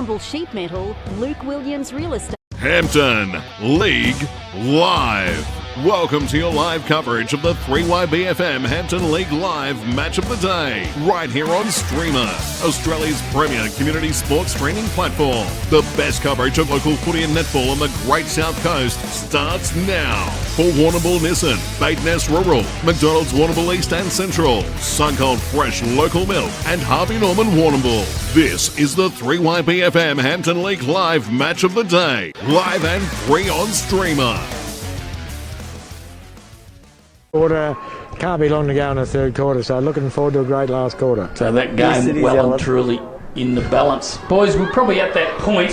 Warrnambool Sheet Metal, Luke Williams Real Estate. Hampton League Live. Welcome to your live coverage of the 3YBFM Hampton League Live Match of the Day, right here on Streamer, Australia's premier community sports streaming platform. The best coverage of local footy and netball on the Great South Coast starts now. For Warrnambool Nissan, Baitness Rural, McDonald's Warrnambool East and Central, Sungold Fresh Local Milk, and Harvey Norman Warrnambool. This is the 3YBFM Hampton League Live Match of the Day, live and free on Streamer. Quarter, can't be long to go in the third quarter, so looking forward to a great last quarter. So that game well and truly in the balance. Boys, we're probably at that point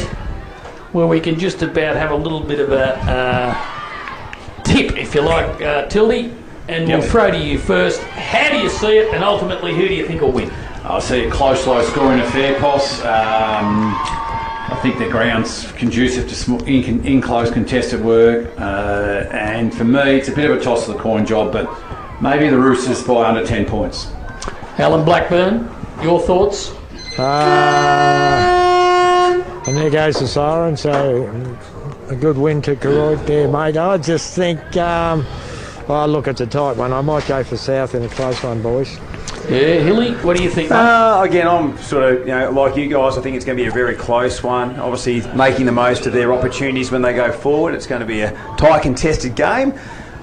where we can just about have a little bit of a tip, if you like, Tildy, and we'll throw to you first. How do you see it, and ultimately who do you think will win? I see a close, low-scoring affair, Poss. I think the ground's conducive to in close contested work, and for me it's a bit of a toss of the coin job, but maybe the Roosters by under 10 points. Alan Blackburn, your thoughts? And there goes the siren, so a good win to Koroit there, mate. I just think, look, it's a tight one. I might go for South in a close one, boys. Yeah, Hilly, what do you think, mate? Again, I'm sort of, like you guys, I think it's going to be a very close one. Obviously, making the most of their opportunities when they go forward. It's going to be a tight, contested game.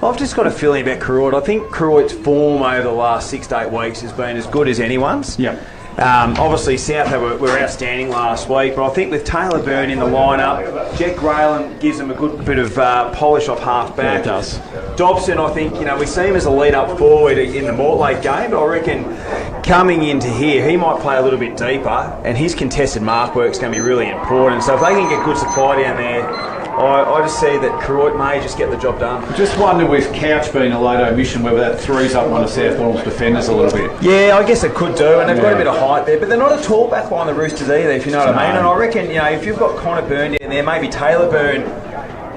I've just got a feeling about Koroit. I think Koroit's form over the last 6 to 8 weeks has been as good as anyone's. Yep. Obviously, South were outstanding last week, but I think with Taylor Byrne in the lineup, Jack Grayland gives them a good bit of polish off half back. Yeah, it does. Dobson, I think, we see him as a lead-up forward in the Mortlake game, but I reckon coming into here, he might play a little bit deeper, and his contested mark work's going to be really important. So if they can get good supply down there, I just see that Koroit may just get the job done. Just wonder with Couch being a late omission whether that threes up one of South Warrnambool's defenders a little bit. Yeah, I guess it could do, and they've got a bit of height there, but they're not a tall back line, the Roosters either, if you know what I mean. And I reckon, if you've got Connor Byrne down there, maybe Taylor Byrne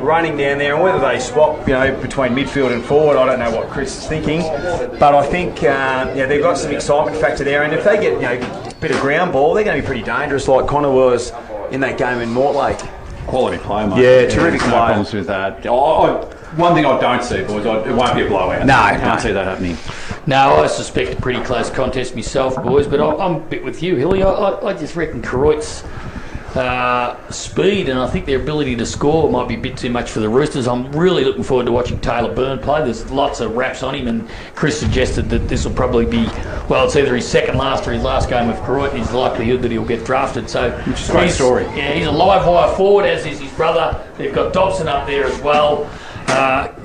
running down there, and whether they swap, between midfield and forward, I don't know what Chris is thinking, but I think, they've got some excitement factor there, and if they get, a bit of ground ball, they're going to be pretty dangerous, like Connor was in that game in Mortlake. Quality play, mate. Yeah, terrific no play. problems with that. One thing I don't see, boys, it won't be a blowout. No, I can't see that happening. No, I suspect a pretty close contest myself, boys, but I'm a bit with you, Hilly. I just reckon Koroit's speed and I think their ability to score might be a bit too much for the Roosters. I'm really looking forward to watching Taylor Byrne play. There's lots of raps on him, and Chris suggested that this will probably be, it's either his second last or his last game of Koroit, and his likelihood that he'll get drafted. So, which is a great story. Yeah, he's a live wire forward, as is his brother. They've got Dobson up there as well.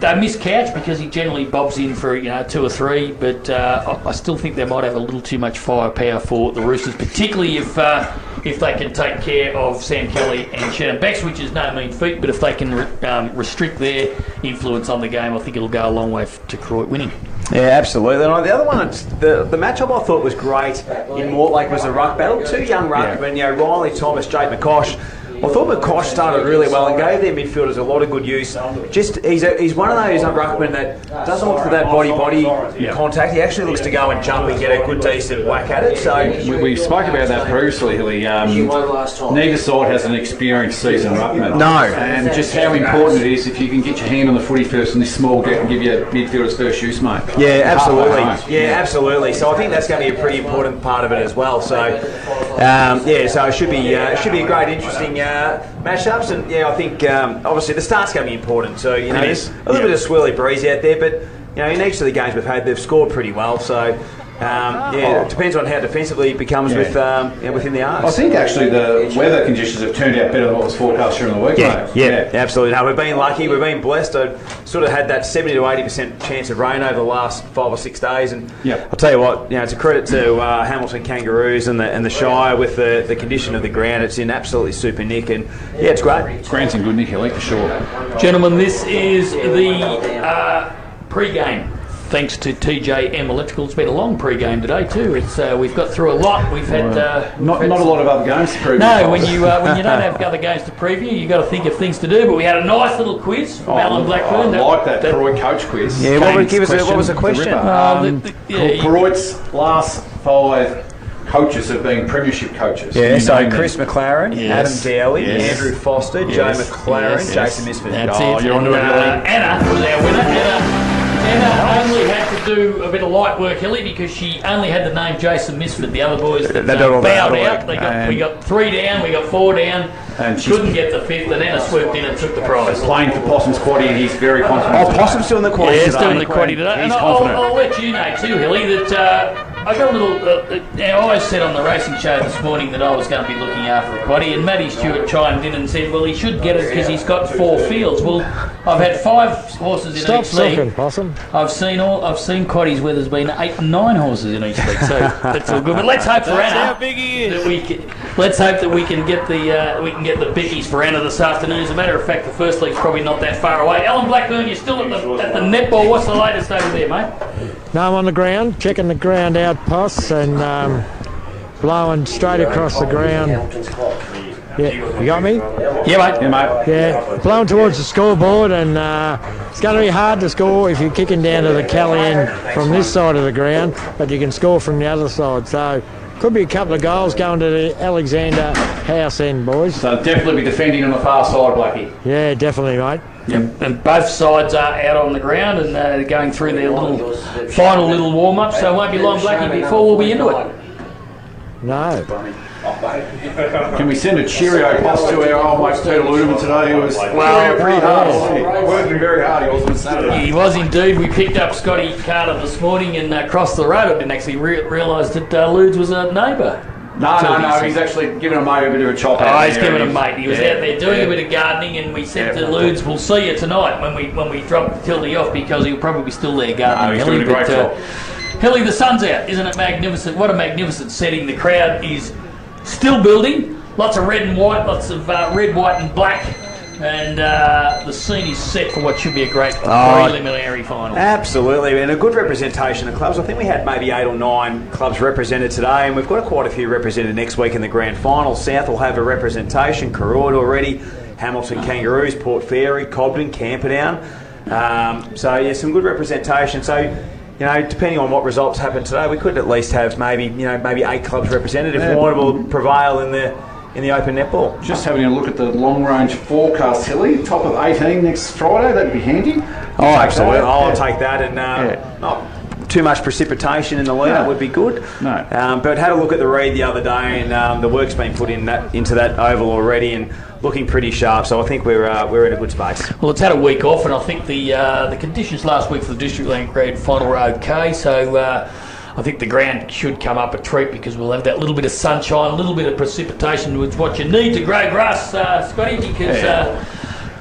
They miss Couch because he generally bobs in for 2 or 3, but I still think they might have a little too much firepower for the Roosters, particularly if they can take care of Sam Kelly and Shannon Becks, which is no mean feat, but if they can restrict their influence on the game, I think it'll go a long way to Koroit winning. Yeah, absolutely. And the other one, the matchup I thought was great in Mortlake was a ruck battle. 2 young ruckmen, Riley Thomas, Jake McCosh. I thought McCosh started really well and gave their midfielders a lot of good use. Just he's one of those ruckmen that doesn't look for that body contact. He actually looks to go and jump and get a good decent whack at it. So we spoke about that previously, Hilly. Neither side has an experienced seasoned ruckman. No. And just how important it is if you can get your hand on the footy first and this small gap and give you midfielders first use, mate. Yeah, absolutely. Yeah, absolutely. So I think that's going to be a pretty important part of it as well. So so it should be a great, interesting matchups, and I think obviously the start's going to be important. So there's a little bit of swirly breeze out there, but in each of the games we've had, they've scored pretty well. So it depends on how defensively it becomes within the arcs. I think actually the weather conditions have turned out better than what was forecast during the week. Yeah, absolutely. No, we've been lucky. We've been blessed. I've sort of had that 70 to 80% chance of rain over the last 5 or 6 days, and I'll tell you what, it's a credit to Hamilton Kangaroos and the Shire with the condition of the ground. It's in absolutely super nick, and it's great. Ground's in good nick, Hilly, for sure. Gentlemen, this is the pre-game. Thanks to TJM Electrical. It's been a long pre-game today too. It's we've got through a lot. We've had not a lot of other games to preview. No, when you don't have other games to preview, you've got to think of things to do. But we had a nice little quiz from Alan Blackburn. I like that Koroit coach quiz. Yeah, what was the question? Koroit's last 5 coaches have been premiership coaches. Yeah, You so name them. Chris McLaren, Yes. Adam Dowley, Yes. Andrew Foster, Joe Yes. McLaren, Yes. Jason Misford. That's Oh, it. you're onto And, it, Hilly. Anna was our winner. Anna only had to do a bit of light work, Hilly, because she only had the name Jason Misford. The other boys They did all the bowed hard out. work. We got 3 down, we got 4 down. And she's- Couldn't get the 5th, and Anna swooped in and took the prize. Playing for Possum's quaddie, and he's very confident. Oh, Possum's still in the Yeah, quarter he's today. doing the quaddie today. He's And confident. I'll let you know too, Hilly, that I got a little. I always said on the racing show this morning that I was going to be looking after the quaddie, and Matty Stewart chimed in and said, well, he should get it because he's got 4 fields. Well, I've had 5 horses in Stop each league. sucking, Possum. I've seen quaddies where there's been 8 and 9 horses in each league, so that's all good. But let's hope for Anna. Let's hope that we can get the bickies for Anna this afternoon. As a matter of fact, the first league's probably not that far away. Alan Blackburn, you're still at the netball. What's the latest over there, mate? No, I'm on the ground, checking the ground out, Poss, and blowing straight across the ground. Yeah, you got me? Yeah, mate. Yeah, mate. Yeah, blowing towards the scoreboard, and it's going to be hard to score if you're kicking down to the Cali end from this side of the ground, but you can score from the other side. So could be a couple of goals going to the Alexander house end, boys. So definitely be defending on the far side, Blackie. Yeah, definitely, mate. Yep. And both sides are out on the ground and going through their final little warm-up, so it won't be long, Blackie, before we'll be into it. No. Can we send a cheerio post to our old mate Peter Ludeman today? He was pretty hard. Working very hard. He was on Saturday. He was indeed. We picked up Scotty Carter this morning and crossed the road. I didn't actually realise that Ludes was a neighbour. No. He's actually given a mate a bit of a chop out. Oh, he's giving a mate. He was out there doing a bit of gardening, and we said to Ludes, "We'll see you tonight when we drop Tildy off because he'll probably be still there gardening." He's doing a great job. Hilly, the sun's out. Isn't it magnificent? What a magnificent setting. The crowd is still building. Lots of red and white, lots of red, white and black. And the scene is set for what should be a great preliminary final. Absolutely, and a good representation of clubs. I think we had maybe 8 or 9 clubs represented today, and we've got quite a few represented next week in the grand final. South will have a representation, Koroit already, Hamilton Kangaroos, Port Fairy, Cobden, Camperdown. So yeah, some good representation. So, you know, depending on what results happen today, we could at least have maybe 8 clubs represented if Warrnambool prevail in the open netball. Just having a look at the long range forecast, Hilly. Top of 18 next Friday. That'd be handy. Oh, absolutely. I'll take that. And not too much precipitation in the lead-up would be good. No. But had a look at the read the other day, and the work's been put into that oval already, and looking pretty sharp. So I think we're in a good space. Well, it's had a week off, and I think the conditions last week for the District League Grand Final were okay. So I think the ground should come up a treat because we'll have that little bit of sunshine, a little bit of precipitation, which is what you need to grow grass, Scotty, because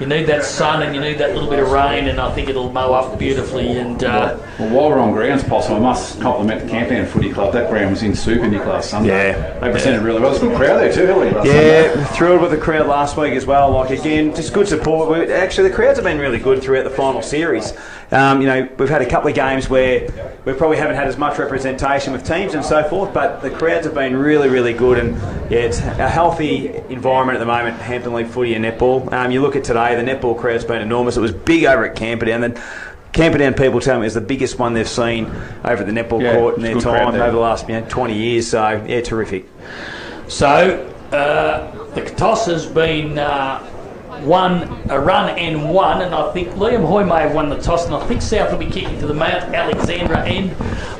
you need that sun and you need that little bit of rain, and I think it'll mow up beautifully. And Well, while we're on grounds, Possum, I must compliment the Camperdown Footy Club. That ground was in super Nick last Sunday. Yeah. They presented really well. There's a good crowd there too, Hilly. last Yeah, Sunday. thrilled with the crowd last week as well. Like, again, just good support. Actually, the crowds have been really good throughout the final series. We've had a couple of games where we probably haven't had as much representation with teams and so forth, but the crowds have been really, really good. And yeah, it's a healthy environment at the moment, Hampton League footy and netball. You look at today, the netball crowd's been enormous. It was big over at Camperdown. The Camperdown people tell me it's the biggest one they've seen over at the netball court in their time over the last 20 years. So yeah, terrific. so the toss has been run and won, and I think Liam Hoy may have won the toss, and I think South will be kicking to the Mount Alexandra end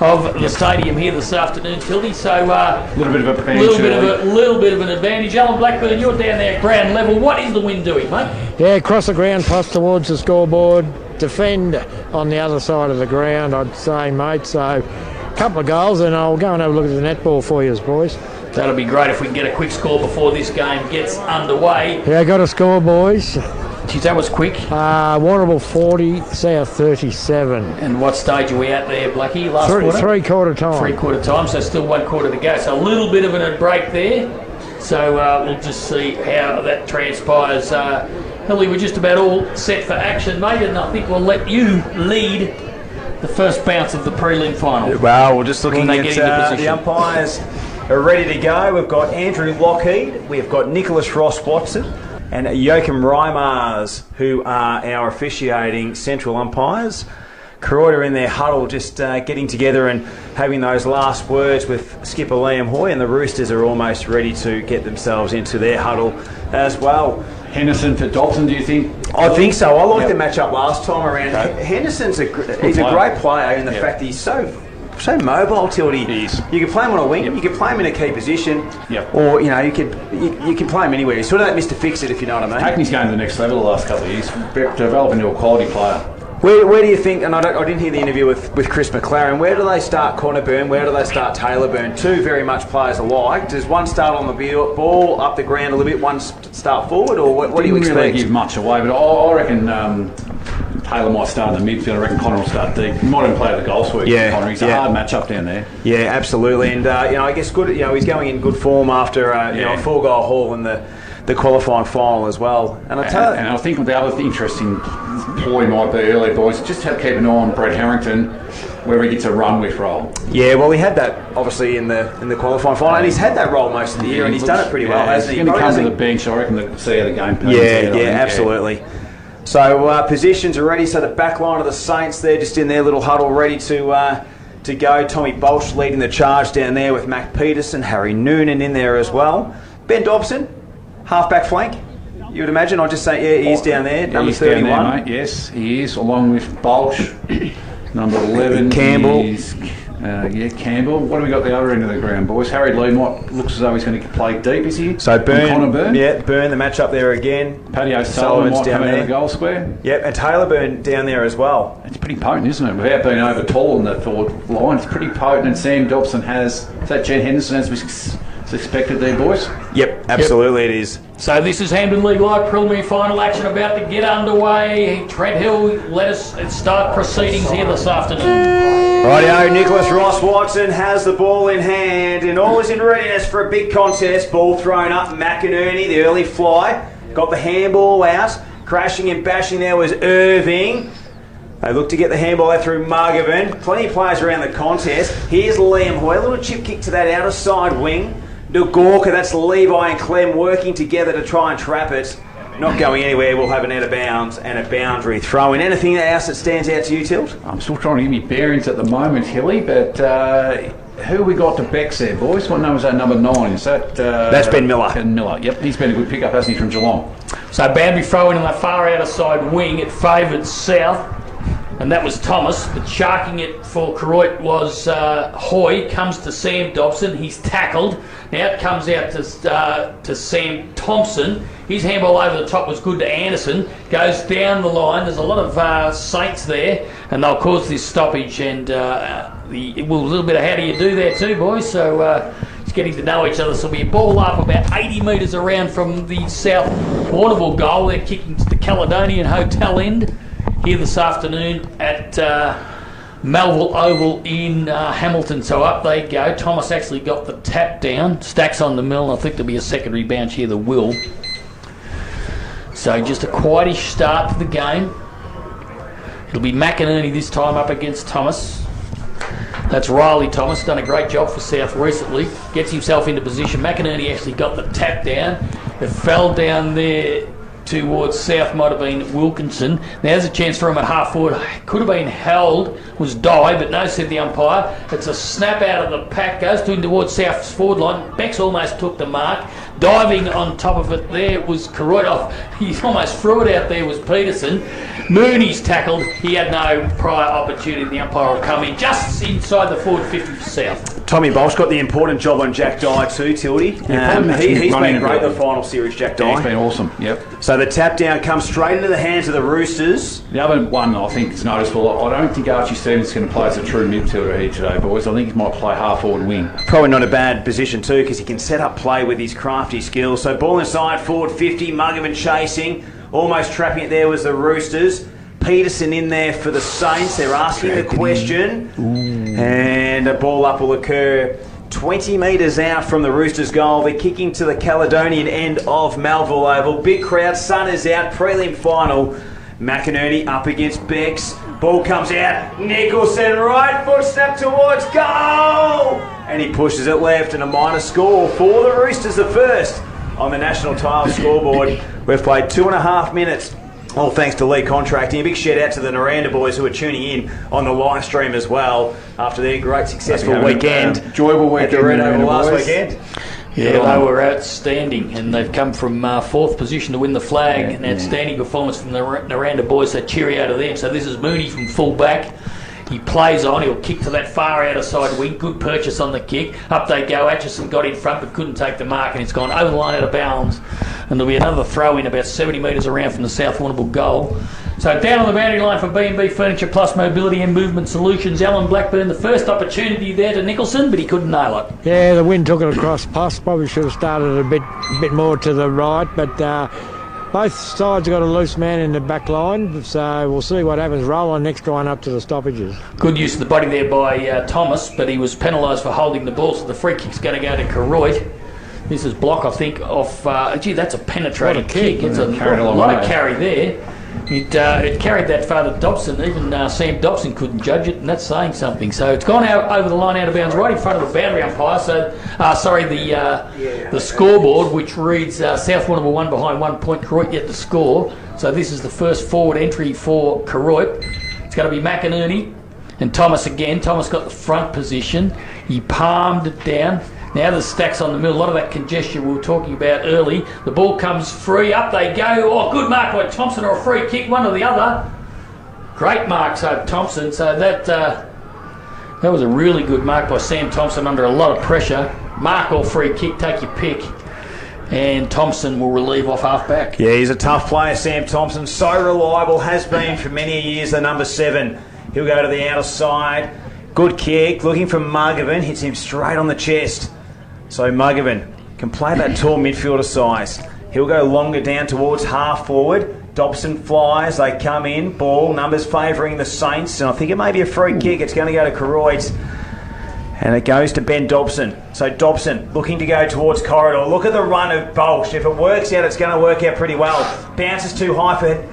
of the stadium here this afternoon, Tildy. So A little bit of a advantage. little bit of an advantage. Alan Blackburn, you're down there at ground level. What is the wind doing, mate? Yeah, cross the ground, pass towards the scoreboard, defend on the other side of the ground, I'd say, mate. So a couple of goals, and I'll go and have a look at the netball for you, boys. That'll be great if we can get a quick score before this game gets underway. Yeah, got a score, boys. Geez, that was quick. Warrnambool 40, South 37. And what stage are we at there, Blackie? Last quarter? Three-quarter time. 3/4 time, so still 1 quarter to go. So a little bit of a break there. So we'll just see how that transpires. Hilly, we're just about all set for action, mate, and I think we'll let you lead the first bounce of the prelim final. Well, we're just looking When they at get into the position. umpires are ready to go. We've got Andrew Lockheed, we've got Nicholas Ross Watson, and Joachim Reimers, who are our officiating central umpires. Koroit are in their huddle, just getting together and having those last words with skipper Liam Hoy, and the Roosters are almost ready to get themselves into their huddle as well. Henderson for Dobson, do you think? I think so. I liked the matchup last time around. Henderson's a great player in the fact that he's so mobile, Tildy. You can play him on a wing, you can play him in a key position, or you can play him anywhere. He's sort of that Mr. Fix-It, if you know what I mean. Taking his game to the next level the last couple of years, developing into a quality player. Where do you think, and I didn't hear the interview with Chris McLaren, where do they start Connor Byrne, where do they start Taylor Byrne? Two very much players alike. Does one start on the ball, up the ground a little bit, one start forward, or what do you expect? Didn't really give much away, but I reckon Taylor might start in the midfield. I reckon Connor will start deep. He might even play the goal sweep. Connor. He's a hard match up down there. Yeah, absolutely. And I guess good. He's going in good form after a 4-goal haul in the qualifying final as well. And I think the other interesting ploy might be early, boys, just have to keep an eye on Brett Harrington, where he gets a run with role. Yeah, well, he had that obviously in the qualifying final, and he's had that role most of the year, and he's done it pretty well, hasn't he? He's going to come to the bench, I reckon, to see how the game plays. Absolutely. So positions are ready. So the back line of the Saints, they're just in their little huddle, ready to go. Tommy Bolsch leading the charge down there with Mac Peterson, Harry Noonan in there as well. Ben Dobson, half-back flank, you would imagine. I'll just say, he's down there, number 31. Down there, mate. Yes, he is, along with Bolsch. Number 11 Campbell. Is, Campbell. What have we got the other end of the ground, boys? Harry Lee looks as though he's going to play deep, is he? So Connor Byrne. Yeah, Byrne, the match up there again. Paddy O'Sullivan might come out of the goal square. Yep, and Taylor Byrne down there as well. It's pretty potent, isn't it? Without being over tall in that forward line, it's pretty potent. And Sam Dobson has, is that Jen Henderson as was expected there, boys? Yep, absolutely it is. So this is Hampton League Live preliminary final action about to get underway. Trent Hill, let us start proceedings here this afternoon. Rightio, Nicholas Ross-Watson has the ball in hand and all is in readiness for a big contest. Ball thrown up, McInerney, the early fly, got the handball out. Crashing and bashing there was Irving. They look to get the handball out through Margovan. Plenty of players around the contest. Here's Liam Hoy, a little chip kick to that outer side wing. Gorka, that's Levi and Clem working together to try and trap it. Not going anywhere. We'll have an out of bounds and a boundary throw in. Anything else that stands out to you, Tilt? I'm still trying to get me bearings at the moment, Hilly, but who we got to Bex there, boys? What number is that? Number 9. Is that? That's Ben Miller. Ben Miller. Yep, he's been a good pickup, hasn't he, from Geelong? So boundary throw in on the far outer side wing. It favoured South. And that was Thomas, but sharking it for Koroit was Hoy. Comes to Sam Dobson, he's tackled. Now it comes out to Sam Thompson. His handball over the top was good to Anderson. Goes down the line. There's a lot of Saints there, and they'll cause this stoppage. And a little bit of how do you do there too, boys. So it's getting to know each other. So it'll be a ball up about 80 metres around from the South Warrnambool goal. They're kicking to the Caledonian Hotel end here this afternoon at Melville Oval in Hamilton. So up they go. Thomas actually got the tap down. Stacks on the mill. I think there'll be a secondary bounce here, there will. So just a quietish start to the game. It'll be McInerney this time up against Thomas. That's Riley Thomas, done a great job for South recently. Gets himself into position. McInerney actually got the tap down. It fell down there towards South, might have been Wilkinson. Now there's a chance for him at half forward. Could have been held, was Dye, but no, said the umpire. It's a snap out of the pack, goes towards South's forward line. Bex almost took the mark. Diving on top of it there was Koroit. He almost threw it out there was Peterson. Mooney's tackled. He had no prior opportunity. The umpire will come in just inside the forward 50 for South. Tommy Bolsch got the important job on Jack Dye too, Tildy. He's been great in the final series, Jack Dye. Yeah, he's been awesome, yep. So the tap down comes straight into the hands of the Roosters. The other one I think is noticeable, I don't think Archie Stevens is going to play as a true midfielder here today, boys. I think he might play half forward wing. Probably not a bad position too, because he can set up play with his crafty skills. So ball inside, forward 50, Muggerman chasing. Almost trapping it there was the Roosters. Peterson in there for the Saints. They're asking the question. And a ball up will occur 20 metres out from the Roosters' goal. They're kicking to the Caledonian end of Melville Oval. Big crowd, sun is out, prelim final. McInerney up against Bex. Ball comes out. Nicholson, right foot snap towards goal. And he pushes it left, and a minor score for the Roosters, the first on the National Tile scoreboard. We've played 2.5 minutes All thanks to Lee Contracting. A big shout out to the Naranda boys who are tuning in on the live stream as well after their great successful weekend. Enjoyable weekend. At the Red Oval last boys. weekend. Yeah, they were outstanding, and they've come from fourth position to win the flag. An outstanding performance from the Naranda boys, so cheerio to them. So this is Mooney from full back. He plays on, he'll kick to that far outer side wing. Good purchase on the kick. Up they go. Atchison got in front but couldn't take the mark, and it's gone over the line out of bounds. And there'll be another throw in about 70 metres around from the South Warrnambool goal. So down on the boundary line for B&B Furniture Plus Mobility and Movement Solutions, Alan Blackburn, the first opportunity there to Nicholson, but he couldn't nail it. Yeah, the wind took it across Puss. Probably should have started a bit more to the right, but both sides got a loose man in the back line, so we'll see what happens. Roll on next line up to the stoppages. Good use of the body there by Thomas, but he was penalised for holding the ball, so the free kick's going to go to Koroit. This is block, I think, off... gee, that's a penetrating kick. It's a lot of carry there. It carried that far to Dobson. Even Sam Dobson couldn't judge it, and that's saying something. So it's gone out over the line out of bounds right in front of the boundary umpire. So, the scoreboard, which reads South Warrnambool 1 behind 1 point, Koroit yet to score. So this is the first forward entry for Koroit. It's going to be McInerney and Thomas again. Thomas got the front position. He palmed it down. Now the stacks on the middle, a lot of that congestion we were talking about early. The ball comes free, up they go. Oh, good mark by Thompson, or a free kick, one or the other. Great mark, so Thompson. So that was a really good mark by Sam Thompson under a lot of pressure. Mark or free kick, take your pick. And Thompson will relieve off half back. Yeah, he's a tough player, Sam Thompson. So reliable, has been for many years, the number 7. He'll go to the outer side. Good kick, looking for Muggervan, hits him straight on the chest. So Muggervan can play that tall midfielder size. He'll go longer down towards half forward. Dobson flies, they come in, ball, numbers favouring the Saints, and I think it may be a free kick. It's going to go to Koroit, and it goes to Ben Dobson. So Dobson looking to go towards corridor. Look at the run of Bolsh. If it works out, it's going to work out pretty well. Bounces too high for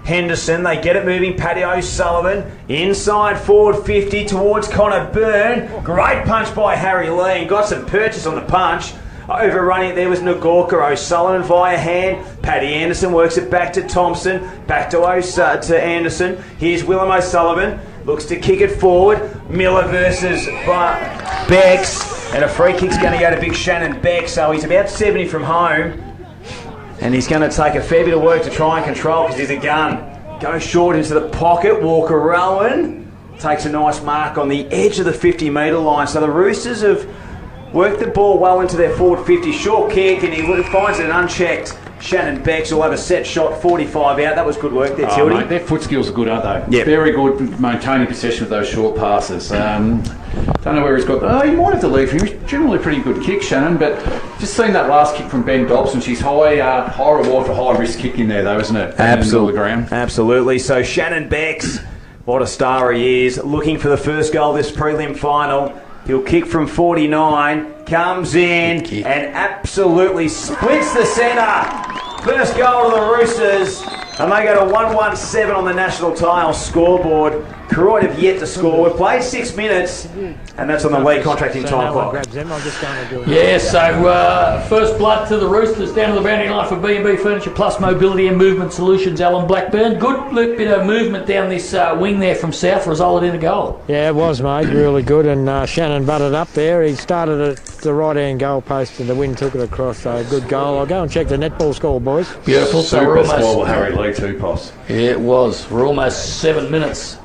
Henderson. They get it moving. Paddy O'Sullivan inside forward 50 towards Connor Byrne. Great punch by Harry Lee. Got some purchase on the punch. Overrunning it there was Nagorka. O'Sullivan via hand. Paddy Anderson works it back to Thompson. Back to Anderson. Here's Willem O'Sullivan. Looks to kick it forward. Miller versus Becks. And a free kick's going to go to Big Shannon Beck. So he's about 70 from home. And he's going to take a fair bit of work to try and control because he's a gun. Goes short into the pocket. Walker Rowan takes a nice mark on the edge of the 50-metre line. So the Roosters have worked the ball well into their forward 50. Short kick, and he finds it unchecked. Shannon Becks will have a set shot, 45 out. That was good work there, Tildy. Mate, their foot skills are good, aren't they? Yep. Very good maintaining possession of those short passes. Don't know where he's got... Oh, he might have to leave him. He's generally a pretty good kick, Shannon, but just seen that last kick from Ben Dobson. She's high reward for high risk kick in there, though, isn't it? Absolutely. So Shannon Becks, what a star he is, looking for the first goal this prelim final. He'll kick from 49, comes in and absolutely splits the centre. First goal to the Roosters, and they go to 117 on the national tile scoreboard. Koroit have yet to score. We've played 6 minutes, and that's on the league contracting time clock. Yeah, so first blood to the Roosters down to the boundary line for B&B Furniture Plus Mobility and Movement Solutions, Alan Blackburn. Good bit of movement down this wing there from South, resulted in a goal. Yeah, it was, mate, really good, and Shannon butted up there. He started at the right-hand goal post and the wind took it across, so good goal. I'll go and check the netball score, boys. Beautiful. So we're almost... Well, Harry Lee too, Poss. Yeah, it was. We're almost 7 minutes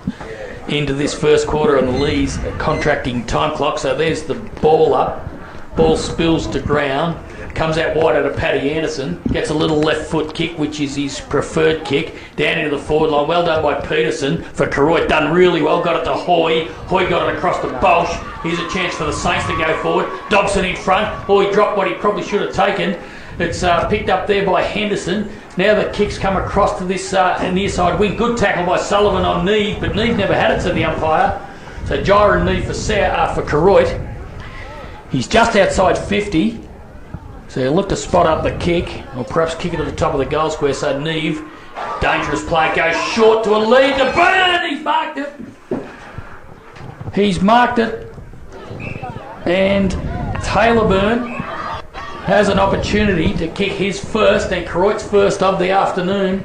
into this first quarter on the Lee's contracting time clock. So there's the ball up. Ball spills to ground. Comes out wide out of Paddy Anderson. Gets a little left foot kick, which is his preferred kick. Down into the forward line. Well done by Peterson for Koroit. Done really well. Got it to Hoy. Hoy got it across to Bolsh. Here's a chance for the Saints to go forward. Dobson in front. Hoy dropped what he probably should have taken. It's picked up there by Henderson. Now the kicks come across to this near side wing. Good tackle by Sullivan on Neve, but Neve never had it to the umpire. So Gyron Neve for Koroit. He's just outside 50. So he'll look to spot up the kick, or perhaps kick it to the top of the goal square. So Neve, dangerous play, goes short to a lead to Byrne. He's marked it. He's marked it. And Taylor Byrne has an opportunity to kick his first and Koroit's first of the afternoon.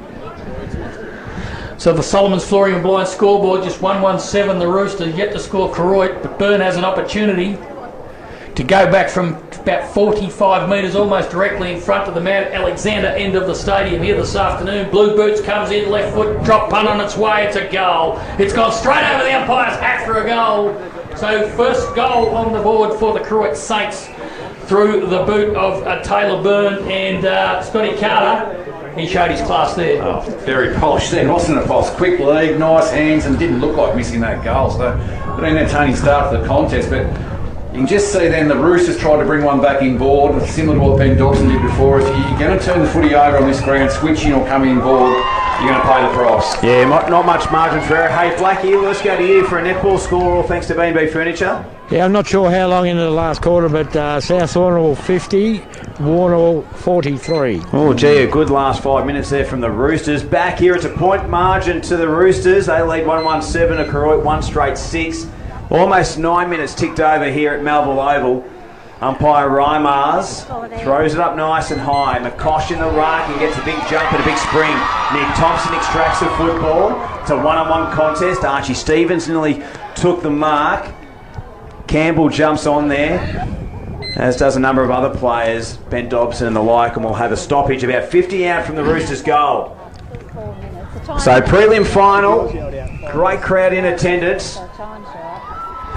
So the Solomon's Flooring and Blind scoreboard, just 117 the Roosters, yet to score Koroit, but Byrne has an opportunity to go back from about 45 metres, almost directly in front of the Mount Alexander end of the stadium here this afternoon. Blue Boots comes in, left foot, drop punt on its way, it's a goal. It's gone straight over the umpire's hat for a goal. So first goal on the board for the Koroit Saints through the boot of Taylor Byrne and Scotty Carter. He showed his class there. Oh, very polished then, wasn't it, boss? Quick lead, nice hands, and didn't look like missing that goal. So, an entertaining start to the contest, but you can just see then the Roosters tried to bring one back inboard, similar to what Ben Dawson did before. If you're going to turn the footy over on this ground, switching or coming inboard, you're going to pay the price. Yeah, not much margin for error. Hey, Blackie, let's go to you for a netball score, all thanks to B&B Furniture. Yeah, I'm not sure how long into the last quarter, but South Warrnambool 50, Warrnambool 43. Oh, gee, a good last 5 minutes there from the Roosters. Back here, it's a point margin to the Roosters. They lead 117 to Koroit, 1 straight 6. Almost 9 minutes ticked over here at Melville Oval. Umpire Reimars throws it up nice and high. McCosh in the ruck and gets a big jump and a big spring. Nick Thompson extracts the football. It's a one-on-one contest. Archie Stevens nearly took the mark. Campbell jumps on there, as does a number of other players, Ben Dobson and the like, and we'll have a stoppage about 50 out from the Roosters' goal. So prelim final, great crowd in attendance.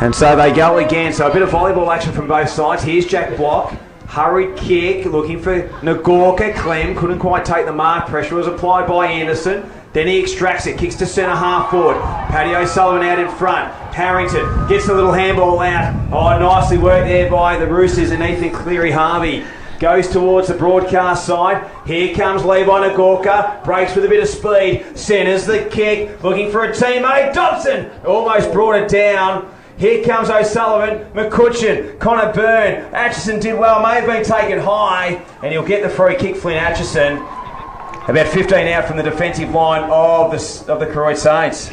And so they go again. So a bit of volleyball action from both sides. Here's Jack Block. Hurried kick, looking for Nagorka. Clem couldn't quite take the mark. Pressure was applied by Anderson. Then he extracts it, kicks to centre half forward. Paddy O'Sullivan out in front. Harrington gets a little handball out. Oh, nicely worked there by the Roosters and Ethan Cleary-Harvey. Goes towards the broadcast side. Here comes Levi Nagorka. Breaks with a bit of speed. Centres the kick. Looking for a teammate. Dobson almost brought it down. Here comes O'Sullivan, McCutcheon, Connor Byrne. Atchison did well, may have been taken high, and he'll get the free kick, Flynn Atchison. About 15 out from the defensive line of the Koroit Saints.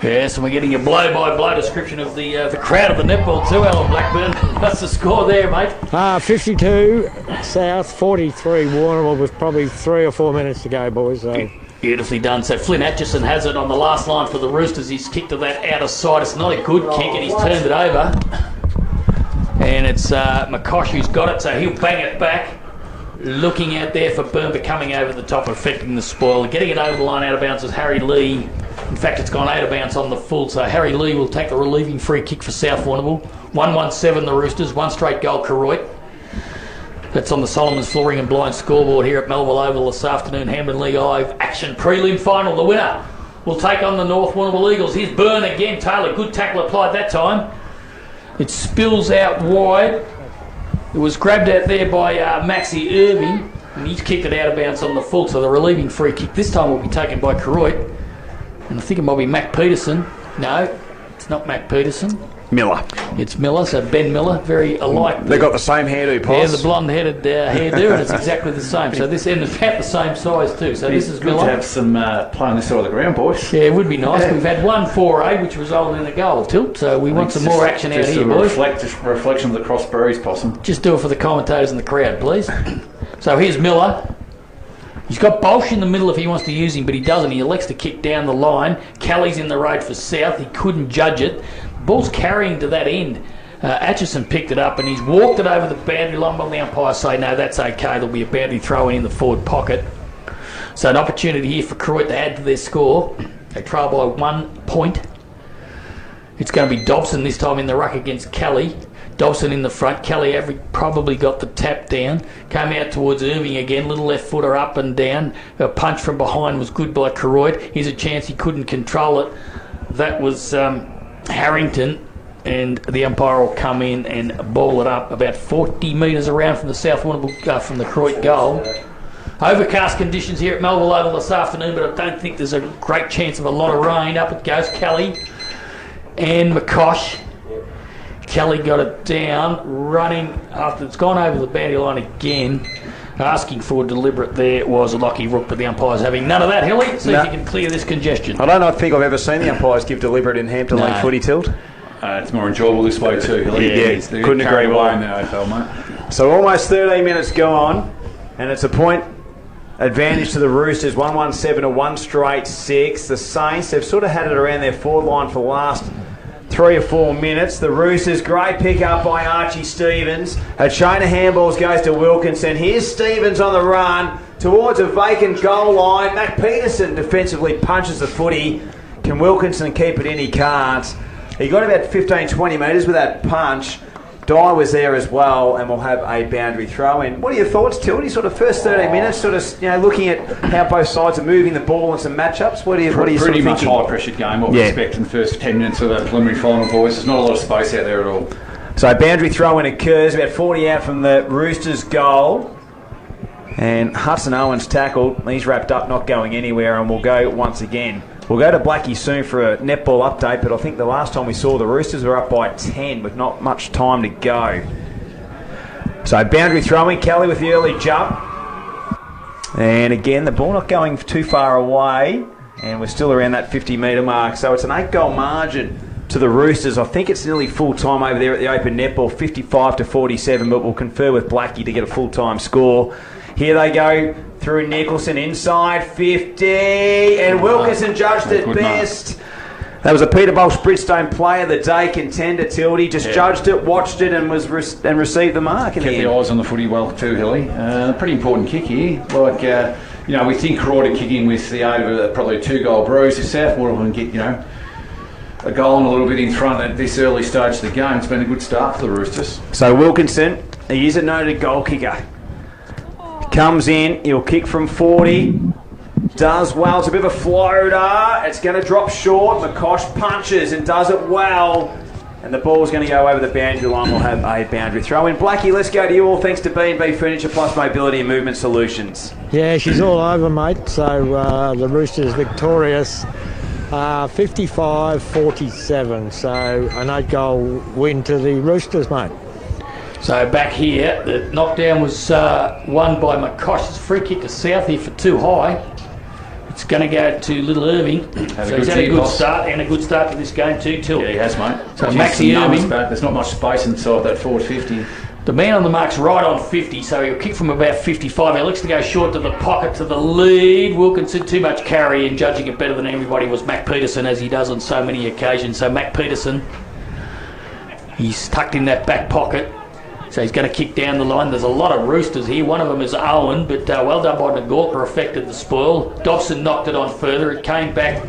Yes, and we're getting a blow-by-blow description of the crowd of the netball too, Alan Blackburn. That's the score there, mate. 52 South, 43 Warrnambool with probably 3 or 4 minutes to go, boys. So. Beautifully done. So Flynn Atchison has it on the last line for the Roosters. He's kicked to that outer side. It's not a good kick and he's turned it over. And it's McCosh who's got it, so he'll bang it back. Looking out there for Byrne, but coming over the top, affecting the spoil. Getting it over the line out of bounds is Harry Lee. In fact, it's gone out of bounds on the full, so Harry Lee will take the relieving free kick for South Warrnambool. 117 the Roosters, 1 straight goal Koroit. That's on the Solomon's Flooring and Blind scoreboard here at Melville Oval this afternoon. Hampden League Live action prelim final. The winner will take on the North Warrnambool Eagles. Here's Byrne again. Taylor, good tackle applied that time. It spills out wide. It was grabbed out there by Maxie Irving, and he's kicked it out of bounds on the full, so the relieving free kick this time will be taken by Koroit. And I think it might be Mac Peterson. No, it's not Mac Peterson. Miller. It's Miller, so Ben Miller, very alike. They've got the same hairdo, Poss. Yeah, the blonde-headed hairdo, and it's exactly the same. So this end is about the same size too. So this is good Miller. To have some play on this side of the ground, boys. Yeah, it would be nice. We've had one foray, which resulted in a goal tilt, so we want some more action out here, boys. Reflection of the crossberries, Possum. Just do it for the commentators and the crowd, please. So here's Miller. He's got Bolsh in the middle if he wants to use him, but he doesn't. He elects to kick down the line. Kelly's in the road for South. He couldn't judge it. Ball's carrying to that end. Atchison picked it up and he's walked it over the boundary line. But the umpire say, no, that's okay. There'll be a boundary throw in the forward pocket. So an opportunity here for Koroit to add to their score. They trail by 1 point. It's going to be Dobson this time in the ruck against Kelly. Dobson in the front. Kelly probably got the tap down. Came out towards Irving again. Little left footer up and down. A punch from behind was good by Koroit. Here's a chance he couldn't control it. That was Harrington, and the umpire will come in and ball it up about 40 metres around from the South Warrnambool, from the Koroit goal. Overcast conditions here at Melville Oval this afternoon, but I don't think there's a great chance of a lot of rain. Up it goes, Kelly and McCosh. Kelly got it down, running after it's gone over the boundary line again. Asking for deliberate there was a lucky rook, but the umpire's having none of that, Hilly. See if you can clear this congestion. I don't think I've ever seen the umpires give deliberate in Hampton League footy tilt. It's more enjoyable this way too, Hilly. Yeah, couldn't agree more. In the AFL, mate. So almost 13 minutes go on, and it's a point advantage to the Roosters, 117 to 1 straight 6. The Saints, they've sort of had it around their forward line for the last 3 or 4 minutes. The Roosters, great pick up by Archie Stevens. A chain of handballs goes to Wilkinson. Here's Stevens on the run towards a vacant goal line. Mac Peterson defensively punches the footy. Can Wilkinson keep it in? He can't. He got about 15-20 metres with that punch. Dye was there as well, and we'll have a boundary throw in. What are your thoughts, Tildy? Sort of first 13 minutes, sort of looking at how both sides are moving the ball and some matchups. What are you Pretty sort of much thinking? high pressured game. What we expect in the first 10 minutes of that preliminary final, boys. There's not a lot of space out there at all. So boundary throw in occurs about 40 out from the Roosters' goal, and Hudson Owens tackled. He's wrapped up, not going anywhere, and we'll go once again. We'll go to Blackie soon for a netball update, but I think the last time we saw the Roosters were up by 10 with not much time to go. So boundary throwing, Kelly with the early jump. And again, the ball not going too far away, and we're still around that 50-metre mark. So it's an 8-goal margin to the Roosters. I think it's nearly full time over there at the open netball, 55 to 47, but we'll confer with Blackie to get a full-time score. Here they go through Nicholson inside 50, and Wilkinson judged it best. That was a Peter Bolt-Bridgestone Player of the Day contender. Tildy just judged it, watched it, and received the mark. Kept the eyes on the footy well too, Hilly. Pretty important kick here. Like we think Koroit kicking with the aid of probably a 2-goal bruise. If Southmore can get a goal and a little bit in front at this early stage of the game, it's been a good start for the Roosters. So Wilkinson, he is a noted goal kicker. Comes in, he'll kick from 40. Does well, it's a bit of a floater. It's going to drop short. McCosh punches and does it well. And the ball's going to go over the boundary line. We'll have a boundary throw in. Blackie, let's go to you all thanks to B&B Furniture Plus Mobility and Movement Solutions. Yeah, she's all over, mate. So the Roosters victorious, 55-47. So an 8-goal win to the Roosters, mate. So back here, the knockdown was won by McCosh. It's a free kick to Southie for too high. It's going to go to Little Irving. So he's had a good start, and a good start to this game too, Till. Yeah, he has, mate. So Maxi Irving. There's not much space inside that forward 50. The man on the mark's right on 50, so he'll kick from about 55. He looks to go short to the pocket to the lead. Wilkinson, too much carry, and judging it better than everybody was Mac Peterson, as he does on so many occasions. So Mac Peterson, he's tucked in that back pocket. So he's going to kick down the line. There's a lot of Roosters here. One of them is Owen, but well done by Ngorka, affected the spoil. Dobson knocked it on further. It came back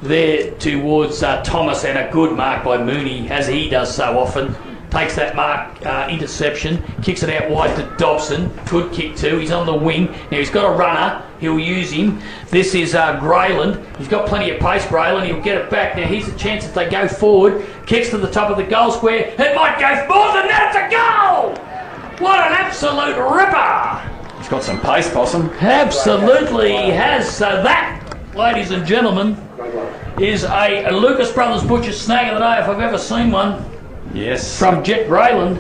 there towards Thomas, and a good mark by Mooney, as he does so often. Takes that mark, interception, kicks it out wide to Dobson. Good kick too. He's on the wing. Now he's got a runner. He'll use him. This is Grayland. He's got plenty of pace, Grayland. He'll get it back. Now here's a chance if they go forward. Kicks to the top of the goal square. It might go more than that. It's a goal! What an absolute ripper! He's got some pace, Possum. Absolutely he has. So that, ladies and gentlemen, is a Lucas Brothers Butcher snag of the day if I've ever seen one. Yes. From Jet Grayland.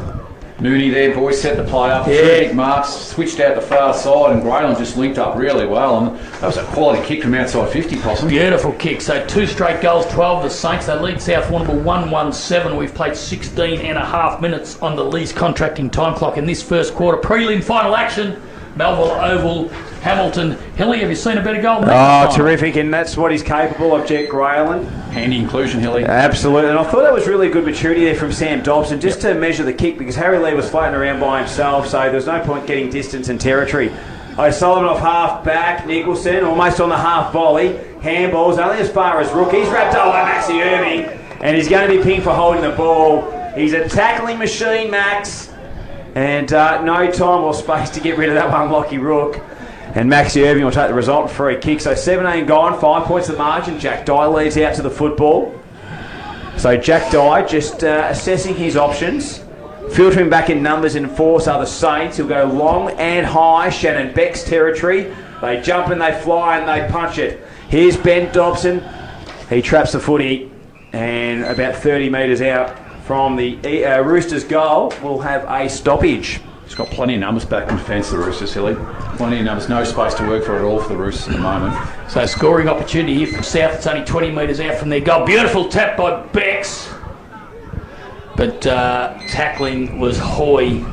Mooney there, boys, set the play up. Yeah. Three big marks, switched out the far side, and Grayland just linked up really well. And that was a quality kick from outside 50, Possum. Beautiful kick. So 2 straight goals, 12 the Saints. They lead South Warrnambool 1-1-7. We've played 16 and a half minutes on the Lee's contracting time clock in this first quarter. Prelim final action. Melville Oval, Hamilton. Hilly, have you seen a better goal than that? Oh, terrific, and that's what he's capable of, Jet Grayland. Handy inclusion, Hilly. Absolutely, and I thought that was really good maturity there from Sam Dobson, just to measure the kick, because Harry Lee was floating around by himself, so there's no point getting distance and territory. O'Sullivan off half back, Nicholson almost on the half volley. Handballs only as far as Rook. He's wrapped up by Maxi Irving, and he's going to be pinged for holding the ball. He's a tackling machine, Max. And no time or space to get rid of that one, Lockie Rook. And Maxi Irving will take the result, free kick. So 17 gone, 5 points the margin. Jack Dye leads out to the football. So Jack Dye just assessing his options. Filtering back in numbers in force are the Saints. He'll go long and high, Shannon Beck's territory. They jump and they fly and they punch it. Here's Ben Dobson. He traps the footy, and about 30 metres out from the Roosters goal, we'll have a stoppage. He's got plenty of numbers back in defence, the Roosters, Hilly. Plenty of numbers, no space to work for at all for the Roosters at the moment. So scoring opportunity here from South. It's only 20 metres out from their goal. Beautiful tap by Becks. But tackling was Hoy.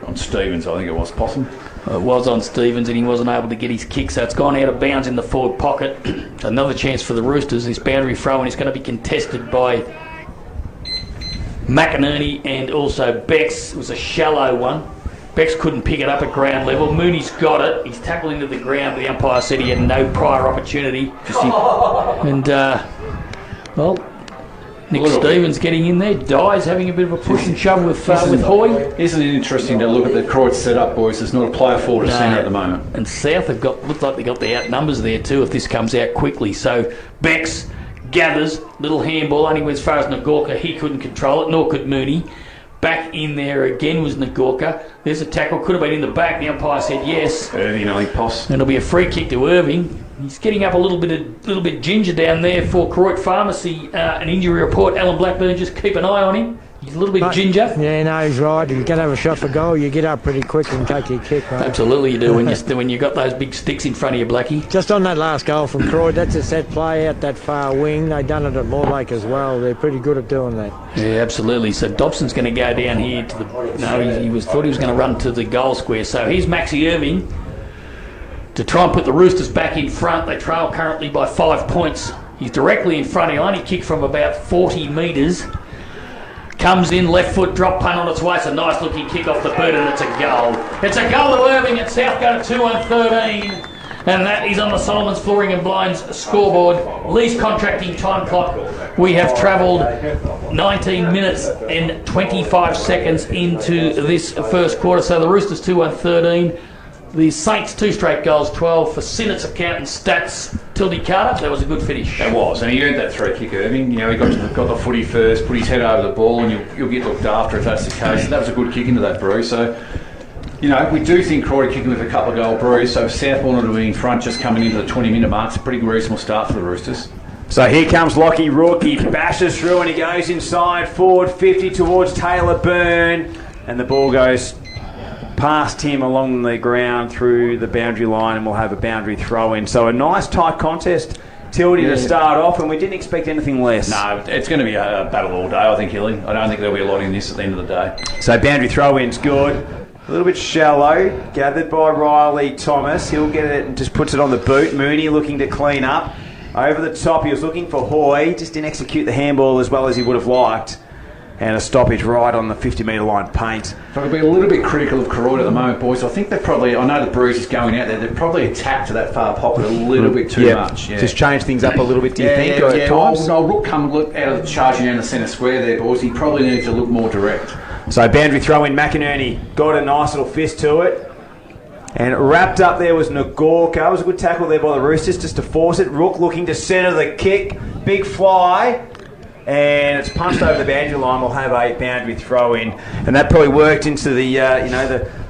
On Stevens, I think it was, Possum. It was on Stevens and he wasn't able to get his kick, so it's gone out of bounds in the forward pocket. Another chance for the Roosters. This boundary throw in is going to be contested by McInerney and also Bex. It was a shallow one. Bex couldn't pick it up at ground level. Mooney's got it. He's tackled into the ground, but the umpire said he had no prior opportunity. And, Nick Stevens getting in there. Dye's having a bit of a push and shove with Hoy. Isn't it interesting to look at the Koroit setup, boys? There's not a player forward to centre at the moment. And South have looked like they got the outnumbers there too if this comes out quickly. So Bex gathers, little handball, only went as far as Nagorka. He couldn't control it, nor could Mooney. Back in there again was Nagorka. There's a tackle, could have been in the back. The umpire said yes. Irving, I think, Poss. And it'll be a free kick to Irving. He's getting up a little bit ginger down there for Koroit Pharmacy. An injury report. Alan Blackburn, just keep an eye on him. He's a little bit ginger. Yeah, no, he's right. If you're going to have a shot for goal, you get up pretty quick and take your kick, mate. Absolutely you do when you've got those big sticks in front of you, Blackie. Just on that last goal from Koroit, that's a set play out that far wing. They've done it at Moorlake as well. They're pretty good at doing that. Yeah, absolutely. So Dobson's going to go down here to the... No, he thought he was going to run to the goal square. So here's Maxi Irving to try and put the Roosters back in front. They trail currently by 5 points. He's directly in front. He only kicked from about 40 metres. Comes in, left foot, drop punt on its way. It's a nice looking kick off the boot and it's a goal. It's a goal to Irving at South go to 2-13. And that is on the Solomon's Flooring and Blinds scoreboard. Lease contracting time clock. We have travelled 19 minutes and 25 seconds into this first quarter. So the Roosters 2-13. The Saints 2 straight goals, 12 for Sinnett's account and stats. Tildy Carter, that was a good finish. It was, and he earned that throw kick, Irving. You know, he got the footy first, put his head over the ball, and you'll get looked after if that's the case. And that was a good kick into that breeze. So, you know, we do think Koroit kicking with a couple of goal breeze. So Southbourne will be in front, just coming into the 20-minute mark. It's a pretty reasonable start for the Roosters. So here comes Lockie Rook. He bashes through and he goes inside, forward 50 towards Taylor Byrne, and the ball goes past him along the ground through the boundary line, and we'll have a boundary throw in. So a nice tight contest, Tildy, to start off, and we didn't expect anything less. No, it's going to be a battle all day, I think, Hilly. I don't think there'll be a lot in this at the end of the day. So boundary throw in's good. A little bit shallow, gathered by Riley Thomas. He'll get it and just puts it on the boot. Mooney looking to clean up. Over the top, he was looking for Hoy. Just didn't execute the handball as well as he would have liked. And a stoppage right on the 50-metre line paint. If I could be a little bit critical of Koroit at the moment, boys, I think they're probably, I know the bruise is going out there, they're probably attacked to that far pocket a little bit too much. Yeah. Just change things up a little bit, do you think? At times? No, Rook come out of the charging down the centre square there, boys. He probably needs to look more direct. So boundary throw in, McInerney got a nice little fist to it. And wrapped up there was Nagorka. It was a good tackle there by the Roosters just to force it. Rook looking to centre the kick. Big fly. And it's punched over the boundary line. We'll have a boundary throw in, and that probably worked into the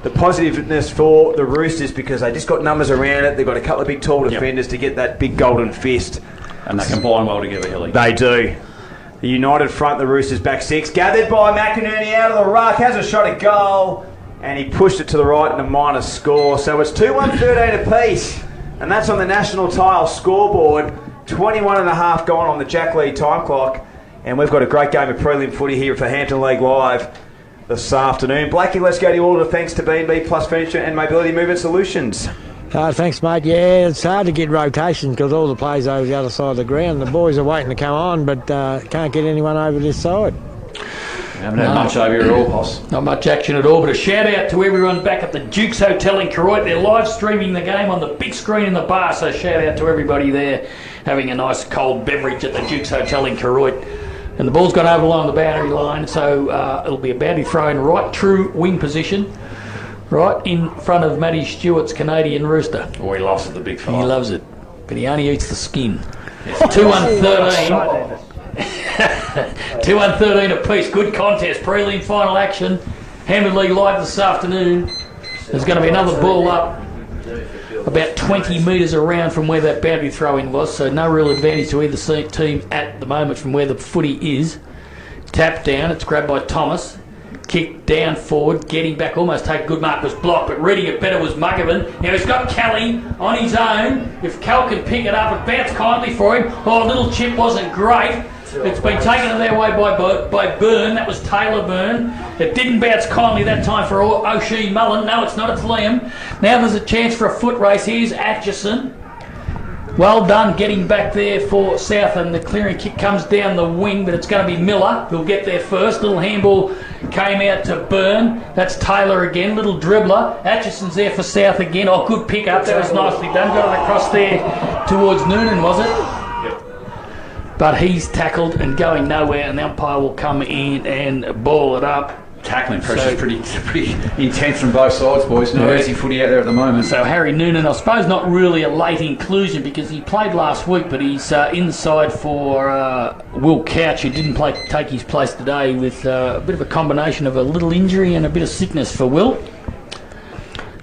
the positiveness for the Roosters because they just got numbers around it. They've got a couple of big tall defenders to get that big golden fist, and they combine well together, Hilly. They do. The united front, the Roosters back six, gathered by McInerney out of the ruck, has a shot at goal, and he pushed it to the right in a minor score. So it's 2-1-13 apiece, and that's on the National Tile scoreboard. 21 and a half gone on the Jack Lee time clock. And we've got a great game of prelim footy here for Hampton League Live this afternoon. Blackie, let's go to all the thanks to B&B Plus Furniture and Mobility Movement Solutions. Thanks, mate. Yeah, it's hard to get rotations because all the players over the other side of the ground. The boys are waiting to come on, but can't get anyone over this side. Haven't had much over here at all, Poss. Not much action at all, but a shout out to everyone back at the Duke's Hotel in Koroit. They're live streaming the game on the big screen in the bar, so shout out to everybody there having a nice cold beverage at the Duke's Hotel in Koroit. And the ball's gone over along the boundary line, so it'll be a boundary throw in right true wing position, right in front of Matty Stewart's Canadian Rooster. Oh, he loves it, the big fella. He loves it, but he only eats the skin. 2-1-13. 2-1-13 apiece. Good contest. Prelim final action. Hampton League Live this afternoon. There's going to be another ball up about 20 metres around from where that boundary throw-in was, so no real advantage to either team at the moment from where the footy is. Tap down, it's grabbed by Thomas. Kick down forward, getting back, almost take a good mark, was blocked, but reading it better was Muggerman. Now he's got Kelly on his own. If Cal can pick it up, it bounced kindly for him. Oh, a little chip wasn't great. It's been taken their way by Byrne. That was Taylor Byrne. It didn't bounce kindly that time for O'Shea Mullen. No, it's not. It's Liam. Now there's a chance for a foot race. Here's Atchison. Well done getting back there for South, and the clearing kick comes down the wing, but it's going to be Miller who'll get there first. Little handball came out to Byrne. That's Taylor again. Little dribbler. Atchison's there for South again. Oh, good pick up. That was nicely done. Got it across there towards Noonan, was it? Yep. But he's tackled and going nowhere, and the umpire will come in and ball it up. Tackling pressure's pretty intense from both sides, boys. No easy footy out there at the moment. So Harry Noonan, I suppose not really a late inclusion because he played last week, but he's inside for Will Couch, who didn't take his place today with a bit of a combination of a little injury and a bit of sickness for Will.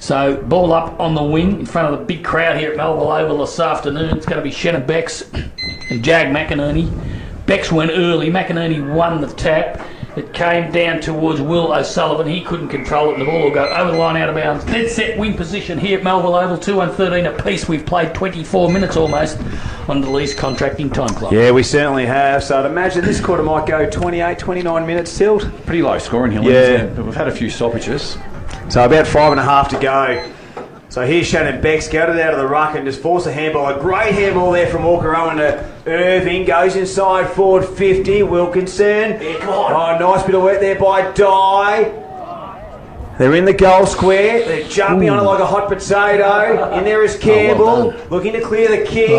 So ball up on the wing in front of the big crowd here at Melville Oval this afternoon. It's going to be Shannon Becks and Jag McInerney. Becks went early. McInerney won the tap. It came down towards Will O'Sullivan. He couldn't control it, and the ball will go over the line out of bounds. Dead set wing position here at Melville Oval, 2-1-13 apiece. We've played 24 minutes almost on the least contracting time clock. Yeah, we certainly have. So I'd imagine this quarter might go 28, 29 minutes, Tilt. Pretty low scoring here, yeah. But we've had a few stoppages. So about 5.5 to go. So here's Shannon Becks, got it out of the ruck and just force a handball. A great handball there from Walker Owen to Irving. Goes inside forward 50. Wilkinson. Yeah, come on. Oh, nice bit of work there by Dye. They're in the goal square. They're jumping on it like a hot potato. In there is Campbell, looking to clear the kick.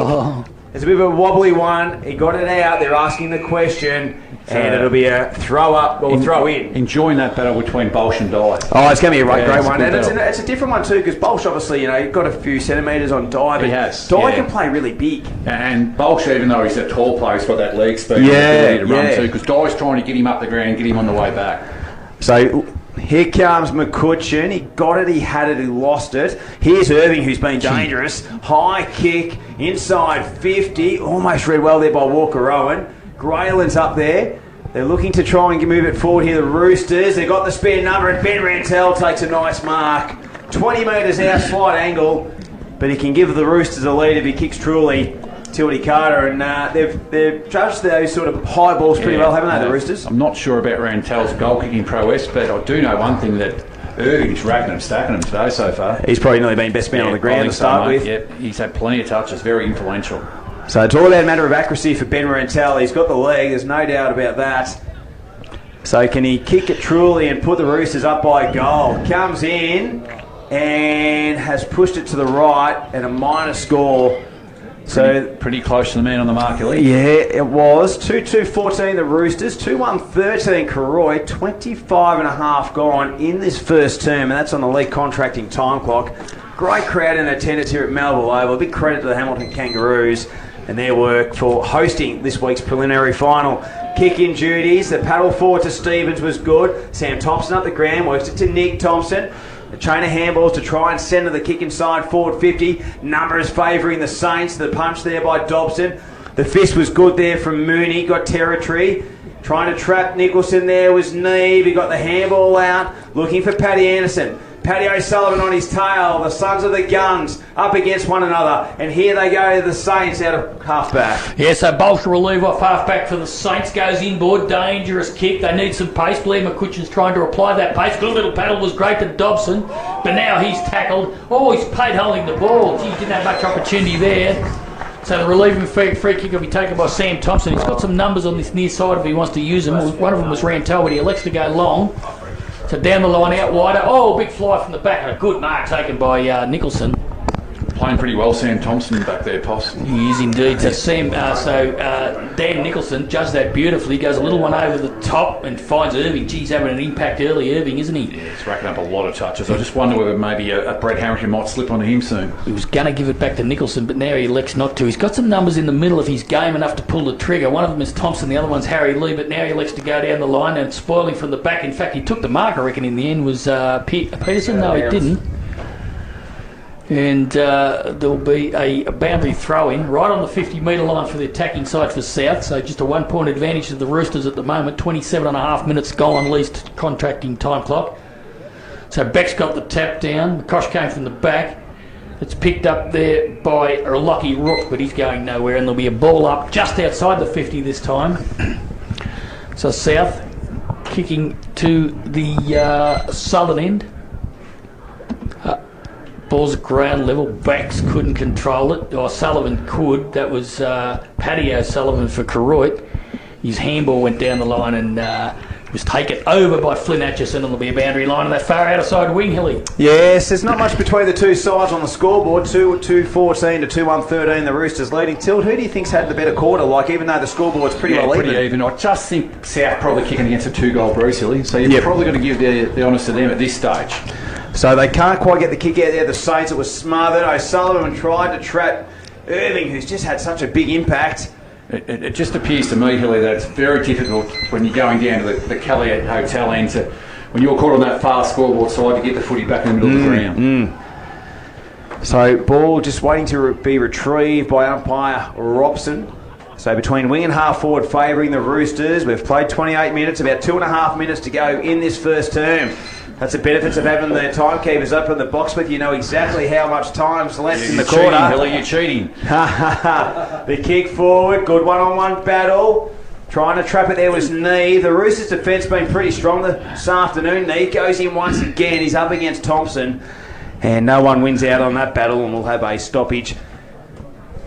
It's a bit of a wobbly one. He got it out. They're asking the question. And it'll be a throw up or throw in. Enjoying that battle between Bolsh and Dye. Oh, it's going to be a great one. And it's a different one too, because Bolsh obviously, got a few centimetres on Dye, but Dye can play really big. And Bolsh, even though he's a tall player, he's got that leg speed and ability to run too, because Dye's trying to get him up the ground, get him on the way back. So here comes McCutcheon. He got it, he had it, he lost it. Here's Irving, who's been dangerous. High kick, inside 50. Almost read well there by Walker Owen. Grayland's up there. They're looking to try and move it forward here, the Roosters. They've got the spare number, and Ben Rantel takes a nice mark. 20 metres out, slight angle, but he can give the Roosters a lead if he kicks truly. Tildy Carter, and they've judged those sort of high balls pretty well, haven't they, the Roosters? I'm not sure about Rantel's goal-kicking prowess, but I do know one thing, that Irving's racking and stacking them today so far. He's probably nearly been best man on the ground to start with. Yep, he's had plenty of touches, very influential. So it's all about a matter of accuracy for Ben Rantel. He's got the leg, there's no doubt about that. So can he kick it truly and put the Roosters up by a goal? Comes in and has pushed it to the right and a minor score. So pretty close to the man on the mark, Ellie. Yeah, it was. 2-2-14 the Roosters, 2-1-13 Koroit, 25.5 gone in this first term, and that's on the league contracting time clock. Great crowd in attendance here at Melville Oval. A big credit to the Hamilton Kangaroos and their work for hosting this week's preliminary final. Kick-in duties. The paddle forward to Stevens was good. Sam Thompson up the ground, works it to Nick Thompson. A chain of handballs to try and centre the kick inside forward 50. Numbers favouring the Saints. The punch there by Dobson. The fist was good there from Mooney. Got territory. Trying to trap Nicholson there was Neve. He got the handball out. Looking for Paddy Anderson. Paddy O'Sullivan on his tail. The Sons of the Guns up against one another. And here they go to the Saints out of half-back. Yeah, so Bolsh will leave off half-back for the Saints. Goes inboard. Dangerous kick. They need some pace. Blair McCutcheon's trying to apply that pace. Good little paddle was great to Dobson. But now he's tackled. Oh, he's paid holding the ball. Gee, he didn't have much opportunity there. So the relieving free kick will be taken by Sam Thompson. He's got some numbers on this near side if he wants to use them. One of them was Rantel, but he elects to go long. So down the line, out wider. Oh, big fly from the back. And a good mark taken by Nicholson. Playing pretty well, Sam Thompson back there, Poss. He is indeed. So Dan Nicholson judged that beautifully. Goes a little one over the top and finds Irving. Geez, having an impact early, Irving, isn't he? Yeah, he's racking up a lot of touches. I just wonder whether maybe a Brett Harrington might slip onto him soon. He was going to give it back to Nicholson, but now he elects not to. He's got some numbers in the middle of his game enough to pull the trigger. One of them is Thompson, the other one's Harry Lee, but now he elects to go down the line and spoiling from the back. In fact, he took the mark, I reckon, in the end was Peterson. No, he didn't. And there'll be a boundary throw-in right on the 50-metre line for the attacking side for South. So just a one-point advantage to the Roosters at the moment. 27.5 minutes gone, least contracting time clock. So Beck's got the tap down. McCosh came from the back. It's picked up there by a Lucky Rook, but he's going nowhere, and there'll be a ball up just outside the 50 this time. So South kicking to the southern end. Ball's at ground level. Backs couldn't control it. Or Sullivan could. That was Paddy O'Sullivan for Koroit. His handball went down the line and was taken over by Flynn Atchison, and there'll be a boundary line on that far outside wing, Hilly. Yes, there's not much between the two sides on the scoreboard. 2-2-14 to 2-1-13. The Roosters leading. Tilt, who do you think's had the better quarter? Like, even though the scoreboard's pretty well even. Pretty even. I just think South probably kicking against a 2-goal Bruce, Hilly. So you're probably going to give the honours to them at this stage. So they can't quite get the kick out there. The Saints, it was smothered. O'Sullivan tried to trap Irving, who's just had such a big impact. It just appears to me, Hilly, that it's very difficult when you're going down to the Calliot Hotel end to, when you're caught on that far scoreboard side, to get the footy back in the middle of the ground. So ball just waiting to be retrieved by umpire Robson. So between wing and half forward favouring the Roosters. We've played 28 minutes, about 2.5 minutes to go in this first term. That's the benefits of having the timekeepers up in the box with you. Know exactly how much time's left in the quarter. Hilly, you're cheating. The kick forward, good one-on-one battle. Trying to trap it there was Neve. The Roosters' defence been pretty strong this afternoon. Neve goes in once again. He's up against Thompson. And no one wins out on that battle, and we'll have a stoppage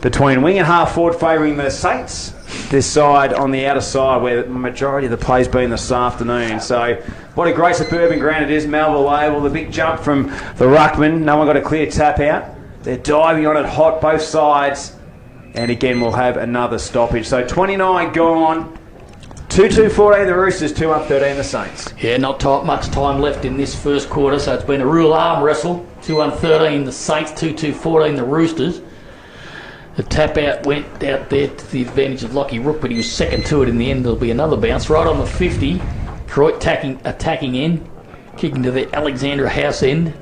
between wing and half forward favouring the Saints. This side on the outer side, where the majority of the play's been this afternoon. So what a great suburban ground it is, Melville Oval. The big jump from the ruckman. No one got a clear tap out. They're diving on it hot, both sides. And again, we'll have another stoppage. So 29 gone. 2-2-14 the Roosters, 2-1-13 the Saints. Yeah, not much time left in this first quarter, so it's been a real arm wrestle. 2-1-13 the Saints, 2-2-14 the Roosters. The tap out went out there to the advantage of Lockie Rook, but he was second to it in the end. There'll be another bounce right on the 50. Koroit attacking in, kicking to the Alexandra House end.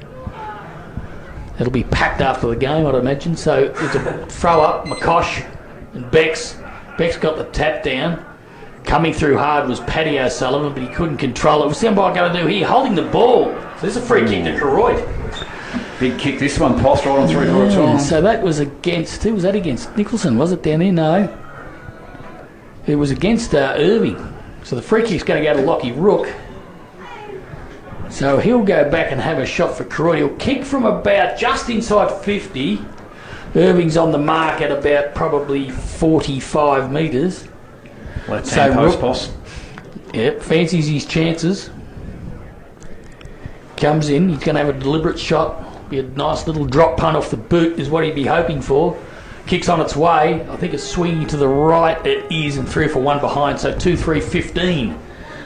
It'll be packed after the game, I'd imagine. So it's a throw up, McCosh and Bex. Bex got the tap down. Coming through hard was Paddy O'Sullivan, but he couldn't control it. What's the umpire going to do here? Holding the ball. So there's a free kick to Koroit. Big kick this one, Post, right on 3/4 time. So that was against, who was that against? Nicholson, was it down there? No. It was against Irving. So the free kick's going to go to Lockie Rook. So he'll go back and have a shot for Koroit. He'll kick from about just inside 50. Irving's on the mark at about probably 45 metres. Left-hand post. Yep, fancies his chances. Comes in, he's going to have a deliberate shot. Be a nice little drop punt off the boot is what he'd be hoping for. Kicks on its way. I think it's swinging to the right. It is, and 3 for 1 behind, so 2-3-15.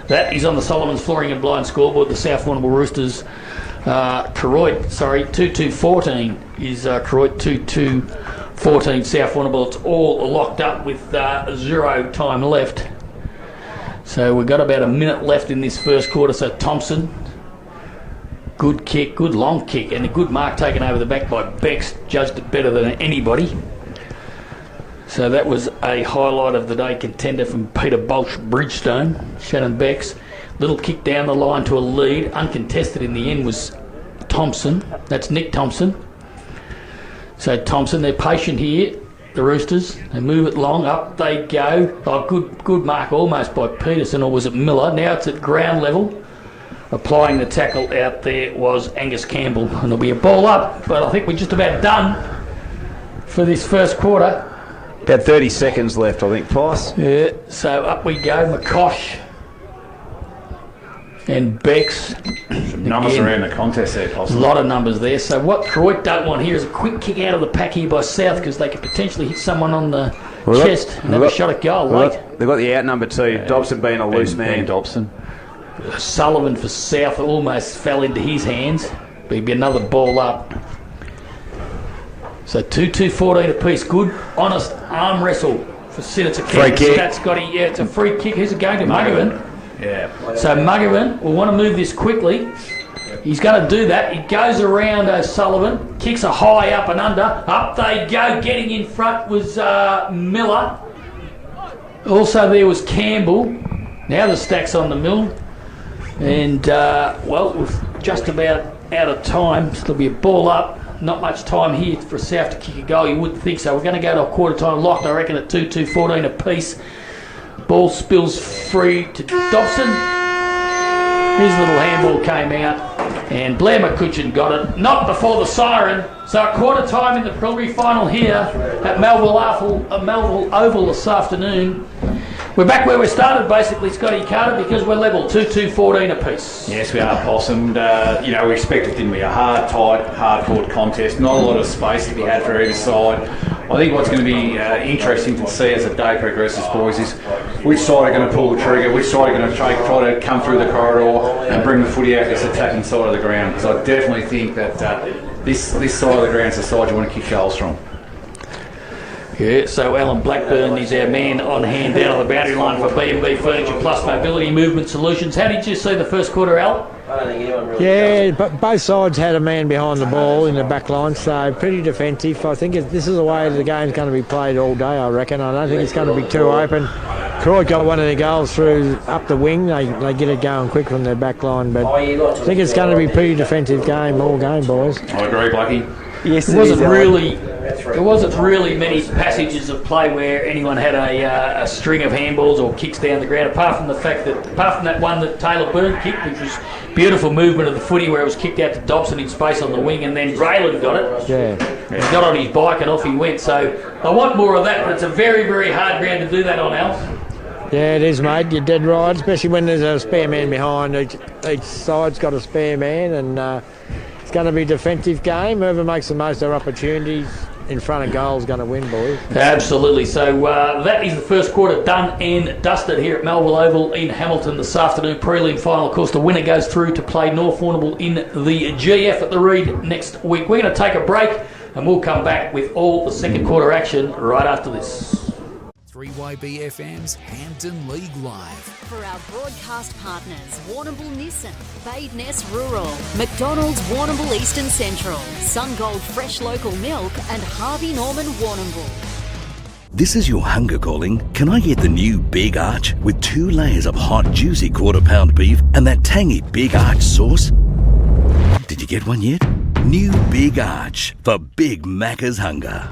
That is on the Solomon's Flooring and Blind scoreboard. The South Warrnambool Roosters, Koroit, 2-2-14 is Koroit, 2-2-14 South Warrnambool. It's all locked up with 0 time left. So we've got about a minute left in this first quarter. So Thompson, good kick, good long kick, and a good mark taken over the back by Bex. Judged it better than anybody. So that was a highlight of the day contender from Peter Bolch Bridgestone, Shannon Bex. Little kick down the line to a lead. Uncontested in the end was Thompson. That's Nick Thompson. So Thompson, they're patient here, the Roosters. They move it long, up they go. Oh, good mark almost by Peterson, or was it Miller? Now it's at ground level. Applying the tackle out there was Angus Campbell, and there'll be a ball up, but I think we're just about done for this first quarter. About 30 seconds left, I think, Price. Yeah, so up we go, McCosh and Bex. Some numbers around the contest there, possibly. A lot of numbers there. So what Koroit don't want here is a quick kick out of the pack here by South, because they could potentially hit someone on the chest and have a shot at goal late. They've got the out number 2, Dobson being a loose man. Ben Dobson. Sullivan for South almost fell into his hands, but he'd be another ball up. So 2-2-14 apiece. Good, honest arm wrestle for Sid. It's a kick. Free kick. That's got yeah, it's a free kick. Who's it going to? Muggerman. Yeah. So Muggerman will want to move this quickly. He's going to do that. He goes around O'Sullivan, kicks a high up and under. Up they go. Getting in front was Miller. Also there was Campbell. Now the stack's on the mill. And, well, we're just about out of time. So there'll be a ball up. not much time here for South to kick a goal. You wouldn't think so. We're going to go to a quarter time locked, I reckon, at 2-2, 14 apiece. Ball spills free to Dobson. His little handball came out, and Blair McCutcheon got it. Not before the siren. So at quarter time in the preliminary final here at Melville Oval this afternoon. We're back where we started, basically, Scotty Carter, because we're level 2-2, 14 apiece. Yes, we are, Possum. We expected it to be a hard, tight, hard-fought contest. Not a lot of space to be had for either side. I think what's going to be interesting to see as the day progresses, boys, is which side are going to pull the trigger, which side are going to try to come through the corridor and bring the footy out this attacking side of the ground. Because I definitely think that this side of the ground is the side you want to kick goals from. Yeah, so Alan Blackburn is our man on hand down on the boundary line for B&B Furniture Plus Mobility Movement Solutions. How did you see the first quarter, Al? I don't think anyone really Yeah, but both sides had a man behind the ball in the back line, so pretty defensive. I think this is the way the game's going to be played all day, I reckon. I don't think it's going to be too open. Koroit got one of their goals through up the wing. They get it going quick from their back line, but I think it's going to be a pretty defensive game all game, boys. I agree, Blackie. Yes, There wasn't really many passages of play where anyone had a string of handballs or kicks down the ground, apart from that one that Taylor Byrne kicked, which was beautiful movement of the footy where it was kicked out to Dobson in space on the wing, and then Raylan got it. Yeah. He got on his bike and off he went. So I want more of that, but it's a very, very hard ground to do that on, Al. Yeah, it is, mate. You're dead right, especially when there's a spare man behind. Each side's got a spare man, and it's going to be a defensive game. Whoever makes the most of their opportunities in front of goal is going to win, boys. Absolutely. So that is the first quarter done and dusted here at Melville Oval in Hamilton this afternoon. Prelim final. Of course, the winner goes through to play North Warrnambool in the GF at the Reed next week. We're going to take a break, and we'll come back with all the second quarter action right after this. 3YBFM's Hampton League Live. For our broadcast partners, Warrnambool Nissan, Badeness Rural, McDonald's Warrnambool Eastern Central, Sungold Fresh Local Milk, and Harvey Norman Warrnambool. This is your hunger calling. Can I get the new Big Arch with 2 layers of hot, juicy quarter-pound beef and that tangy Big Arch sauce? Did you get one yet? New Big Arch for Big Macca's hunger.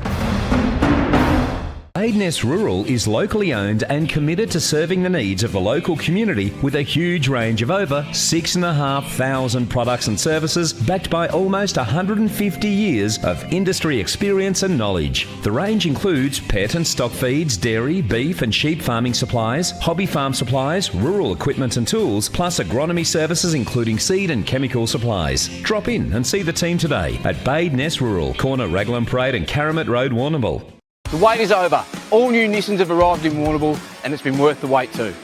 Badeness Rural is locally owned and committed to serving the needs of the local community with a huge range of over 6,500 products and services backed by almost 150 years of industry experience and knowledge. The range includes pet and stock feeds, dairy, beef and sheep farming supplies, hobby farm supplies, rural equipment and tools, plus agronomy services including seed and chemical supplies. Drop in and see the team today at Badeness Rural, corner Raglan Parade and Caramit Road, Warrnambool. The wait is over. All new Nissans have arrived in Warrnambool and it's been worth the wait too.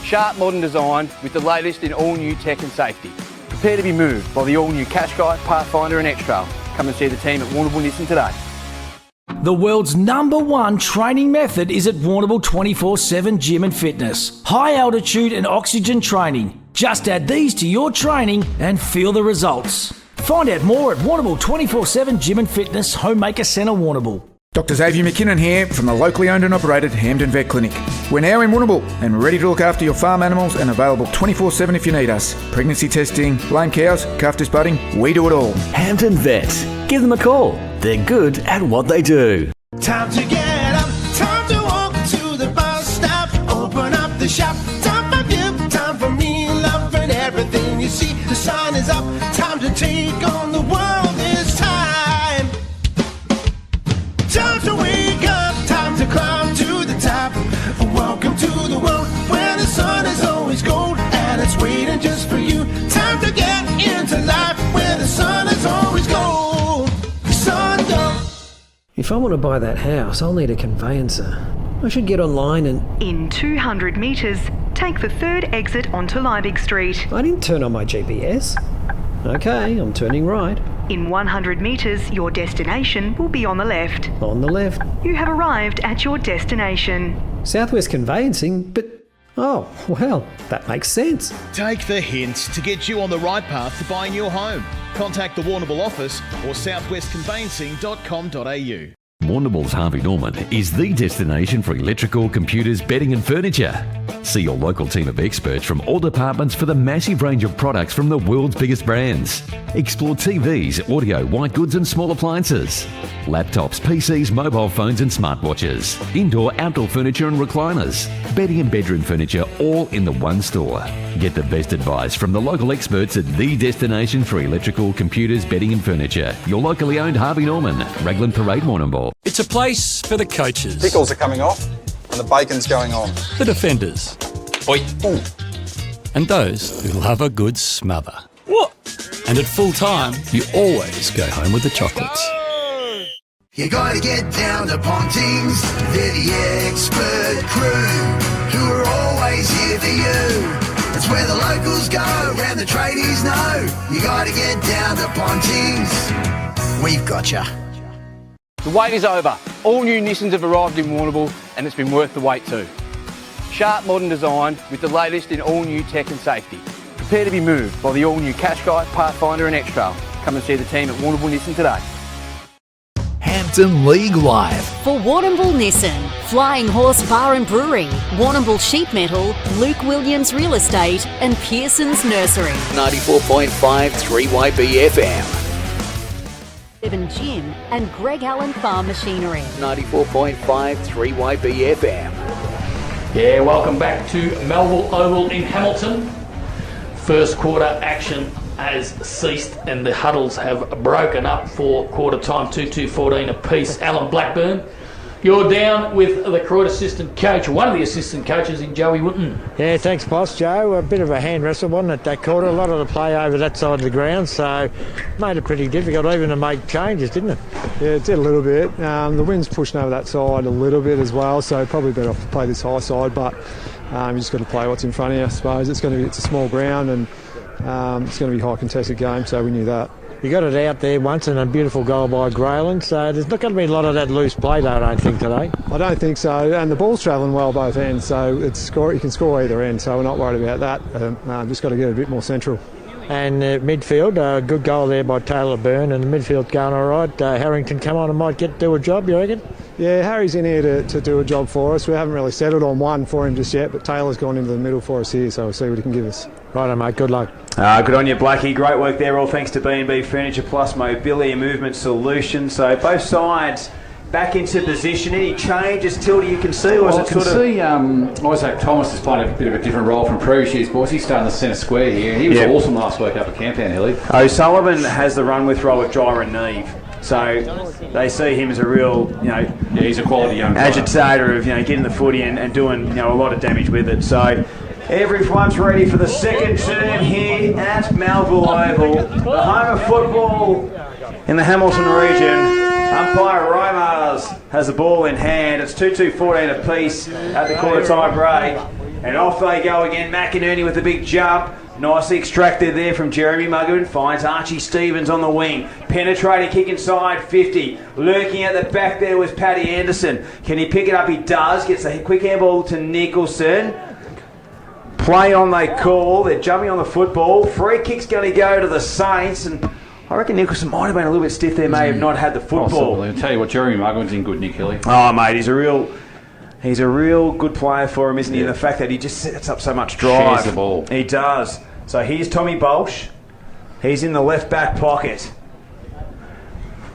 Sharp modern design with the latest in all new tech and safety. Prepare to be moved by the all new Qashqai, Pathfinder and X-Trail. Come and see the team at Warrnambool Nissan today. The world's #1 training method is at Warrnambool 24/7 Gym and Fitness. High altitude and oxygen training. Just add these to your training and feel the results. Find out more at Warrnambool 24/7 Gym and Fitness, Homemaker Centre, Warrnambool. Dr. Xavier McKinnon here from the locally owned and operated Hampden Vet Clinic. We're now in Warrnambool and we're ready to look after your farm animals and available 24/7 if you need us. Pregnancy testing, lame cows, calf disbudding, we do it all. Hampden Vet. Give them a call. They're good at what they do. Time to get up, time to walk to the bus stop, open up the shop, time for you, time for me, love and everything you see. The sun is up, time to take on the world this time. Time to wake up, time to climb to the top. Welcome to the world where the sun is always gold and it's waiting just for you. Time to get into life where the sun is always gold. If I want to buy that house, I'll need a conveyancer. I should get online and... In 200 metres, take the third exit onto Liebig Street. I didn't turn on my GPS. Okay, I'm turning right. In 100 metres, your destination will be on the left. On the left. You have arrived at your destination. Southwest Conveyancing, but... Oh, well, that makes sense. Take the hint to get you on the right path to buying your home. Contact the Warrnambool office or southwestconveyancing.com.au. Warrnambool's Harvey Norman is the destination for electrical, computers, bedding and furniture. See your local team of experts from all departments for the massive range of products from the world's biggest brands. Explore TVs, audio, white goods and small appliances. Laptops, PCs, mobile phones and smartwatches. Indoor, outdoor furniture and recliners. Bedding and bedroom furniture all in the one store. Get the best advice from the local experts at the destination for electrical, computers, bedding and furniture. Your locally owned Harvey Norman, Raglan Parade, Warrnambool. It's a place for the coaches. Pickles are coming off and the bacon's going on. The defenders. Oi. Ooh. And those who love a good smother. What? And at full time, you always go home with the chocolates. You gotta get down to Pontings, they're the expert crew, who are always here for you. It's where the locals go, around the tradies know. You gotta get down to Pontings, we've got ya. The wait is over. All new Nissans have arrived in Warrnambool and it's been worth the wait too. Sharp modern design with the latest in all new tech and safety. Prepare to be moved by the all new Qashqai, Pathfinder and X-Trail. Come and see the team at Warrnambool Nissan today. Hampton League Live. For Warrnambool Nissan, Flying Horse Bar and Brewery, Warrnambool Sheet Metal, Luke Williams Real Estate and Pearson's Nursery. 94.5 3YB FM. 7 Gym and Greg Allen Farm Machinery. 94.5 3YB FM. Yeah, welcome back to Melville Oval in Hamilton. First quarter action has ceased and the huddles have broken up for quarter time, 2-2-14 apiece. Alan Blackburn, you're down with the Koroit assistant coach, one of the assistant coaches in Joey Wooten. Yeah, thanks, boss, Joe. A bit of a hand wrestle, wasn't it, that quarter? A lot of the play over that side of the ground, so made it pretty difficult even to make changes, didn't it? Yeah, it did a little bit. The wind's pushing over that side a little bit as well, so probably better off to play this high side, but you just got to play what's in front of you, I suppose. It's a small ground and it's going to be a high contested game, so we knew that. You got it out there once and a beautiful goal by Grayling, so there's not going to be a lot of that loose play though, I don't think, today. I don't think so, and the ball's travelling well both ends, so you can score either end, so we're not worried about that. Just got to get a bit more central. And midfield, a good goal there by Taylor Byrne, and the midfield going all right. Harrington come on and might do a job, you reckon? Yeah, Harry's in here to do a job for us. We haven't really settled on one for him just yet, but Taylor's gone into the middle for us here, so we'll see what he can give us. Righto, mate, good luck. Good on you, Blackie. Great work there, all thanks to B&B Furniture Plus Mobility and Movement Solutions. So both sides back into position. Any changes, Tilda, you can see? Or I can see Isaac Thomas is playing a bit of a different role from previous years, boys. He's starting the centre square here. He was awesome last week up at Campown, Hilly. O'Sullivan has the run with role with Jira and Neve. So they see him as a real, he's a quality young player. Agitator of, getting the footy and doing, a lot of damage with it. So everyone's ready for the second term here at Melville Oval, the home of football in the Hamilton region. Umpire Romars has the ball in hand. It's 2-2-14 apiece at the quarter time break. And off they go again. McInerney with a big jump. Nicely extracted there from Jeremy Muggoon. Finds Archie Stevens on the wing. Penetrating kick inside 50. Lurking at the back there was Paddy Anderson. Can he pick it up? He does. Gets a quick handball to Nicholson. Play on they call. They're jumping on the football. Free kick's going to go to the Saints. And I reckon Nicholson might have been a little bit stiff there. May have not had the football. Possibly. I'll tell you what, Jeremy Muggoon's in good nick, Hilly. Oh, mate, he's a real good player for him, isn't he? And the fact that he just sets up so much drive. Shares the ball. He does. So here's Tommy Bolsh. He's in the left back pocket.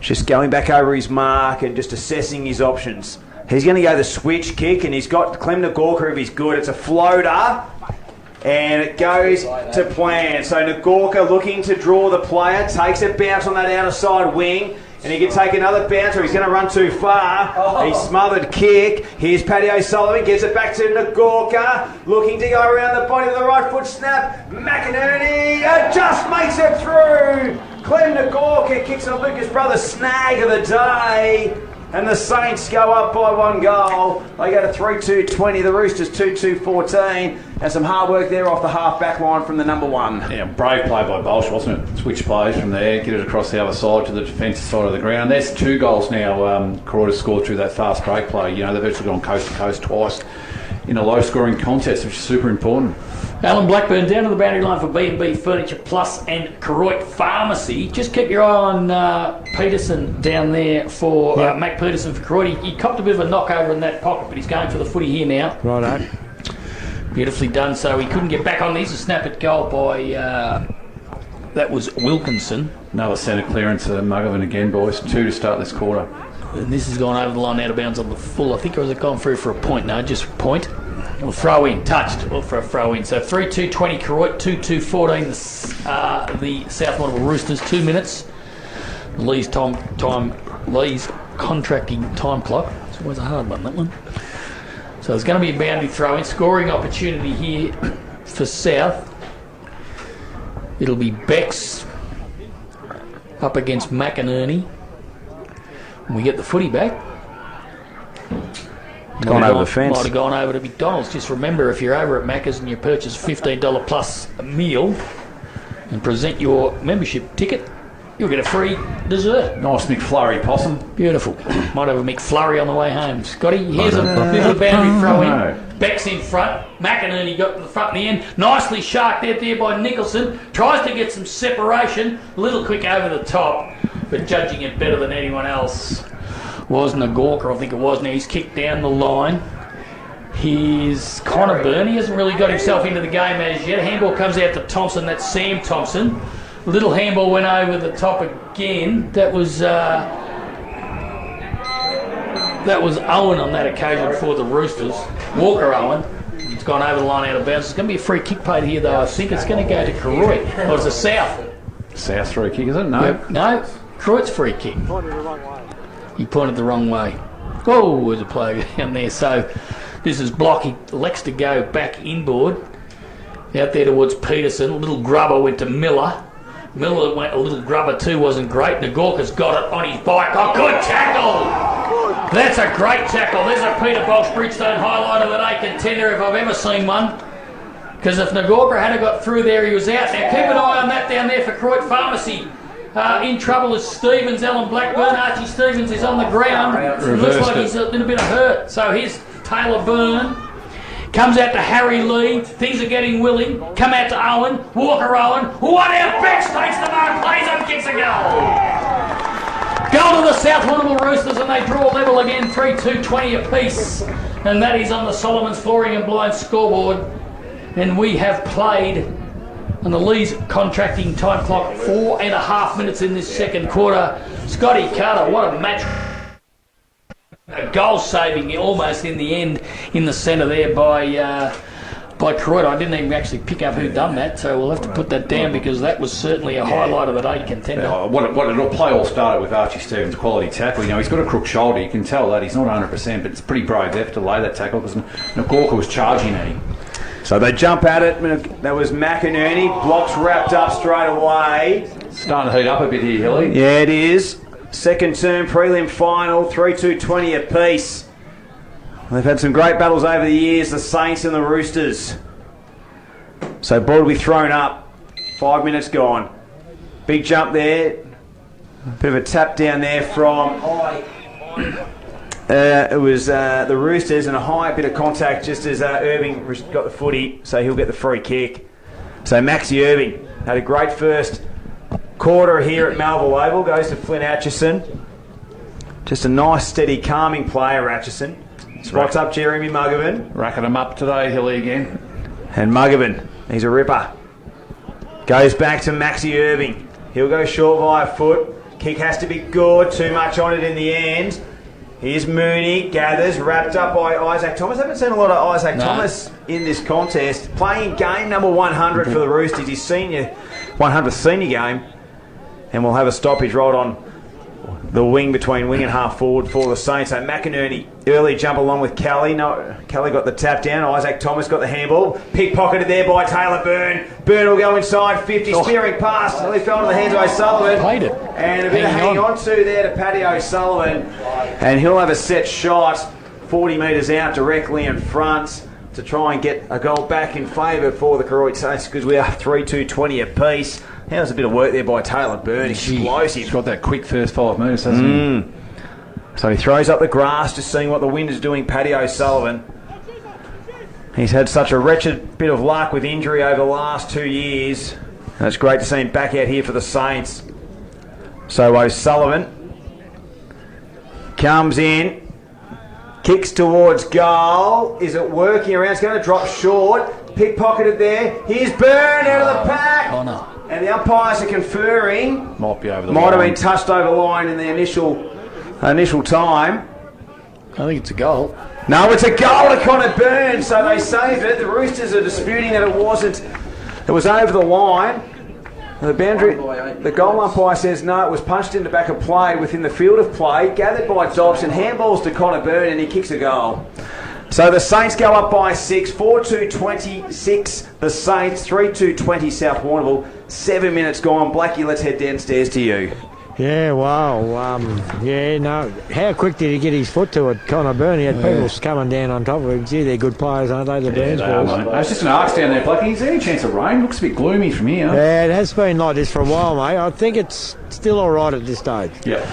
Just going back over his mark and just assessing his options. He's going to go the switch kick, and he's got Clem Nagorka if he's good. It's a floater. And it goes to plan. So Nagorka looking to draw the player. Takes a bounce on that outer side wing. And he can take another bounce, or he's going to run too far. He smothered kick. Here's Paddy O'Sullivan. Gets it back to Nagorka. Looking to go around the body with the right foot snap. McInerney just makes it through. Clem Nagorka kicks on Lucas Brothers' snag of the day. And the Saints go up by one goal. They go to 3-2-20. The Roosters 2-2-14. And some hard work there off the half-back line from the number one. Yeah, brave play by Bolsh, wasn't it? Switch plays from there, get it across the other side to the defensive side of the ground. There's 2 goals now Koroit has scored through that fast break play. They've actually gone coast to coast twice in a low-scoring contest, which is super important. Alan Blackburn down to the boundary line for B&B Furniture Plus and Koroit Pharmacy. Just keep your eye on Peterson down there for Mac Peterson for Koroit. He copped a bit of a knock over in that pocket, but he's going for the footy here now. Righto. Beautifully done. So he couldn't get back on. There's a snap at goal by that was Wilkinson. Another centre clearance to Muggerman again, boys. 2 to start this quarter. And this has gone over the line out of bounds on the full. I think it was gone through for a point. No, just a point. Or throw in, touched, or for a throw in. So 3-2-20 Koroit, 2-2-14 the South Warrnambool Roosters. 2 minutes. Lee's Lee's contracting time clock. It's always a hard one, that one. So there's going to be a boundary throw in. Scoring opportunity here for South. It'll be Bex up against McInerney. And we get the footy back. Gone over the fence. Might have gone over to McDonald's. Just remember, if you're over at Macca's and you purchase a $15 plus a meal and present your membership ticket, you'll get a free dessert. Nice McFlurry possum. Beautiful. Might have a McFlurry on the way home. Scotty, here's a little boundary throw in. Beck's in front. McInerney got to the front in the end. Nicely sharked out there by Nicholson. Tries to get some separation. A little quick over the top, but judging it better than anyone else was Nagorka, I think it was. Now he's kicked down the line. He's Connor Byrne. He hasn't really got himself into the game as yet. Handball comes out to Thompson. That's Sam Thompson. Little handball went over the top again. That was Owen on that occasion for the Roosters. Walker Owen. It's gone over the line out of bounds. It's going to be a free kick paid here, though. I think it's going to go to Koroit. Or it's a South. South free kick, is it? No. Yep. No. Koroit's free kick. He pointed the wrong way. Oh, there's a player down there. So this is block. He elects to go back inboard. Out there towards Peterson. A little grubber went to Miller. Miller went a little grubber too, wasn't great. Nagorka's got it on his bike. Oh, good tackle! That's a great tackle. There's a Peter Box Bridgestone highlight of the day contender if I've ever seen one. Because if Nagorka had got through there, he was out. Now keep an eye on that down there for Koroit Pharmacy. In trouble is Stevens, Alan Blackburn. Archie Stevens is on the ground. Looks like he's a little bit of hurt. So here's Taylor Byrne. Comes out to Harry Lee. Things are getting willing. Come out to Owen. Walker Owen. One out. Bex takes the mark. Plays up. Kicks a goal. Goal to the South Warrnambool Roosters, and they draw level again. 3-2-20 apiece. And that is on the Solomon's Flooring and Blinds scoreboard. And we have played on the Lee's contracting time clock 4.5 minutes in this second quarter. Scotty Carter, what a match. A goal saving almost in the end in the centre there by Koroit. I didn't even actually pick up who done that, so we'll have to put that down because that was certainly a highlight of the day contender. What play all started with Archie Stevens' quality tackle. You know, he's got a crook shoulder. You can tell that he's not 100%, but it's pretty brave effort to lay that tackle because Nagorka was charging at him. So they jump at it. That was McInerney. Blocks wrapped up straight away. Starting to heat up a bit here, Hilly. Yeah, it is. Second term prelim final, 3-2-20 apiece. They've had some great battles over the years, the Saints and the Roosters. So ball will be thrown up. 5 minutes gone. Big jump there. Bit of a tap down there from it was the Roosters, and a high bit of contact just as Irving got the footy, so he'll get the free kick. So Maxi Irving had a great first quarter here at Melville Oval. Goes to Flynn Atchison. Just a nice, steady, calming player, Atchison. Spots up Jeremy Muggerman. Racking them up today, Hilly again. And Muggerman, he's a ripper. Goes back to Maxi Irving. He'll go short via foot. Kick has to be good. Too much on it in the end. Here's Mooney, gathers, wrapped up by Isaac Thomas. I haven't seen a lot of Isaac Thomas in this contest. Playing game number 100 for the Roosters, his 100th senior game. And we'll have a stoppage right on the wing between wing and half forward for the Saints. So McInerney, early jump along with Kelly. No, Kelly got the tap down. Isaac Thomas got the handball. Pickpocketed there by Taylor Byrne. Byrne will go inside 50, spearing pass. Nearly fell into the hands of O'Sullivan. Played it. And a bit of hanging on to there to Paddy O'Sullivan. And he'll have a set shot 40 metres out directly in front to try and get a goal back in favour for the Koroit Saints because we are 3-2-20 apiece. There's a bit of work there by Taylor Byrne. Explosive. He's got that quick first 5 metres, hasn't he? So he throws up the grass, just seeing what the wind is doing. Paddy O'Sullivan. He's had such a wretched bit of luck with injury over the last 2 years. And it's great to see him back out here for the Saints. So O'Sullivan comes in, Kicks towards goal. Is it working around? It's going to drop short. Pickpocketed there. Here's Byrne out of the pack. And the umpires are conferring. Might be over the Might line. have been touched over the line in the initial time. I think it's a goal. No, it's a goal to Connor Byrne, so they saved it. The Roosters are disputing that it wasn't. It was over the line. The boundary, the goal umpire says no, it was punched in the back of play within the field of play, gathered by Dobson, handballs to Connor Byrne, and he kicks a goal. So the Saints go up by 6, 4-2-26 the Saints, 3-2-20 South Warrnambool. 7 minutes gone. Blackie, let's head downstairs to you. Yeah, wow. How quick did he get his foot to it, Connor Byrne? He had people coming down on top of him. Gee, they're good players, aren't they, the Burns boys? I was just going to ask down there, Blackie, is there any chance of rain? Looks a bit gloomy from here. Yeah, it has been like this for a while, mate. I think it's still all right at this stage. Yeah.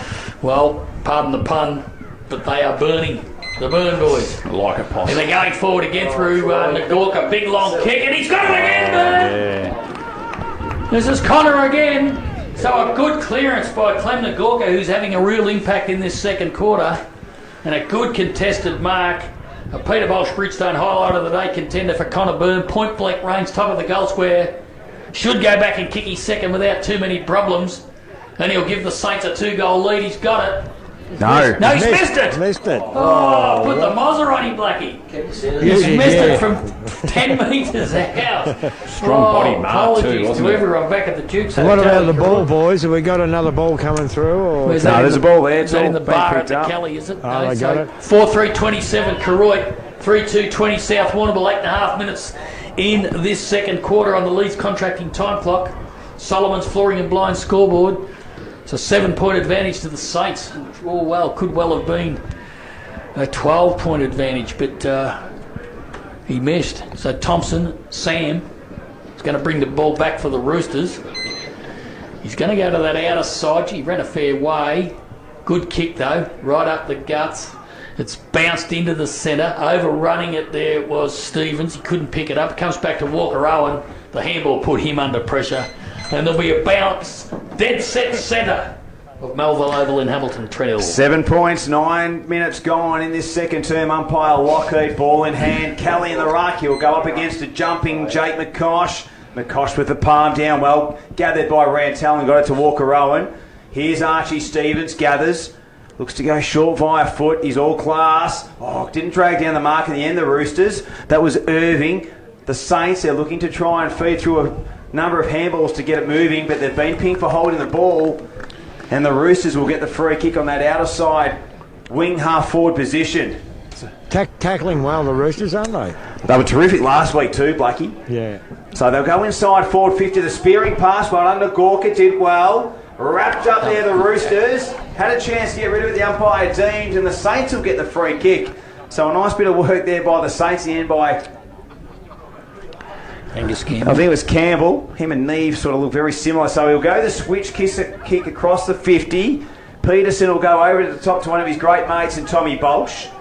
Well, pardon the pun, but they are burning. The Burn boys. I like it, Poss. And they're going forward again through Nagorka. Big long kick, and he's got it again, Burn! Yeah. This is Connor again. So a good clearance by Clem Nagorka, who's having a real impact in this second quarter. And a good contested mark. A Peter Bolsh Bridgestone highlight of the day contender for Connor Byrne. Point blank range, top of the goal square. Should go back and kick his second without too many problems. And he'll give the Saints a 2-goal lead. He's got it. No, he's missed it. Missed it. Oh, put the Mozzer on him, Blackie. He's missed it from 10 metres out. Strong body mark too, apologies wasn't to it? everyone back at the Duke's So what Hotel. about the ball, boys? Have we got another ball coming through? Or? Where's No, that there's in a ball there. Is that in the It's all bar been at the picked up. Kelly, is it? Oh, they got it. 4-3-27 Koroit, 3-2-20 South Warrnambool, 8.5 minutes in this second quarter on the Leeds contracting time clock. Solomon's flooring and blind scoreboard. It's a 7-point advantage to the Saints. Could well have been a 12-point advantage, but he missed. So Thompson, Sam, is going to bring the ball back for the Roosters. He's going to go to that outer side. He ran a fair way. Good kick, though, right up the guts. It's bounced into the centre. Overrunning it there was Stevens. He couldn't pick it up. It comes back to Walker Owen. The handball put him under pressure. And there'll be a bounce, dead set centre of Melville Oval in Hamilton, Trent Hill. 7 points, 9 minutes gone in this second term. Umpire Lockheed, ball in hand. Kelly in the ruck. He'll go up against a jumping Jake McCosh. McCosh with the palm down well. Gathered by Rantel and got it to Walker Owen. Here's Archie Stevens. Gathers. Looks to go short via foot. He's all class. Oh, didn't drag down the mark in the end, the Roosters. That was Irving. The Saints, they're looking to try and feed through a number of handballs to get it moving, but they've been pinged for holding the ball. And the Roosters will get the free kick on that outer side wing half forward position. Tackling well, the Roosters, aren't they? They were terrific last week too, Blackie. Yeah. So they'll go inside forward 50. The spearing pass, well under Gorka, did well. Wrapped up there, the Roosters. Had a chance to get rid of it, the umpire deemed, and the Saints will get the free kick. So a nice bit of work there by the Saints in the end by Angus Campbell. I think it was Campbell. Him and Neve sort of look very similar. So he'll go the switch kick across the 50. Peterson will go over to the top to one of his great mates and Tommy Bolsh.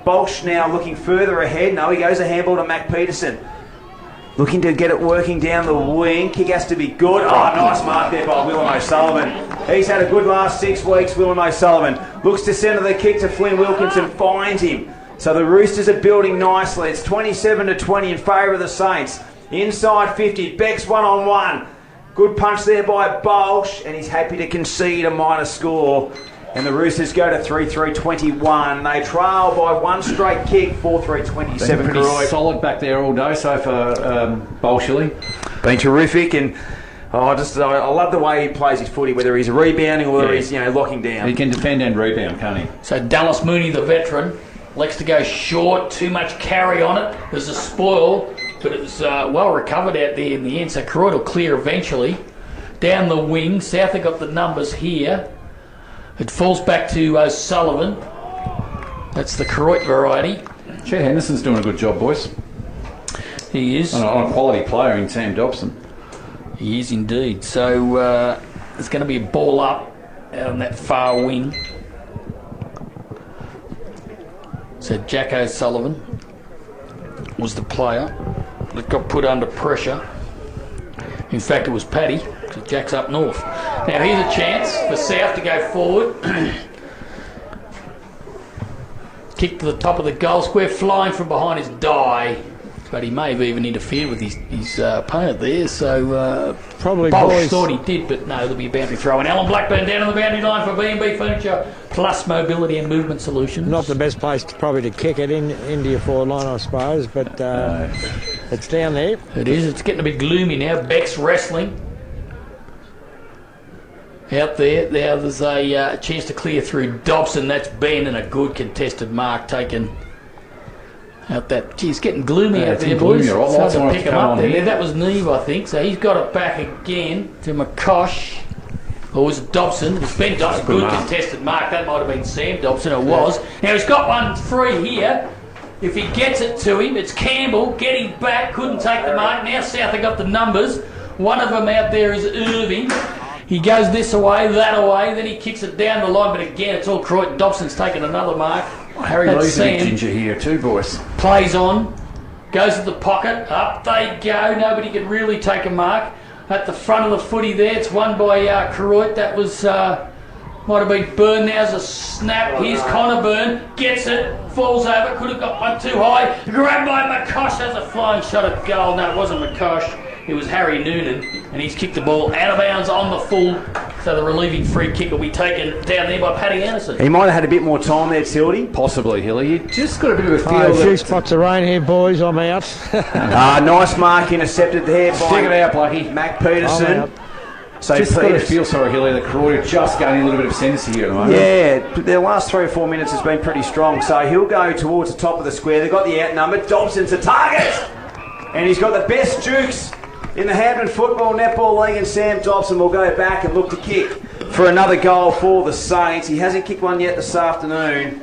Bolsh now looking further ahead. No, he goes a handball to Mac Peterson. Looking to get it working down the wing. Kick has to be good. Oh, nice mark there by Willem O'Sullivan. He's had a good last 6 weeks, Willem O'Sullivan. Looks to centre the kick to Flynn Wilkinson. Finds him. So the Roosters are building nicely. It's 27-20 in favour of the Saints. Inside 50. Beck's one-on-one. Good punch there by Bolsh. And he's happy to concede a minor score. And the Roosters go to 3-3-21. They trail by one straight kick, 4-3-27. Been pretty solid back there all day so far, Bolshilly. Been terrific, and I love the way he plays his footy, whether he's rebounding or whether he's locking down. He can defend and rebound, can't he? So Dallas Mooney, the veteran, likes to go short, too much carry on it. There's a spoil, but it was well recovered out there in the end, so Koroit will clear eventually. Down the wing, South have got the numbers here. It falls back to O'Sullivan. That's the Koroit variety. Chet Henderson's doing a good job, boys. He is. On a quality player in Sam Dobson. He is indeed. So there's going to be a ball up out on that far wing. So Jack O'Sullivan was the player that got put under pressure. In fact, it was Paddy. So Jack's up north. Now here's a chance for South to go forward. Kick to the top of the goal square, flying from behind his die. But he may have even interfered with his opponent there, so probably Bolsh boys thought he did, but no, there'll be a boundary throw. And Alan Blackburn down on the boundary line for B&B Furniture Plus Mobility and Movement Solutions. not the best place probably to kick it into your forward line, I suppose, but it's down there. It is. It's getting a bit gloomy now. Beck's wrestling out there. Now there's a chance to clear through Dobson. That's Ben, and a good contested mark taken out that. Geez, getting gloomy out there, boys. Gloomy, right? It's hard to pick him up there. Here. That was Neve, I think. So he's got it back again to McCosh. Or was it Dobson? It was Ben Dobson. Good contested mark. That might have been Sam Dobson. It was. Now he's got one free here. If he gets it to him, it's Campbell getting back. Couldn't take the mark. Now South have got the numbers. One of them out there is Irving. He goes this away, that away. Then he kicks it down the line. But again, it's all Koroit. Dobson's taken another mark. Harry Lee's a big ginger here too, boys. Plays on, goes to the pocket, up they go. Nobody can really take a mark. At the front of the footy there, it's won by Koroit. That was, might have been Byrne. Now's a snap. Here's Connor Byrne, gets it, falls over, could have got one too high. Grabbed by McCosh, has a flying shot at goal. No, it wasn't McCosh. It was Harry Noonan, and he's kicked the ball out of bounds on the full. So the relieving free kick will be taken down there by Paddy Anderson. He might have had a bit more time there, Tildy. Possibly, Hilly. You just got a bit of a feel. A few spots of rain here, boys. I'm out. Nice mark intercepted there by Stick it out, Blackie. Mac Peterson. So just got a feel, sorry, Hilly, that Koroit are just gaining a little bit of ascendancy here at the moment. Yeah, the last 3 or 4 minutes has been pretty strong. So he'll go towards the top of the square. They've got the outnumber. Dobson's a target. And he's got the best jukes in the Hampton Football Netball League, and Sam Dobson will go back and look to kick for another goal for the Saints. He hasn't kicked one yet this afternoon.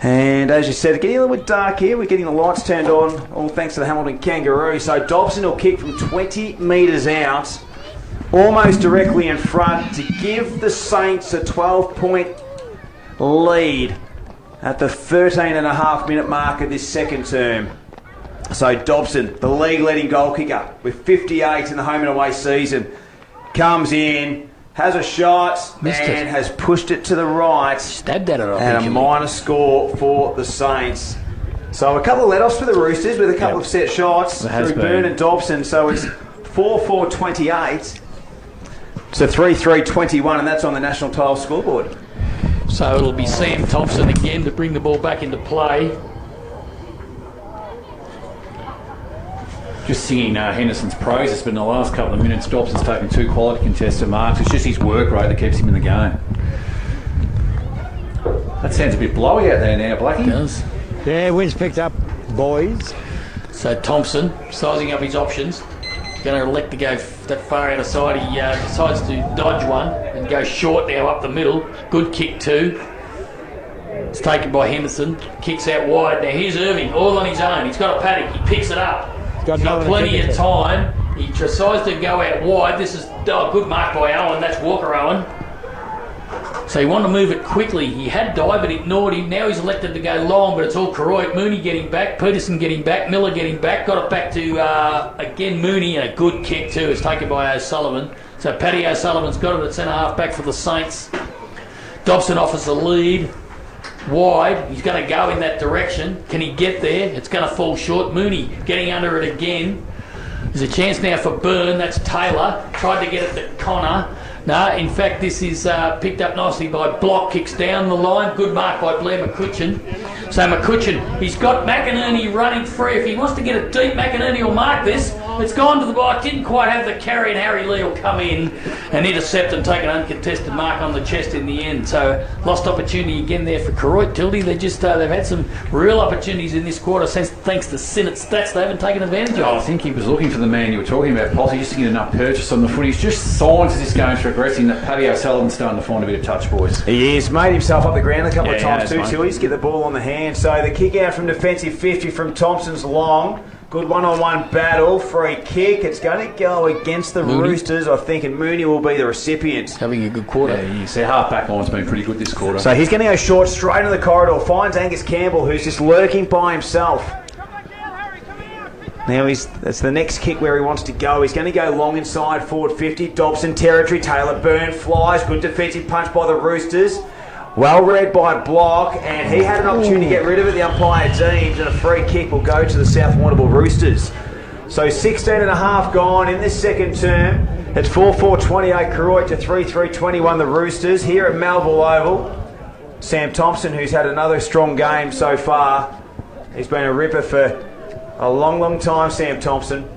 And as you said, getting a little bit dark here. We're getting the lights turned on, all thanks to the Hamilton Kangaroo. So Dobson will kick from 20 metres out, almost directly in front, to give the Saints a 12-point lead at the 13.5-minute mark of this second term. So Dobson, the league-leading goal kicker with 58 in the home and away season, comes in, has a shot, and has pushed it to the right. Stabbed at it, and a minor score for the Saints. So a couple of let-offs for the Roosters with a couple of set shots through Byrne and Dobson. So it's 4-4-28 to 3-3-21, and that's on the national title scoreboard. So it'll be Sam Thompson again to bring the ball back into play. Just singing Henderson's praises, but in the last couple of minutes, Dobson's taken 2 quality contested marks. It's just his work rate that keeps him in the game. That sounds a bit blowy out there now, Blackie. It does. Yeah, wind's picked up, boys. So Thompson, sizing up his options, going to elect to go that far out of side. He decides to dodge one and go short now up the middle. Good kick too. It's taken by Henderson. Kicks out wide. Now here's Irving, all on his own. He's got a paddock. He picks it up. He's got plenty of time. He decides to go out wide. This is a good mark by Owen. That's Walker Owen. So he wanted to move it quickly. He had died, but ignored him. Now he's elected to go long, but it's all Koroit. Mooney getting back. Peterson getting back. Miller getting back. Got it back to, again, Mooney, and a good kick too. It's taken by O'Sullivan. So Paddy O'Sullivan's got it at centre half back for the Saints. Dobson offers the lead. Wide, he's going to go in that direction. Can he get there? It's going to fall short. Mooney getting under it again. There's a chance now for Byrne. That's Taylor. Tried to get it to Connor. No, in fact, this is picked up nicely by Block. Kicks down the line. Good mark by Blair McCutcheon. So McCutcheon, he's got McInerney running free. If he wants to get it deep, McInerney will mark this. It's gone to the bike. Didn't quite have the carry, and Harry Lee will come in and intercept and take an uncontested mark on the chest in the end. So lost opportunity again there for Koroit. Tildy, they've had some real opportunities in this quarter thanks to Sinnott stats they haven't taken advantage of. I think he was looking for the man you were talking about, Posse, just to get enough purchase on the foot. He's just signs as this game's progressing that Paddy O'Sullivan's starting to find a bit of touch, boys. He is. Made himself up the ground a couple of times too, Tilly. Get the ball on the hand. So the kick out from defensive 50 from Thompson's long. Good one-on-one battle, free kick. It's going to go against the Roosters, I think, and Mooney will be the recipient. Having a good quarter. Yeah, you see, half-back line's been pretty good this quarter. So he's going to go short, straight in the corridor. Finds Angus Campbell, who's just lurking by himself. Now that's the next kick where he wants to go. He's going to go long inside, forward 50. Dobson territory. Taylor Byrne flies. Good defensive punch by the Roosters. Well read by Block, and he had an opportunity to get rid of it. The umpire deemed, and a free kick will go to the South Warrnambool Roosters. So 16 and a half gone in this second term. It's 4-4-28 Koroit to 3-3-21 the Roosters here at Melville Oval. Sam Thompson, who's had another strong game so far. He's been a ripper for a long, long time, Sam Thompson.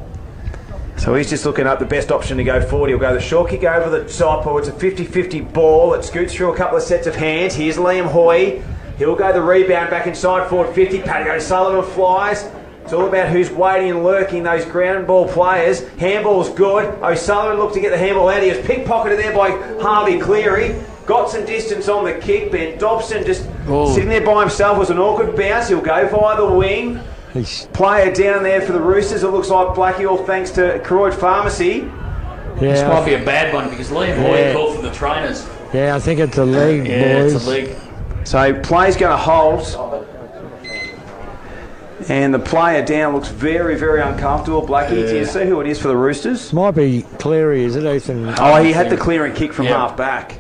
So he's just looking up the best option to go forward. He'll go the short kick over the side pool. It's a 50-50 ball. It scoots through a couple of sets of hands. Here's Liam Hoy. He'll go the rebound back inside forward 50. Paddy O'Sullivan flies. It's all about who's waiting and lurking, those ground ball players. Handball's good. O'Sullivan looked to get the handball out. He was pickpocketed there by Harvey Cleary. Got some distance on the kick. Ben Dobson just sitting there by himself. Was an awkward bounce. He'll go via the wing. Player down there for the Roosters. It looks like Blackie, all thanks to Koroit Pharmacy. This might be a bad one because Liam Hoy called for the trainers. Yeah, I think it's a leg, boys. It's a leg. So play's going to hold. And the player down looks very, very uncomfortable. Blackie, do you see who it is for the Roosters? Might be Cleary, is it, Ethan? Oh, he had the clearing kick from half back.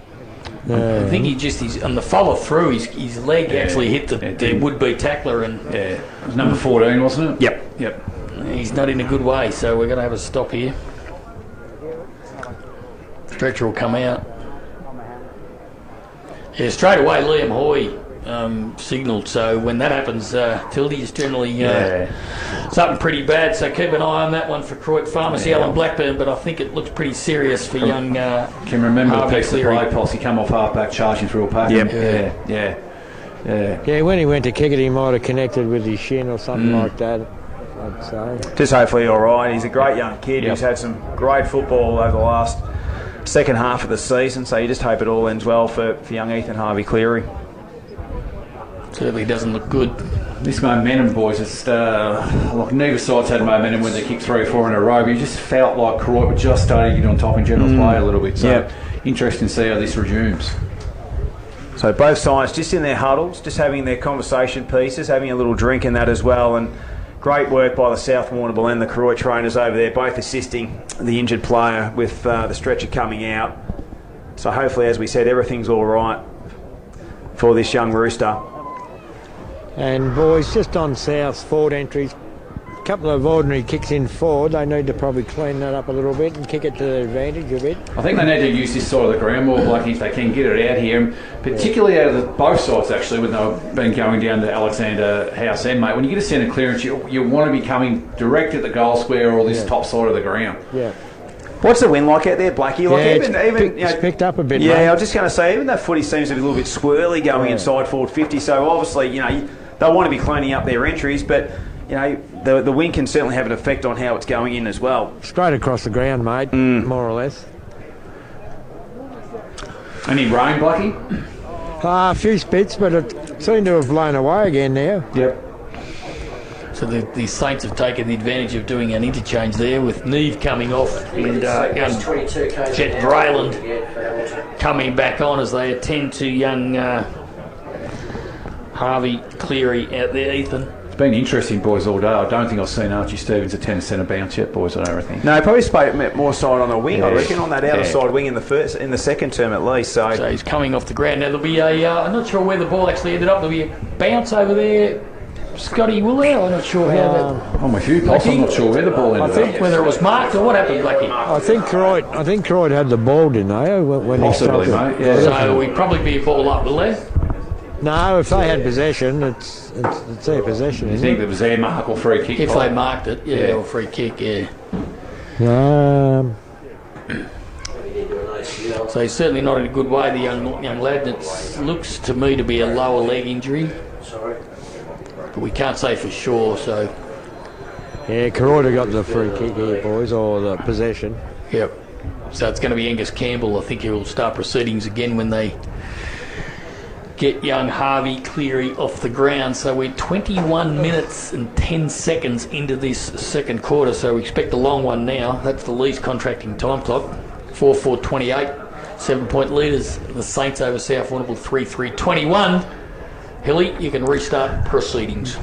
I think he's on the follow through. His leg actually hit the would-be tackler, and it was number 14, wasn't it? Yep. He's not in a good way, so we're going to have a stop here. Stretcher will come out. Yeah, straight away Liam Hoy signalled. So when that happens, Tildy is generally something pretty bad. So keep an eye on that one for Koroit Pharmacy, Alan Blackburn. But I think it looks pretty serious for young. Can remember the piece of play, Posse come off half back, charging through a pack. Yeah, when he went to kick it, he might have connected with his shin or something like that, I'd say. Just hopefully all right. He's a great young kid who's had some great football over the last second half of the season. So you just hope it all ends well for young Ethan Harvey Cleary. Certainly doesn't look good. This momentum, boys, it's like neither side's had momentum when they kicked 3 or 4 in a row, but you just felt like Koroit were just starting to get on top in general play a little bit. So interesting to see how this resumes. So both sides just in their huddles, just having their conversation pieces, having a little drink in that as well. And great work by the South Warrnambool and the Koroit trainers over there, both assisting the injured player with the stretcher coming out. So hopefully, as we said, everything's all right for this young rooster. And boys, just on South's forward entries, a couple of ordinary kicks in forward. They need to probably clean that up a little bit and kick it to their advantage a bit. I think they need to use this side of the ground more, Blackie, if they can get it out here, and particularly out of both sides actually, when they've been going down to Alexander House End, mate. When you get a centre clearance, you want to be coming direct at the goal square or this top side of the ground. Yeah. What's the wind like out there, Blackie? Like It's picked up a bit. Yeah, mate. I was just going to say, even that footy seems to be a little bit swirly going inside forward 50. So obviously, they want to be cleaning up their entries, but the wind can certainly have an effect on how it's going in as well. Straight across the ground, mate, more or less. Any rain, Blackie? A few spits, but it seemed to have blown away again now. Yep. So the Saints have taken the advantage of doing an interchange there with Neve coming off and young Jet Brayland coming back on as they attend to young Harvey Cleary out there, Ethan. It's been interesting, boys, all day. I don't think I've seen Archie Stevens attempt a centre bounce yet, boys, I don't think. No, probably spent more side on the wing, I reckon, on that outer side wing in the second term at least. So he's coming off the ground. Now there'll be I'm not sure where the ball actually ended up. There'll be a bounce over there. Scotty Willell, I'm not sure how that... I'm with you, Poss. I'm not sure where the ball ended up. I think whether it was marked or what happened, Blackie. I think Koroit had the ball, didn't they? When possibly, he mate. Yeah. So we'd probably be a ball up, will they? No, if they had possession, it's their possession. You think it was their mark or free kick? If they marked it, or free kick, So he's certainly not in a good way, the young lad. It looks to me to be a lower leg injury. But we can't say for sure, so... Yeah, Koroit have got the free kick here, boys, or the possession. Yep. So it's going to be Angus Campbell. I think he will start proceedings again when they get young Harvey Cleary off the ground. So we're 21 minutes and 10 seconds into this second quarter, so we expect a long one now. That's the Lee's contracting time clock. 4-4-28. 7-point leaders. The Saints over South Warrnambool 3-3-21. Hilly, you can restart proceedings.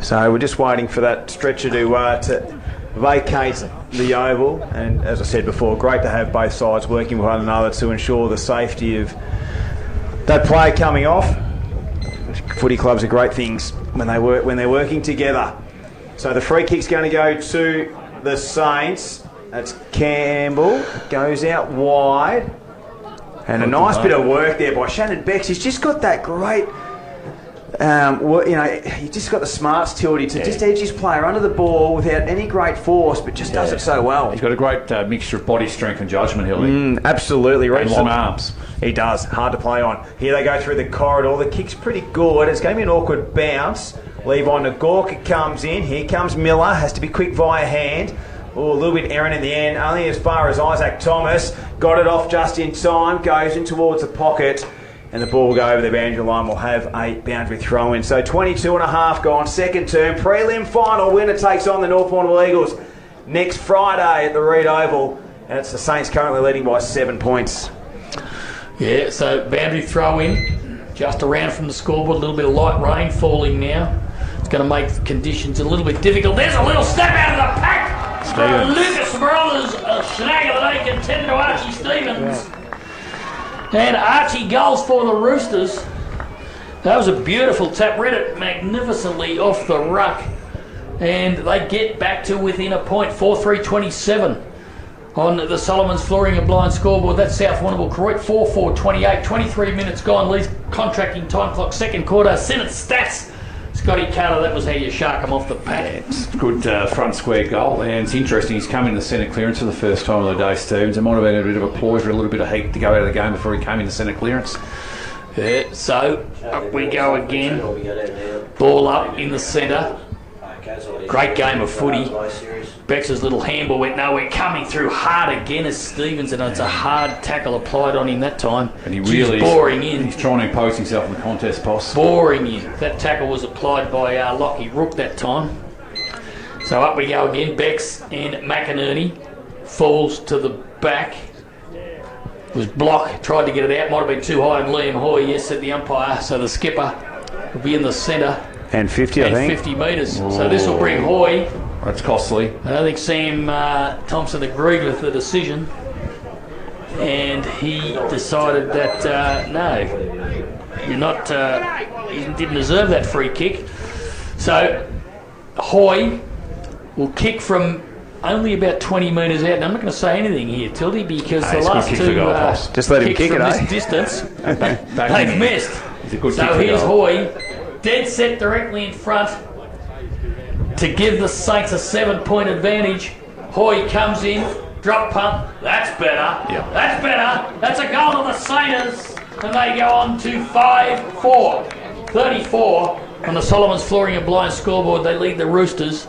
So we're just waiting for that stretcher to vacate the oval, and as I said before, great to have both sides working with one another to ensure the safety of That play coming off. Footy clubs are great things when they're working together. So the free kick's going to go to the Saints. That's Campbell. Goes out wide. And a nice bit of work there by Shannon Becks. He's just got that great... he just got the smarts, Tildy, to just edge his player under the ball without any great force, but just does it so well. He's got a great mixture of body strength and judgment, Hilly. Absolutely. And long arms. He does. Hard to play on. Here they go through the corridor. The kick's pretty good. It's going to be an awkward bounce. Levi Nagorka comes in. Here comes Miller. Has to be quick via hand. Oh, a little bit errant in the end. Only as far as Isaac Thomas. Got it off just in time. Goes in towards the pocket. And the ball will go over the boundary line. We'll have a boundary throw in. So 22 and a half gone. Second term. Prelim final. Winner takes on the North Warrnambool Eagles next Friday at the Reed Oval. And it's the Saints currently leading by 7 points. Yeah, so boundary throw in. Just around from the scoreboard. A little bit of light rain falling now. It's going to make the conditions a little bit difficult. There's a little step out of the pack. Lucas Brothers, a snag of the day contender to Archie Stevens. And Archie goals for the Roosters. That was a beautiful tap. Read it magnificently off the ruck. And they get back to within a point, 4-3-27 on the Solomon's Flooring and Blind scoreboard. That's South Warrnambool Koroit, 4-4-28. 23 minutes gone. Lee's contracting time clock, second quarter. Senate stats. Scotty Carter, that was how you shark him off the pack. It's a good front square goal, and it's interesting, he's come in the centre clearance for the first time of the day, Stevens. It might have been a bit of a pause or a little bit of heat to go out of the game before he came in the centre clearance. Yeah, so up we go again. Ball up in the centre. Great game of footy. Bex's little handball went nowhere, coming through hard again as Stevens, and it's a hard tackle applied on him that time. And he really boring in. He's trying to impose himself in the contest, boss. Boring in. That tackle was applied by Lockie Rook that time. So up we go again. Bex and McInerney falls to the back. Was blocked, tried to get it out, might have been too high, and Liam Hoy, yes, said the umpire. So the skipper will be in the centre. And 50, I think. 50 metres. So this will bring Hoy. That's costly. I don't think Sam Thompson agreed with the decision. And he decided that, no, you're not, he didn't deserve that free kick. So Hoy will kick from only about 20 metres out. And I'm not going to say anything here, Tildy, because the last two just let him kicks kick from it, this distance, they've missed. So here's Hoy, dead set directly in front to give the Saints a 7-point advantage. Hoy comes in, drop punt. That's better. Yep. That's better. That's a goal to the Saints. And they go on to 5-4. 34 on the Solomon's Flooring and Blind scoreboard. They lead the Roosters,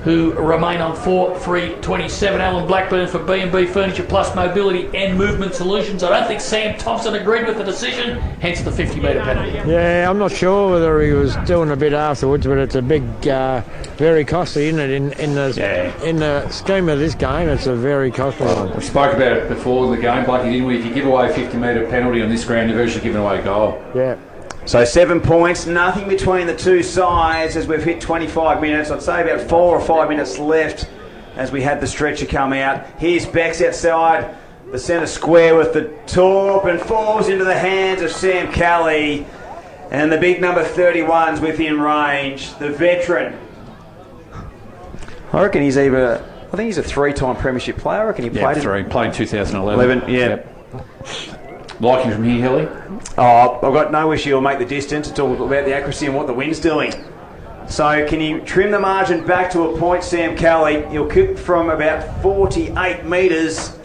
who remain on 4-3-27. Alan Blackburn for B&B Furniture Plus Mobility and Movement Solutions. I don't think Sam Thompson agreed with the decision, hence the 50-metre penalty. Yeah, I'm not sure whether he was doing a bit afterwards, but it's a big, very costly, isn't it? In the scheme of this game, it's a very costly one. We spoke about it before the game, Blakey, didn't we? If you give away a 50-metre penalty on this ground, you're virtually giving away a goal. Yeah. So 7 points, nothing between the two sides as we've hit 25 minutes. I'd say about 4 or 5 minutes left as we had the stretcher come out. Here's Bex outside the centre square with the torp and falls into the hands of Sam Kelly. And the big number 31's within range, the veteran. I reckon he's I think he's a 3-time premiership player. I reckon he played in 2011. Yep. Like him from here, Hilly? Oh, I've got no issue. He'll make the distance. It's all about the accuracy and what the wind's doing. So can he trim the margin back to a point, Sam Kelly? He'll kick from about 48 metres.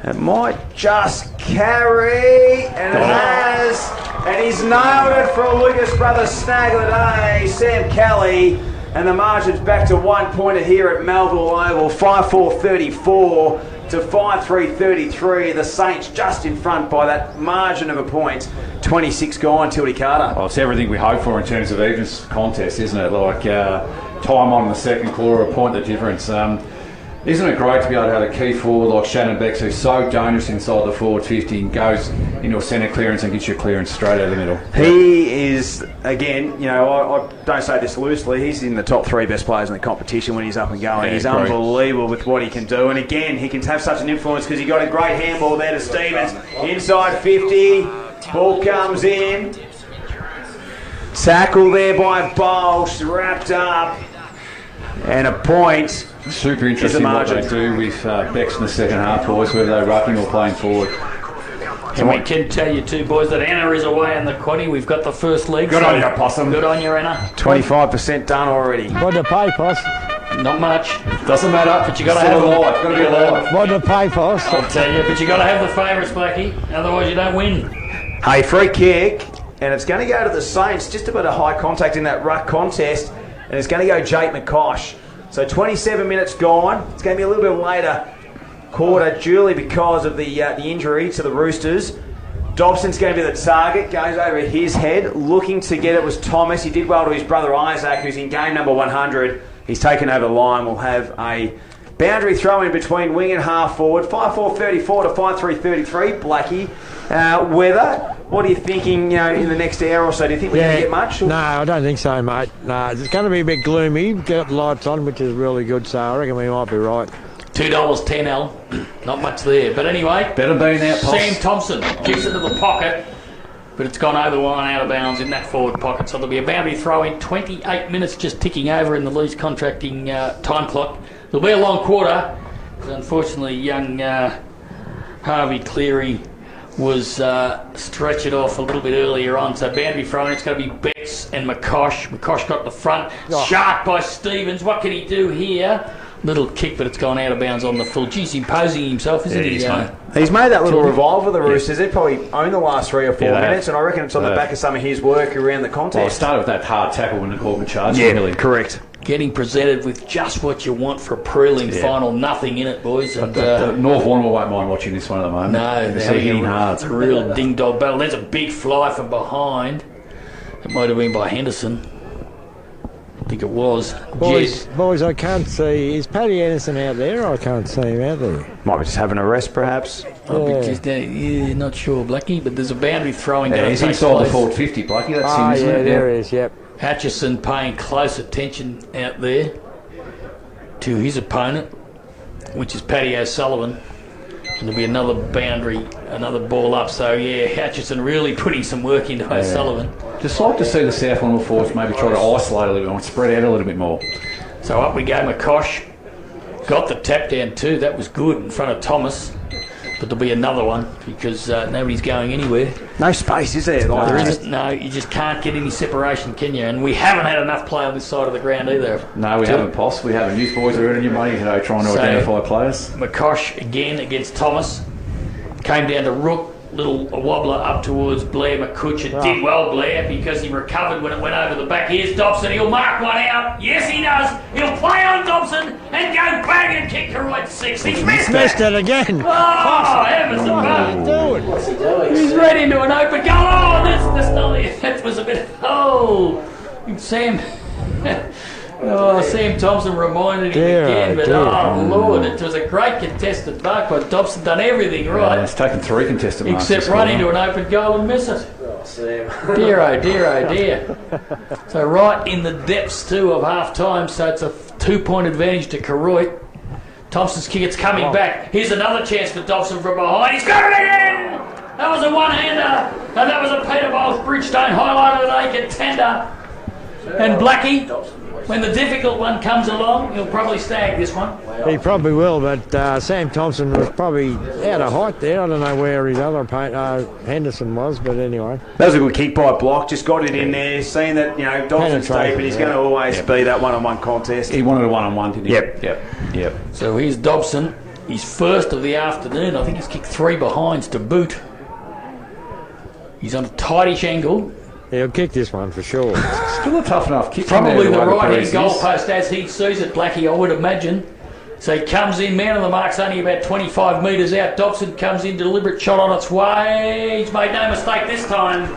It might just carry, and it has. And he's nailed it for a Lucas Brothers snag of the day, Sam Kelly. And the margin's back to 1 pointer here at Melville Oval, 5-4-34 to 5-3-33. The Saints just in front by that margin of a point. 26 gone, Tildy Carter. Well, it's everything we hope for in terms of even contest, isn't it? Like time on in the second quarter, a point the difference. Isn't it great to be able to have a key forward like Shannon Becks, who's so dangerous inside the forward 50 and goes into a centre clearance and gets you a clearance straight out of the middle? He is, again, you know, I don't say this loosely, he's in the top 3 best players in the competition when he's up and going. Yeah, he's great. unbelievable with what he can do. And again, he can have such an influence because he got a great handball there to Stevens. Inside 50. Ball comes in. Tackle there by Bolsh, wrapped up. And a point. Super interesting what they do with Bex in the second half, boys, whether they're rucking or playing forward. And we can tell you too, boys, that Anna is away in the quaddy. We've got the first leg. Good on you, Possum. Good on you, Anna. 25% done already. What to pay, Poss? Not much. Doesn't matter. But you got to have alive. Got to be alive. What to pay, Poss? I'll tell you, but you got to have the favourites, Blackie. Otherwise, you don't win. Hey, free kick, and it's going to go to the Saints. Just a bit of high contact in that ruck contest, and it's going to go Jake McCosh. So 27 minutes gone. It's going to be a little bit later quarter, Julie, because of the injury to the Roosters. Dobson's going to be the target. Goes over his head. Looking to get it was Thomas. He did well to his brother Isaac, who's in game number 100. He's taken over the line. We'll have a boundary throw in between wing and half forward. 5-4-34 to 5-3-33. Blackie. Weather, what are you thinking, in the next hour or so? Do you think we're going to get much? No, I don't think so, mate. No, it's going to be a bit gloomy. Got lights on, which is really good, so I reckon we might be right. $2.10, Al. Not much there. But anyway, better being out, Sam Thompson kicks it to the pocket, but it's gone over the line out of bounds in that forward pocket. So there'll be a boundary throw in. 28 minutes just ticking over in the Leeds contracting time clock. There'll be a long quarter. Unfortunately, young Harvey Cleary was stretched off a little bit earlier on. So boundary throw in. It's going to be Betts and McCosh. McCosh got the front. Shark by Stevens. What can he do here? Little kick, but it's gone out of bounds on the full. Geez, imposing himself, isn't he? He's made that little revival for the Roosters. They've probably owned the last 3 or 4 minutes, and I reckon it's on the back of some of his work around the contest. Well, it started with that hard tackle when the Corbin charged. Yeah, really. Correct. Getting presented with just what you want for a prelim final. Nothing in it, boys. And, North Warrnambool won't mind watching this one at the moment. No, they're hitting hard. It's a real ding-dong battle. There's a big fly from behind. It might have been by Henderson. I think it was. Boys, I can't see. Is Paddy Anderson out there? I can't see him out there. Might be just having a rest, perhaps. Not sure, Blackie, but there's a boundary throwing. He's inside the forward 50, Blackie. That's him, isn't it? There he is, yep. Hutchison paying close attention out there to his opponent, which is Paddy O'Sullivan. And there'll be another boundary, another ball up. So, Hutchison really putting some work into O'Sullivan. Just like to see the South Warrnambool forwards maybe try to isolate a little bit more, spread out a little bit more. So up we go, McCosh. Got the tap down too, that was good in front of Thomas. But there'll be another one because nobody's going anywhere. No space, is there? There isn't. No, you just can't get any separation, can you? And we haven't had enough play on this side of the ground either. No, we haven't, Poss. We haven't. Youth boys are earning your money, trying to identify players. McCosh again against Thomas. Came down to Rook. Little wobbler up towards Blair McCutcheon. Did well, Blair, because he recovered when it went over the back. Here's Dobson. He'll mark one out. Yes, he does. He'll play on Dobson and go bang and kick Koroit 6. He's missed it again. Oh, heavens above. What's he doing? He's right into an open goal. Oh, that's not it. That was a bit. Sam. Sam Thompson reminded him again, but Lord, it was a great contested mark by Dobson. Done everything right. It's taken 3 contested marks. Except run into an open goal and miss it. Dear, oh dear, oh dear. So right in the depths too of half time, so it's a 2-point advantage to Koroit. Thompson's kick, it's coming back. Here's another chance for Dobson from behind. He's got it again! That was a one-hander, and that was a Peter Bowles Bridgestone highlight of the naked tender. And Blackie, when the difficult one comes along, he'll probably stag this one. He probably will, but Sam Thompson was probably out of height there. I don't know where his other opponent, Henderson, was, but anyway. That was a good kick by Block, just got it in there, seeing that, Dobson's deep, and he's going to always be that one-on-one contest. He wanted a one-on-one, didn't he? Yep. So here's Dobson, his first of the afternoon. I think he's kicked 3 behinds to boot. He's on a tightish angle. He'll kick this one for sure. Still a tough enough kick. Probably the right-hand goalpost as he sees it, Blackie, I would imagine. So he comes in, man of the mark's only about 25 metres out. Dobson comes in, deliberate shot on its way. He's made no mistake this time.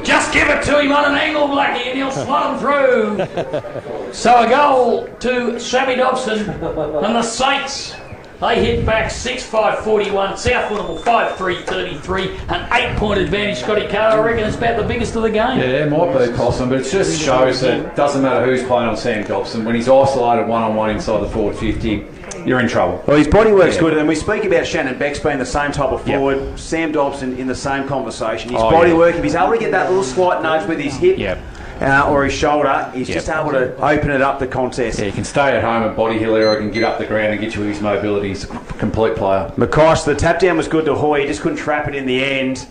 Just give it to him on an angle, Blackie, and he'll slot him through. So a goal to Sammy Dobson and the Saints. They hit back 6-5-41, South Warrnambool 5-3-33, an 8-point advantage. Scotty Carter, I reckon it's about the biggest of the game. Yeah, it might be possible, but it just shows that it doesn't matter who's playing on Sam Dobson. When he's isolated one-on-one inside the forward 50, you're in trouble. Well, his body work's good, and we speak about Shannon Becks being the same type of forward. Sam Dobson in the same conversation. His body work, if he's able to get that little slight nudge with his hip or his shoulder, he's just able to open it up the contest. Yeah, he can stay at home at Body Hill area, can get up the ground and get you his mobility. He's a complete player. McCosh, the tap down was good to Hoy, he just couldn't trap it in the end.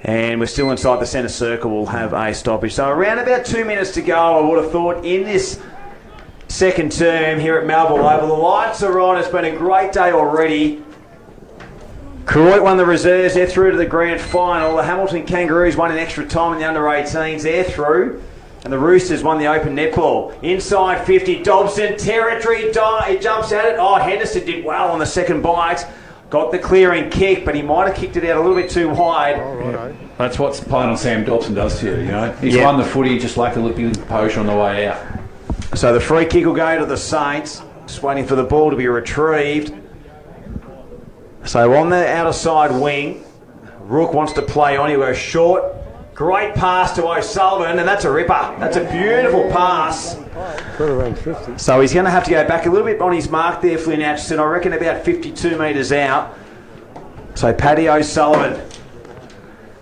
And we're still inside the centre circle. We'll have a stoppage. So around about 2 minutes to go, I would have thought, in this second term here at Melbourne Oval. The lights are on. It's been a great day already. Koroit won the reserves. They're through to the grand final. The Hamilton Kangaroos won in extra time in the under-18s. They're through. And the Roosters won the open netball. Inside 50, Dobson, territory, he jumps at it. Oh, Henderson did well on the second bite. Got the clearing kick, but he might have kicked it out a little bit too wide. That's what playing on Sam Dobson does to you, you know. He's won the footy, just lacked a little bit of composure on the way out. So the free kick will go to the Saints. Just waiting for the ball to be retrieved. So on the outer side wing, Rook wants to play on. He goes short. Great pass to O'Sullivan, and that's a ripper. That's a beautiful pass. So he's going to have to go back a little bit on his mark there, Flynn Atchison. I reckon about 52 metres out. So Paddy O'Sullivan.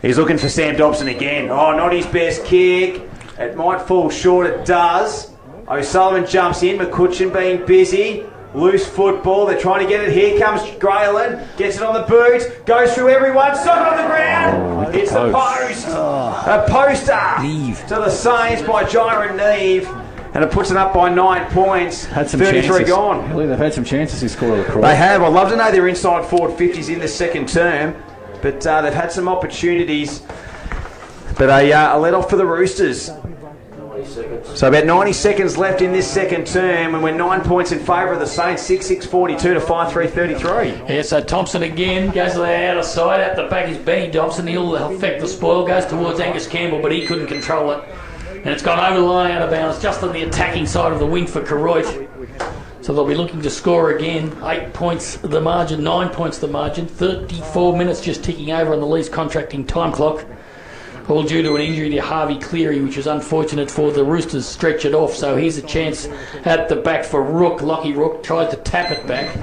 He's looking for Sam Dobson again. Oh, not his best kick. It might fall short. It does. O'Sullivan jumps in. McCutcheon being busy. Loose football. They're trying to get it. Here comes Grayland. Gets it on the boot. Goes through everyone. Sock it on the ground. It's the post. A poster to the Saints by Jaron Neve. And it puts it up by 9 points. Had some 33 chances. gone. They've had some chances this quarter. They have. I'd love to know their inside forward 50s in the second term. But they've had some opportunities. But a let off for the Roosters. So about 90 seconds left in this second term, and we're 9 points in favour of the Saints, 6-6-42 to 5-3-33. Yeah, so Thompson again goes to the outer side. At the back is Benny Dobson. He'll affect the spoil. Goes towards Angus Campbell, but he couldn't control it. And it's gone over the line out of bounds, just on the attacking side of the wing for Koroit. So they'll be looking to score again. 8 points the margin, 9 points the margin. 34 minutes just ticking over on the lease contracting time clock. All due to an injury to Harvey Cleary, which was unfortunate for the Roosters. Stretch it off, so here's a chance at the back for Rook. Lockie Rook tries to tap it back,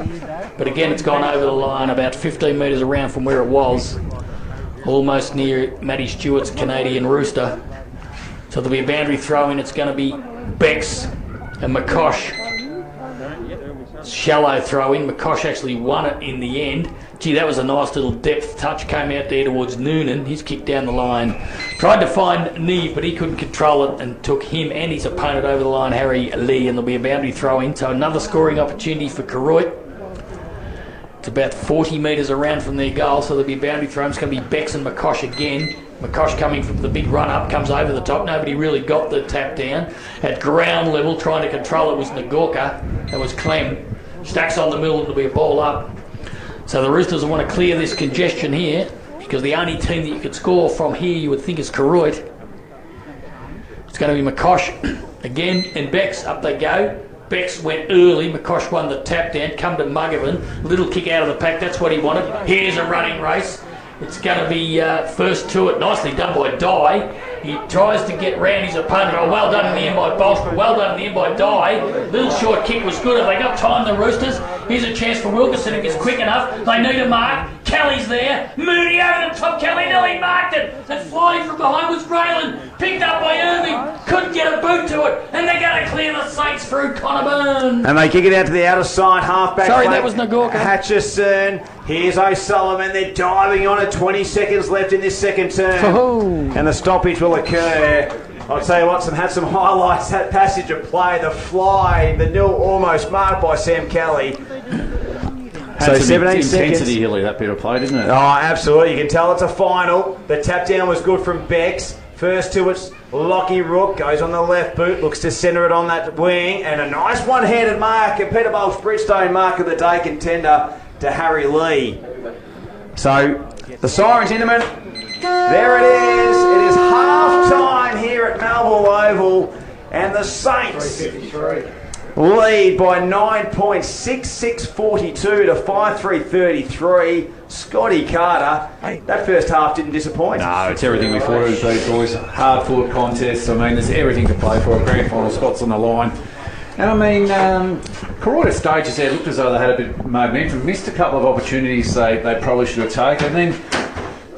but again it's gone over the line about 15 metres around from where it was, almost near Matty Stewart's Canadian Rooster. So there'll be a boundary throw in. It's going to be Becks and McCosh. Shallow throw in. McCosh actually won it in the end. Gee, that was a nice little depth touch. Came out there towards Noonan. He's kicked down the line. Tried to find Neve, but he couldn't control it and took him and his opponent over the line, Harry Lee, and there'll be a boundary throw in. So another scoring opportunity for Koroit. It's about 40 metres around from their goal, so there'll be a boundary throw. It's going to be Becks and McCosh again. McCosh coming from the big run-up, comes over the top. Nobody really got the tap down. At ground level, trying to control it was Nagorka. That was Clem. Stacks on the middle, it'll be a ball up. So the Roosters will want to clear this congestion here, because the only team that you could score from here you would think is Koroit. It's going to be McCosh again, and Becks. Up they go. Becks went early. McCosh won the tap down. Come to Muggerman. Little kick out of the pack. That's what he wanted. Here's a running race. It's going to be first to it. Nicely done by Dye. He tries to get round his opponent. Oh, well done in the end by Bolster. Well done in the end by Dye. Little short kick was good. Have they got time, the Roosters? Here's a chance for Wilkinson if it's quick enough. They need a mark. Kelly's there. Mooney over the top. Kelly nearly marked it. And flying from behind was Grayland. Picked up by Irving. Couldn't get a boot to it. And they're going to clear the Saints through Connor Burns. And they kick it out to the outer side. Halfback. Sorry, flank. that was Nagorka. Hutchison. Here's O'Sullivan. They're diving on it. 20 seconds left in this second term. Oh. And the stoppage will occur. I'll tell you what, had some highlights. That passage of play, the fly, the nil almost marked by Sam Kelly. So 17 seconds. Intensity, Hilly, that bit of play, didn't it? Oh, absolutely. You can tell it's a final. The tap down was good from Becks. First to it's Lockie Rook. Goes on the left boot. Looks to centre it on that wing. And a nice one-handed mark. A Peterbolt Bridgestone mark of the day contender to Harry Lee. So the siren's intimate. There it is. It is half-time here at Melbourne Oval. And the Saints lead by 9 points, 6-6-42 to 5-3-33. Scotty Carter, that first half didn't disappoint. No, it's everything we thought it would be, boys. Hard-fought contest. I mean, there's everything to play for. A grand final, Scott's on the line. And I mean, Koroit stages there looked as though they had a bit of momentum, missed a couple of opportunities they probably should have taken. And then,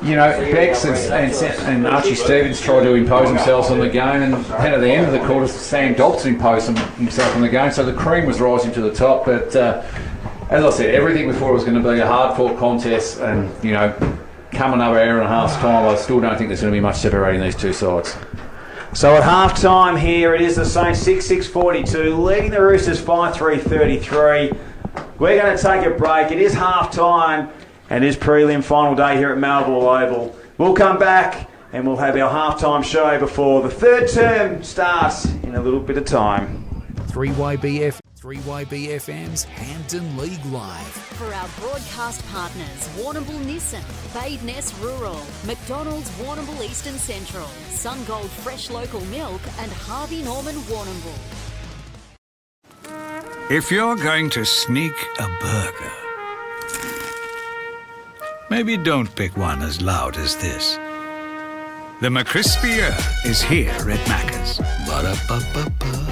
you know, Bex and Archie Stevens tried to impose themselves on the game, and then at the end of the quarter, Sam Dobson imposed himself on the game, so the cream was rising to the top. But as I said, everything before was going to be a hard-fought contest, and, you know, come another hour and a half's time, I still don't think there's going to be much separating these two sides. So at half time here, it is the Saints 6-6-42, leading the Roosters 5-3-33. We're going to take a break. It is half time, and it is prelim final day here at Melbourne Oval. We'll come back and we'll have our half time show before the third term starts in a little bit of time. 3YBFM's Hampton League Live. For our broadcast partners, Warrnambool Nissan, Badeness Rural, McDonald's Warrnambool Eastern Central, Sungold Fresh Local Milk and Harvey Norman Warrnambool. If you're going to sneak a burger, maybe don't pick one as loud as this. The McCrispier is here at Macca's. Ba-da-ba-ba-ba.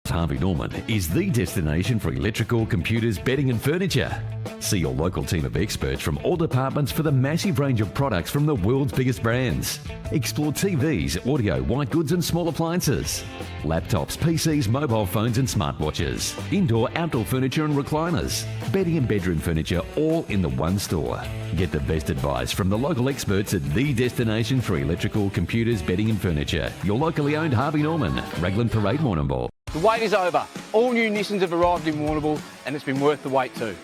Harvey Norman is the destination for electrical, computers, bedding and furniture. See your local team of experts from all departments for the massive range of products from the world's biggest brands. Explore TVs, audio, white goods and small appliances. Laptops, PCs, mobile phones and smartwatches. Indoor, outdoor furniture and recliners. Bedding and bedroom furniture all in the one store. Get the best advice from the local experts at the destination for electrical, computers, bedding and furniture. Your locally owned Harvey Norman, Raglan Parade, Warrnambool. The wait is over. All new Nissans have arrived in Warrnambool, and it's been worth the wait too.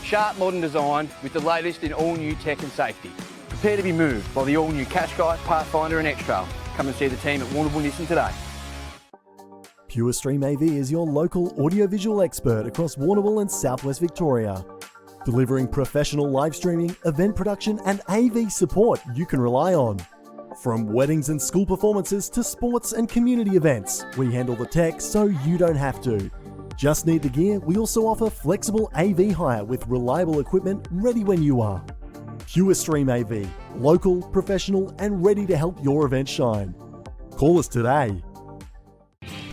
Sharp modern design with the latest in all new tech and safety. Prepare to be moved by the all new Qashqai, Pathfinder and X-Trail. Come and see the team at Warrnambool Nissan today. Pure Stream AV is your local audiovisual expert across Warrnambool and southwest Victoria. Delivering professional live streaming, event production and AV support you can rely on. From weddings and school performances to sports and community events, we handle the tech so you don't have to. Just need the gear? We also offer flexible AV hire with reliable equipment ready when you are. Pure Stream AV, local, professional and ready to help your event shine. Call us today.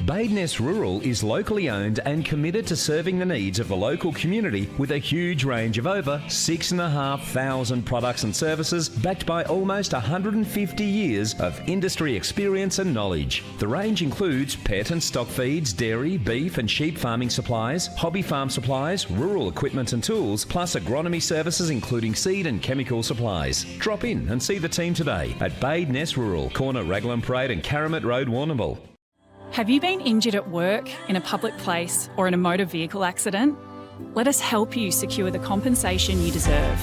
Badeness Rural is locally owned and committed to serving the needs of the local community with a huge range of over 6,500 products and services backed by almost 150 years of industry experience and knowledge. The range includes pet and stock feeds, dairy, beef and sheep farming supplies, hobby farm supplies, rural equipment and tools, plus agronomy services including seed and chemical supplies. Drop in and see the team today at Badeness Rural, corner Raglan Parade and Karamat Road, Warrnambool. Have you been injured at work, in a public place or in a motor vehicle accident? Let us help you secure the compensation you deserve.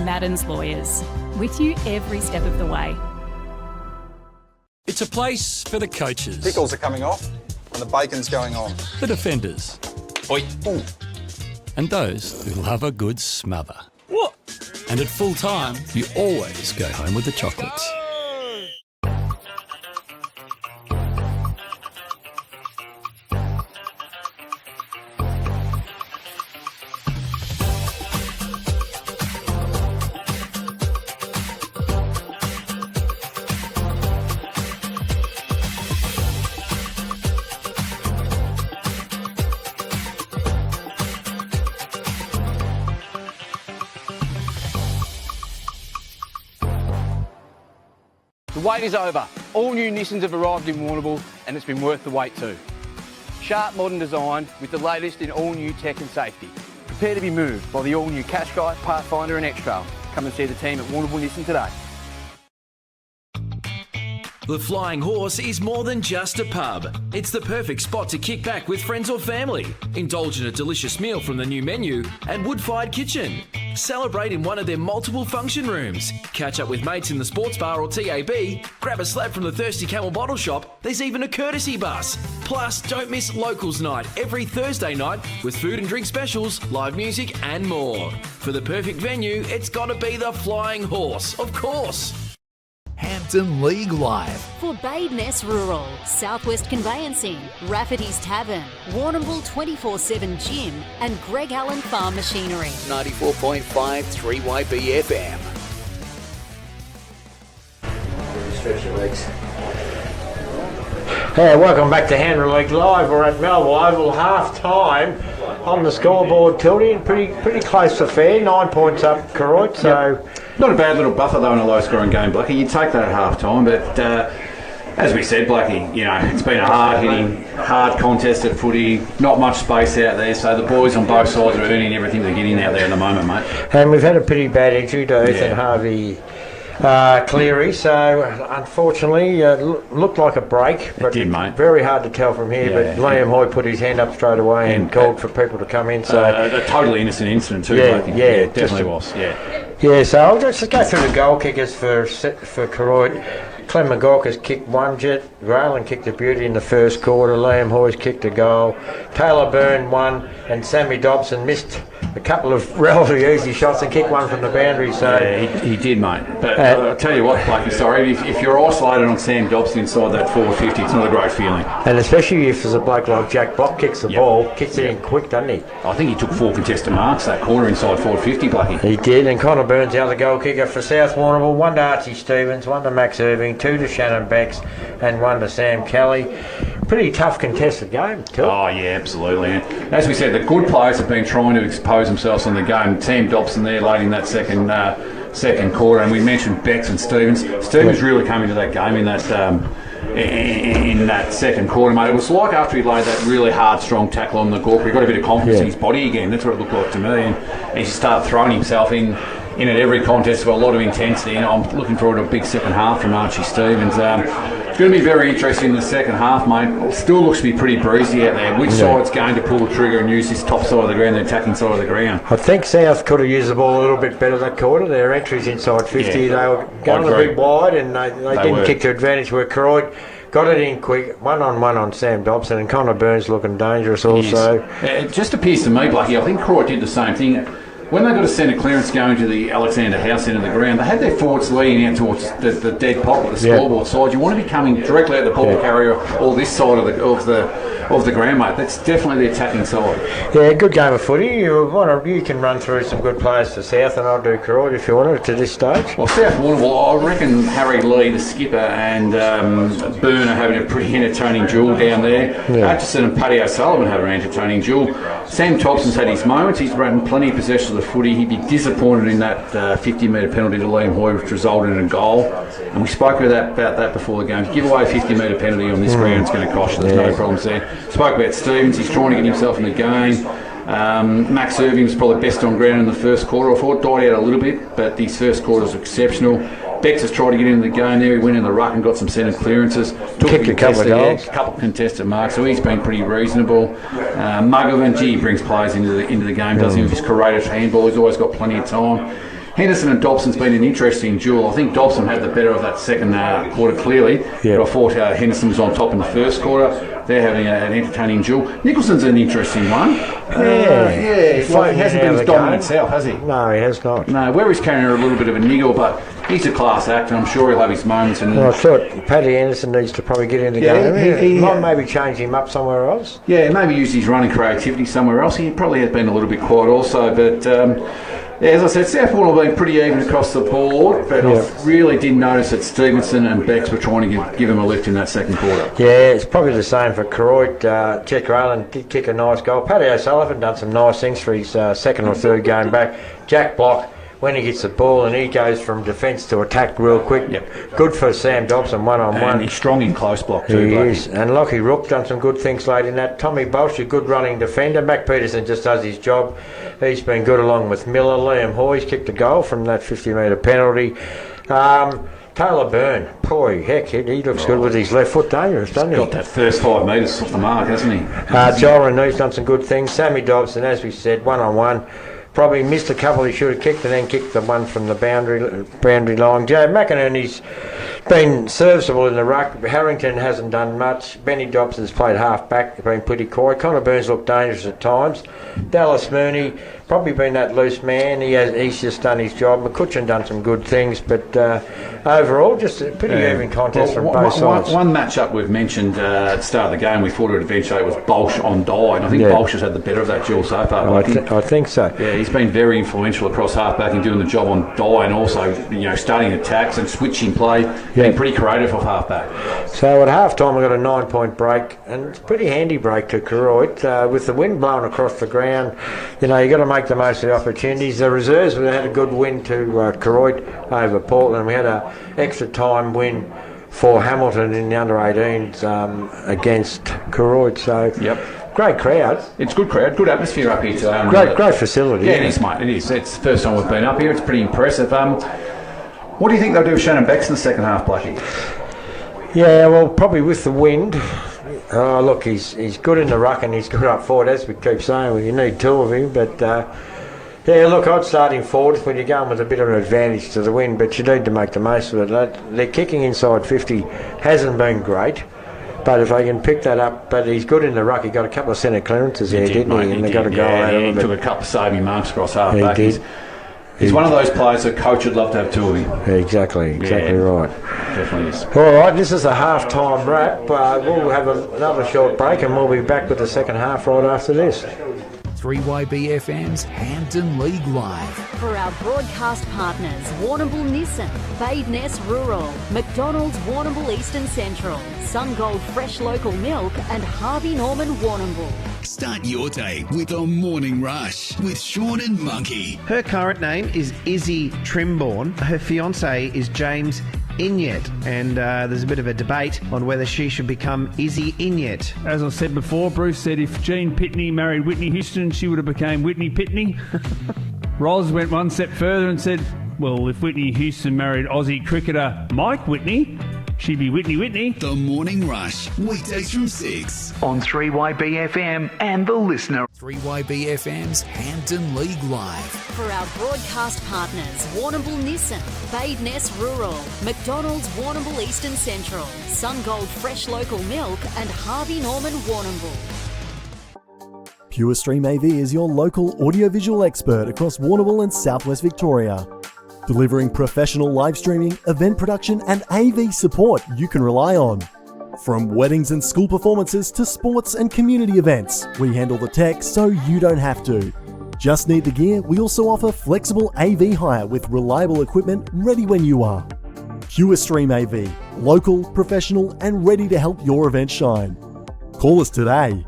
Madden's Lawyers, with you every step of the way. It's a place for the coaches. Pickles are coming off and the bacon's going on. The defenders. Oi. Ooh. And those who love a good smother. What? And at full time, you always go home with the chocolates. The wait is over. All new Nissans have arrived in Warrnambool, and it's been worth the wait too. Sharp modern design with the latest in all new tech and safety. Prepare to be moved by the all new Qashqai, Pathfinder and X-Trail. Come and see the team at Warrnambool Nissan today. The Flying Horse is more than just a pub. It's the perfect spot to kick back with friends or family. Indulge in a delicious meal from the new menu and wood-fired kitchen. Celebrate in one of their multiple function rooms. Catch up with mates in the sports bar or TAB. Grab a slab from the Thirsty Camel bottle shop. There's even a courtesy bus. Plus, don't miss Locals Night every Thursday night with food and drink specials, live music and more. For the perfect venue, it's got to be the Flying Horse, of course. Hampton League Live. For Badeness Rural, Southwest Conveyancing, Rafferty's Tavern, Warrnambool 24/7 Gym and Greg Allen Farm Machinery. 94.5 3YB FM. Stretch your legs. Yeah, welcome back to Handrel League Live. We're at Melville Oval, half time on the scoreboard. Tildy, pretty close affair. 9 points up, Koroit. So not a bad little buffer though in a low-scoring game, Blackie. You'd take that at half time, but as we said, Blackie, you know, it's been a hard-hitting, hard contested footy. Not much space out there, so the boys on both sides are earning everything they're getting out there at the moment, mate. And we've had a pretty bad injury to Ethan Harvey. Cleary, so unfortunately looked like a break, but it did, mate. Very hard to tell from here. But Liam Hoy put his hand up straight away and called for people to come in. So a totally innocent incident too. Yeah, definitely was. Yeah, so I'll just go through the goal kickers for Koroit. Clem McGawk kicked one, Jet Grayland kicked a beauty in the first quarter, Liam Hoy's kicked a goal, Taylor Byrne one, and Sammy Dobson missed a couple of relatively easy shots and kicked one from the boundary. So he did, mate. But I'll tell you what, Blakey, sorry, if you're isolated on Sam Dobson inside that 450, it's not a great feeling. And especially if there's a bloke like Jack Block kicks the ball, kicks it in quick, doesn't he? I think he took 4 contested marks that corner inside 450, Blakey. He did, and Connor Burns, the other goal kicker for South Warrnambool, 1 to Archie Stevens, 1 to Max Irving, 2 to Shannon Becks, and 1 to Sam Kelly. Pretty tough contested game, too. Oh, yeah, absolutely. And as we said, the good players have been trying to expose themselves on the game. Sam Dobson there late in that second quarter, and we mentioned Becks and Stevens. Stevens really came into that game in that second quarter, mate. It was like after he laid that really hard, strong tackle on the Gork, he got a bit of confidence in his body again. That's what it looked like to me. And he started throwing himself in at every contest with a lot of intensity, and I'm looking forward to a big second half from Archie Stevens. It's going to be very interesting in the second half, mate. It still looks to be pretty breezy out there. Which side's going to pull the trigger and use this top side of the ground, the attacking side of the ground? I think South could have used the ball a little bit better that quarter. Their entries inside 50, they were going a bit wide, and they didn't kick to advantage where Koroit got it in quick, one-on-one on Sam Dobson, and Connor Burns looking dangerous also. It just appears to me, Blackie, I think Koroit did the same thing. When they got a centre clearance going to the Alexander House end of the ground, they had their forwards leaning out towards the dead pocket, the scoreboard side. You want to be coming directly at the ball carrier or this side of the ground, mate. That's definitely the attacking side. Yeah, good game of footy. You can run through some good players for South, and I'll do Koroit if you want it to this stage. Well, South Warrnambool, I reckon Harry Lee, the skipper, and Byrne are having a pretty entertaining duel down there. Atchison and Paddy O'Sullivan have an entertaining duel. Sam Thompson's had his moments. He's run plenty of possession of the footy. He'd be disappointed in that 50-metre penalty to Liam Hoy, which resulted in a goal. And we spoke about that before the game. To give away a 50-metre penalty on this ground is going to cost you. There's no problems there. Spoke about Stevens. He's trying to get himself in the game. Max Irving was probably best on ground in the first quarter. I thought died out a little bit, but his first quarter was exceptional. Becks has tried to get into the game there. He went in the ruck and got some centre clearances. Kicked a couple of goals. A couple of contested marks, so he's been pretty reasonable. Muggervan, brings players into the game, doesn't he, with his courageous handball. He's always got plenty of time. Henderson and Dobson's been an interesting duel. I think Dobson had the better of that second quarter clearly, but I thought Henderson was on top in the first quarter. They're having an entertaining duel. Nicholson's an interesting one. He hasn't been as dominant himself, has he? No, he has not. No, where he's carrying a little bit of a niggle, but he's a class actor. I'm sure he'll have his moments. Well, I thought Paddy Anderson needs to probably get in the game. He might maybe change him up somewhere else. Yeah, maybe use his running creativity somewhere else. He probably has been a little bit quiet also, but as I said, Southport have been pretty even across the board, but I really did notice that Stevenson and Becks were trying to give him a lift in that second quarter. Yeah, it's probably the same for Koroit. Jet Grayland did kick a nice goal. Paddy O'Sullivan done some nice things for his second or third game back. Jack Block, when he gets the ball and he goes from defence to attack real quick. Good for Sam Dobson, one-on-one. And he's strong in close block too. He is. And Lockie Rook done some good things late in that. Tommy Bolsh, a good running defender. Mac Peterson just does his job. He's been good along with Miller. Liam Hoy's kicked a goal from that 50-metre penalty. Taylor Byrne, boy, heck, he looks good with his left foot, dangerous, doesn't he? Got that first 5 metres off the mark, hasn't he? Joel Renee's done some good things. Sammy Dobson, as we said, one-on-one. Probably missed a couple he should have kicked, and then kicked the one from the boundary line. Joe McInerney's been serviceable in the ruck. Harrington hasn't done much. Benny Dobson's played half back, been pretty quiet. Connor Burns looked dangerous at times. Dallas Mooney probably been that loose man. He's just done his job. McCutcheon done some good things, but overall just a pretty even contest from both sides. One match-up we've mentioned at the start of the game, we thought it would eventually was Bolsh on Dye, and I think Bolsh has had the better of that duel so far. I think so. Yeah, he's been very influential across half-back and doing the job on Dye, and also starting attacks and switching play. been pretty creative off half-back. So at half-time I got a 9-point break, and it's a pretty handy break to Koroit. With the wind blowing across the ground, you got to make the most of the opportunities. The reserves, we had a good win to Koroit over Portland. We had a extra time win for Hamilton in the under-18s against Koroit. So great crowd. It's good crowd, good atmosphere up here today. Great facility. Yeah, it is, mate. It is. It's the first time we've been up here. It's pretty impressive. What do you think they'll do with Shannon Becks in the second half, Blackie? Yeah, well, probably with the wind. Look, he's good in the ruck and he's good up forward, as we keep saying. Well, you need two of him, but look, I'd start him forward when you're going with a bit of an advantage to the wind, but you need to make the most of it. Their kicking inside 50 hasn't been great, but if they can pick that up, but he's good in the ruck. He got a couple of centre clearances there, didn't he? And they got a goal out of him. He took a couple of saving marks across half back. He did. He's one of those players that coach would love to have two of him. Exactly right. Definitely is. All right, this is a half-time wrap. We'll have another short break and we'll be back with the second half right after this. 3YBFM's Hampton League Live. For our broadcast partners, Warrnambool Nissan, Badeness Rural, McDonald's Warrnambool Eastern Central, Sungold Fresh Local Milk and Harvey Norman Warrnambool. Start your day with a morning rush with Sean and Monkey. Her current name is Izzy Trimborn. Her fiancé is James Inyet, and there's a bit of a debate on whether she should become Izzy Inyet. As I said before, Bruce said if Jean Pitney married Whitney Houston, she would have become Whitney Pitney. Roz went one step further and said, well, if Whitney Houston married Aussie cricketer Mike Whitney, she'd be Whitney Whitney. The Morning Rush, weekdays from 6. On 3YBFM and The Listener. 3YBFM's Hampton League Live. For our broadcast partners, Warrnambool Nissan, Badeness Rural, McDonald's Warrnambool Eastern Central, Sungold Fresh Local Milk and Harvey Norman Warrnambool. Pure Stream AV is your local audiovisual expert across Warrnambool and southwest Victoria. Delivering professional live streaming, event production and AV support you can rely on. From weddings and school performances to sports and community events, we handle the tech so you don't have to. Just need the gear? We also offer flexible AV hire with reliable equipment ready when you are. Pure Stream AV, local, professional and ready to help your event shine. Call us today.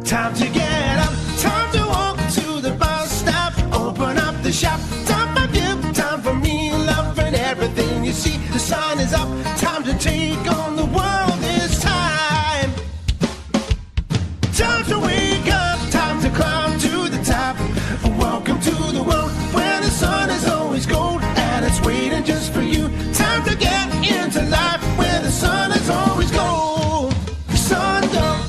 Time to get up, time to walk to the bus stop, open up the shop, time for you, time for me, loving everything you see. The sun is up, time to take on the world this time. Time to wake up, time to climb to the top. Welcome to the world where the sun is always gold and it's waiting just for you. Time to get into life where the sun is always gold. Sun gold.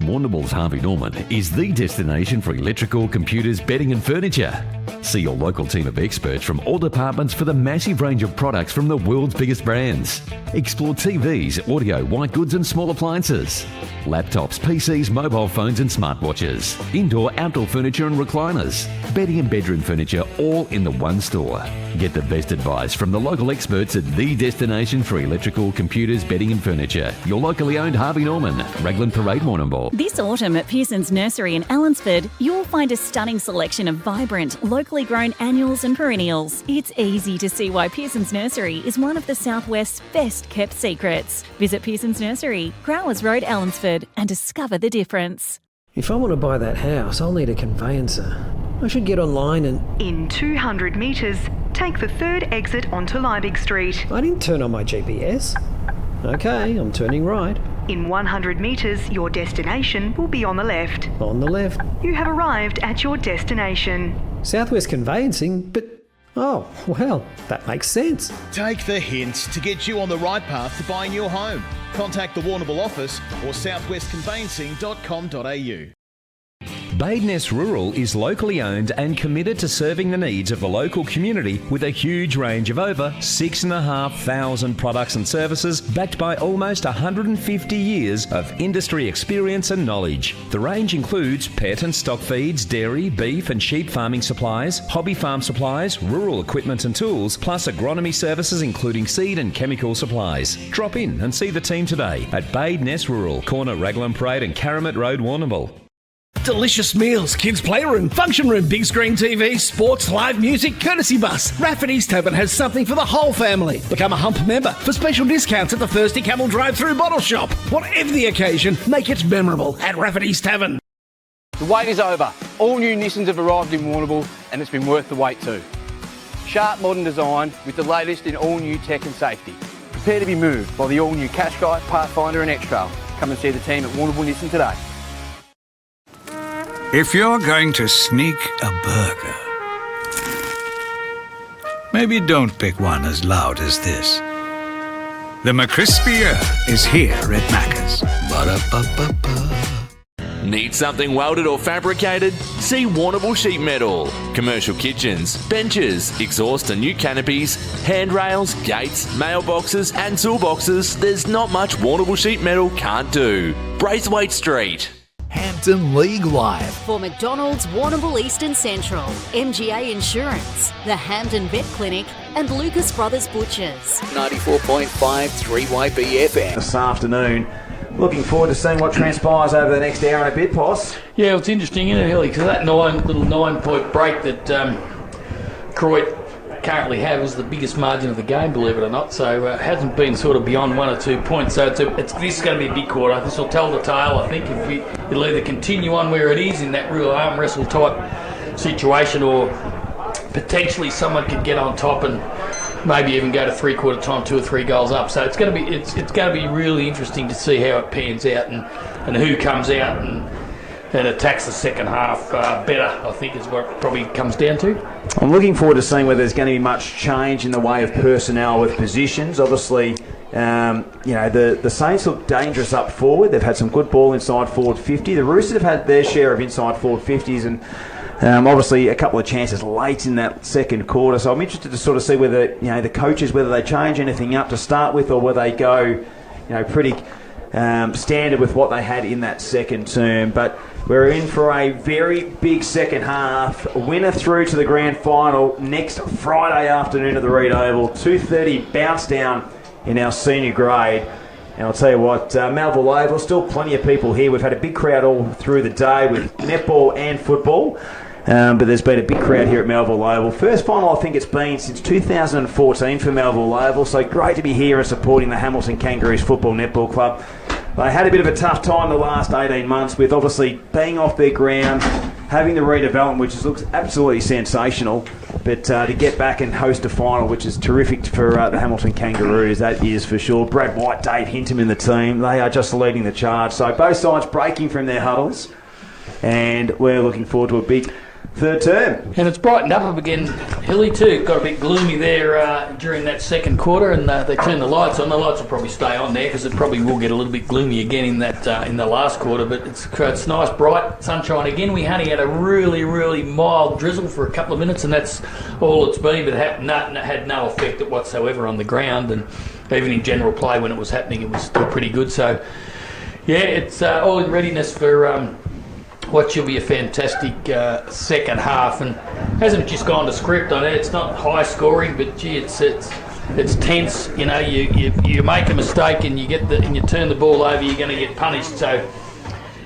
Warrnambool's Harvey Norman is the destination for electrical, computers, bedding and furniture. See your local team of experts from all departments for the massive range of products from the world's biggest brands. Explore TVs, audio, white goods and small appliances. Laptops, PCs, mobile phones and smartwatches. Indoor, outdoor furniture and recliners. Bedding and bedroom furniture all in the one store. Get the best advice from the local experts at the destination for electrical, computers, bedding and furniture. Your locally owned Harvey Norman, Raglan Parade, Warrnambool. This autumn at Pearson's Nursery in Allensford, you'll find a stunning selection of vibrant, locally grown annuals and perennials. It's easy to see why Pearson's Nursery is one of the Southwest's best kept secrets. Visit Pearson's Nursery, Growers Road, Allensford, and discover the difference. If I want to buy that house, I'll need a conveyancer. I should get online and... In 200 metres, take the third exit onto Liebig Street. I didn't turn on my GPS. Okay, I'm turning right. In 100 metres, your destination will be on the left. On the left. You have arrived at your destination. Southwest Conveyancing, but... Oh, well, that makes sense. Take the hints to get you on the right path to buying your home. Contact the Warrnambool office or southwestconveyancing.com.au. Badeness Rural is locally owned and committed to serving the needs of the local community with a huge range of over 6,500 products and services backed by almost 150 years of industry experience and knowledge. The range includes pet and stock feeds, dairy, beef and sheep farming supplies, hobby farm supplies, rural equipment and tools, plus agronomy services including seed and chemical supplies. Drop in and see the team today at Badeness Rural, corner Raglan Parade and Karamat Road, Warrnambool. delicious meals, kids' playroom, function room, big screen TV, sports, live music, courtesy bus. Rafford East Haven has something for the whole family. Become a Hump member for special discounts at the Thirsty Camel drive-through bottle shop. Whatever the occasion, make it memorable at Rafford East Haven. The wait is over. All new Nissans have arrived in Warrnambool and it's been worth the wait too. Sharp modern design with the latest in all new tech and safety. Prepare to be moved by the all new Qashqai, Pathfinder and X-Trail. Come and see the team at Warrnambool Nissan today. If you're going to sneak a burger, maybe don't pick one as loud as this. The McCrispier is here at Macca's. Ba-da-ba-ba-ba. Need something welded or fabricated? See Warrnambool Sheet Metal. Commercial kitchens, benches, exhaust and new canopies, handrails, gates, mailboxes and toolboxes. There's not much Warrnambool Sheet Metal can't do. Braithwaite Street. Hampton League Live. For McDonald's, Warrnambool Eastern Central, MGA Insurance, the Hampton Vet Clinic and Lucas Brothers Butchers. 94.5 3YB FM. This afternoon. Looking forward to seeing what transpires over the next hour and a bit, Poss. Yeah, well, it's interesting, isn't it, Hilly? Because that little 9-point break that Koroit currently have is the biggest margin of the game, believe it or not. So it hasn't been sort of beyond 1 or 2 points. So this is going to be a big quarter. This will tell the tale, I think. If it'll either continue on where it is in that real arm wrestle type situation, or potentially someone could get on top and maybe even go to three-quarter time, 2 or 3 goals up. So it's going to be really interesting to see how it pans out and who comes out and attacks the second half better, I think, is what it probably comes down to. I'm looking forward to seeing whether there's going to be much change in the way of personnel with positions. Obviously, the Saints look dangerous up forward. They've had some good ball inside forward 50. The Roosters have had their share of inside forward 50s and obviously a couple of chances late in that second quarter. So I'm interested to sort of see whether the coaches, whether they change anything up to start with, or whether they go pretty standard with what they had in that second term. But we're in for a very big second half. A winner through to the grand final next Friday afternoon at the Reed Oval. 2:30 bounce down in our senior grade. And I'll tell you what, Melville Oval, still plenty of people here. We've had a big crowd all through the day with netball and football. But there's been a big crowd here at Melville Oval. First final I think it's been since 2014 for Melville Oval. So great to be here and supporting the Hamilton Kangaroos Football Netball Club. They had a bit of a tough time the last 18 months with obviously being off their ground, having the redevelopment, which looks absolutely sensational. But to get back and host a final, which is terrific for the Hamilton Kangaroos, that is for sure. Brad White, Dave Hinton in the team, they are just leading the charge. So both sides breaking from their huddles. And we're looking forward to a big third term. And it's brightened up again, Hilly, too. Got a bit gloomy there during that second quarter, and they turned the lights on. The lights will probably stay on there because it probably will get a little bit gloomy again in that in the last quarter. But it's nice, bright sunshine again. We only had a really, really mild drizzle for a couple of minutes, and that's all it's been. But it had no effect whatsoever on the ground, and even in general play when it was happening, it was still pretty good. So, yeah, it's all in readiness for what should be a fantastic second half, and hasn't just gone to script on it. It's not high scoring, but gee, it's tense. You make a mistake and you turn the ball over, you're going to get punished. So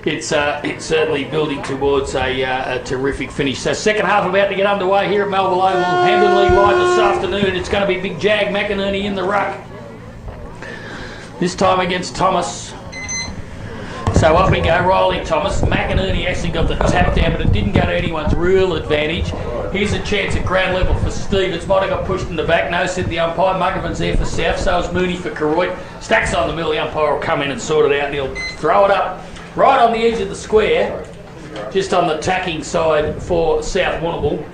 it's certainly building towards a terrific finish. So second half about to get underway here at Melville Oval, Hampton League Live this afternoon. It's going to be big Jag McInerney in the ruck. This time against Thomas. So up we go, Riley Thomas. McInerney actually got the tap down, but it didn't go to anyone's real advantage. Here's a chance at ground level for Stevens. Might have got pushed in the back. No, said the umpire. Muggavan's there for South. So is Mooney for Koroit. Stacks on the middle. The umpire will come in and sort it out, and he'll throw it up right on the edge of the square, just on the tacking side for South Warrnambool.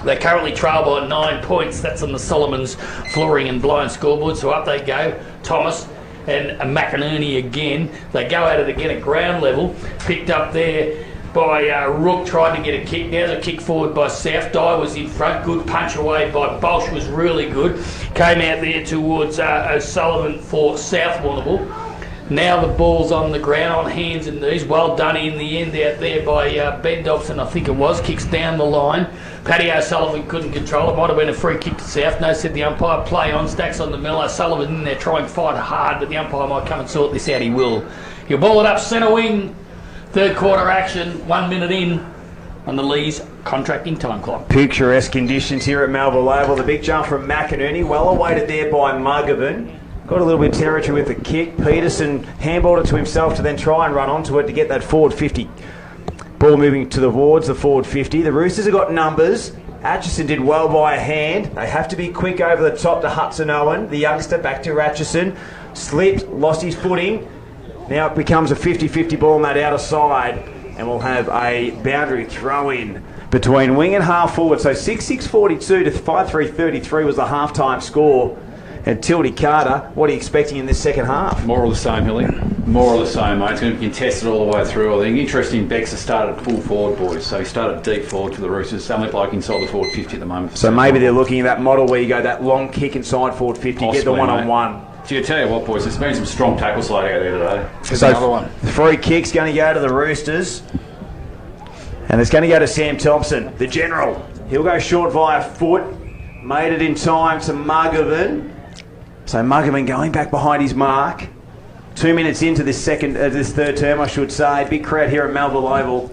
They currently trail by 9 points. That's on the Solomon's flooring and blind scoreboard. So up they go. Thomas and McInerney again. They go at it again at ground level. Picked up there by Rook, tried to get a kick. Now the kick forward by South. Dye was in front. Good punch away by Bolsh was really good. Came out there towards O'Sullivan for South Warrnambool. Now the ball's on the ground, on hands and knees. Well done in the end out there by Ben Dobson, I think it was. Kicks down the line. Paddy O'Sullivan couldn't control it. Might have been a free kick to South. No, said the umpire. Play on. Stacks on the middle. O'Sullivan in there trying to fight hard, but the umpire might come and sort this out. He will. He'll ball it up centre wing Third quarter action, 1 minute in on the Lee's contracting time clock. Picturesque conditions here at Melville Oval. The big jump from McInerney, well awaited there by Muggervan. Got a little bit of territory with the kick. Peterson handballed it to himself to then try and run onto it to get that forward 50. Ball moving towards the forward 50. The Roosters have got numbers. Atchison did well by a hand. They have to be quick over the top to Hudson Owen. The youngster back to Atchison. Slipped, lost his footing. Now it becomes a 50-50 ball on that outer side. And we'll have a boundary throw in between wing and half forward. So 6-6-42 to 5-3-33 was the halftime score. And Tildy Carter, what are you expecting in this second half? More of the same, Hilly. More of the same, mate. It's going to be contested all the way through, I think. Interesting, Bex has started full forward, boys. So he started deep forward for the Roosters. Only like inside the forward 50 at the moment. So maybe they're looking at that model where you go that long kick inside forward 50, possibly, get the one-on-one. So I tell you what, boys, there's been some strong tackle slide out there today. There's So another one. Free kick's going to go to the Roosters. And it's going to go to Sam Thompson, the general. He'll go short via foot. Made it in time to Muggervan. So Muggervan going back behind his mark. 2 minutes into this third term, I should say. Big crowd here at Melville Oval.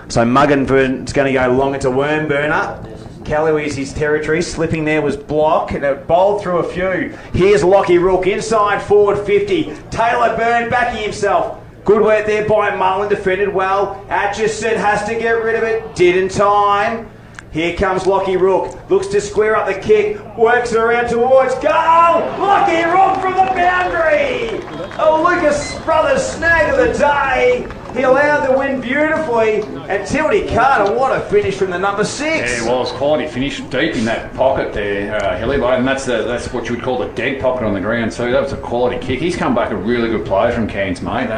So Muggervan's going to go long into Wormburner. Calloway's his territory. Slipping there was Block. And it bowled through a few. Here's Lockie Rook inside forward 50. Taylor Byrne backing himself. Good work there by Mullen. Defended well. Atchison has to get rid of it. Did in time. Here comes Lockie Rook. Looks to square up the kick. Works around towards goal. Lockie Rook from the boundary. Oh, Lucas Brothers snag of the day. He allowed the win beautifully. And Tildy Carter, what a finish from the number 6. Yeah, well, it's quality finish deep in that pocket there, Hilly, and that's what you would call the dead pocket on the ground. So that was a quality kick. He's come back a really good player from Cairns, mate.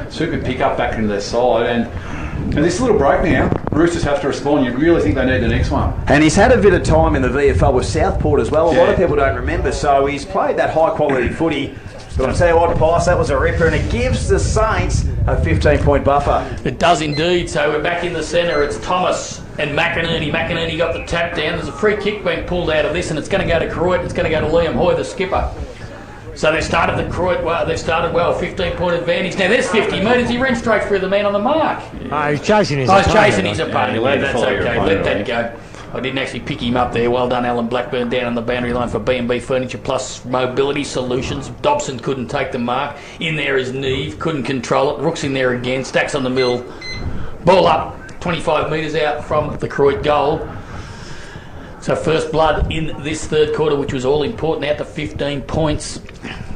Super pick up back into their side. And this little break now, Roosters have to respond. You really think they need the next one. And he's had a bit of time in the VFL with Southport as well. A lot of people don't remember. So he's played that high quality footy. But I'll tell you what, Pice, that was a ripper, and it gives the Saints a 15-point buffer. It does indeed. So we're back in the centre. It's Thomas and McInerney. McInerney got the tap down. There's a free kick being pulled out of this, and it's going to go to Koroit. It's going to go to Liam Hoy, the skipper. So they started the Koroit well. They started well. 15-point advantage. Now there's 50 metres. He ran straight through the man on the mark. He's chasing his opponent. He's chasing his opponent. Yeah, That's okay. Let that go. I didn't actually pick him up there. Well done, Alan Blackburn, down on the boundary line for B&B Furniture Plus Mobility Solutions. Dobson couldn't take the mark. In there is Neve, couldn't control it. Rook's in there again. Stacks on the middle. Ball up, 25 metres out from the Koroit goal. So first blood in this third quarter, which was all important, out to 15 points.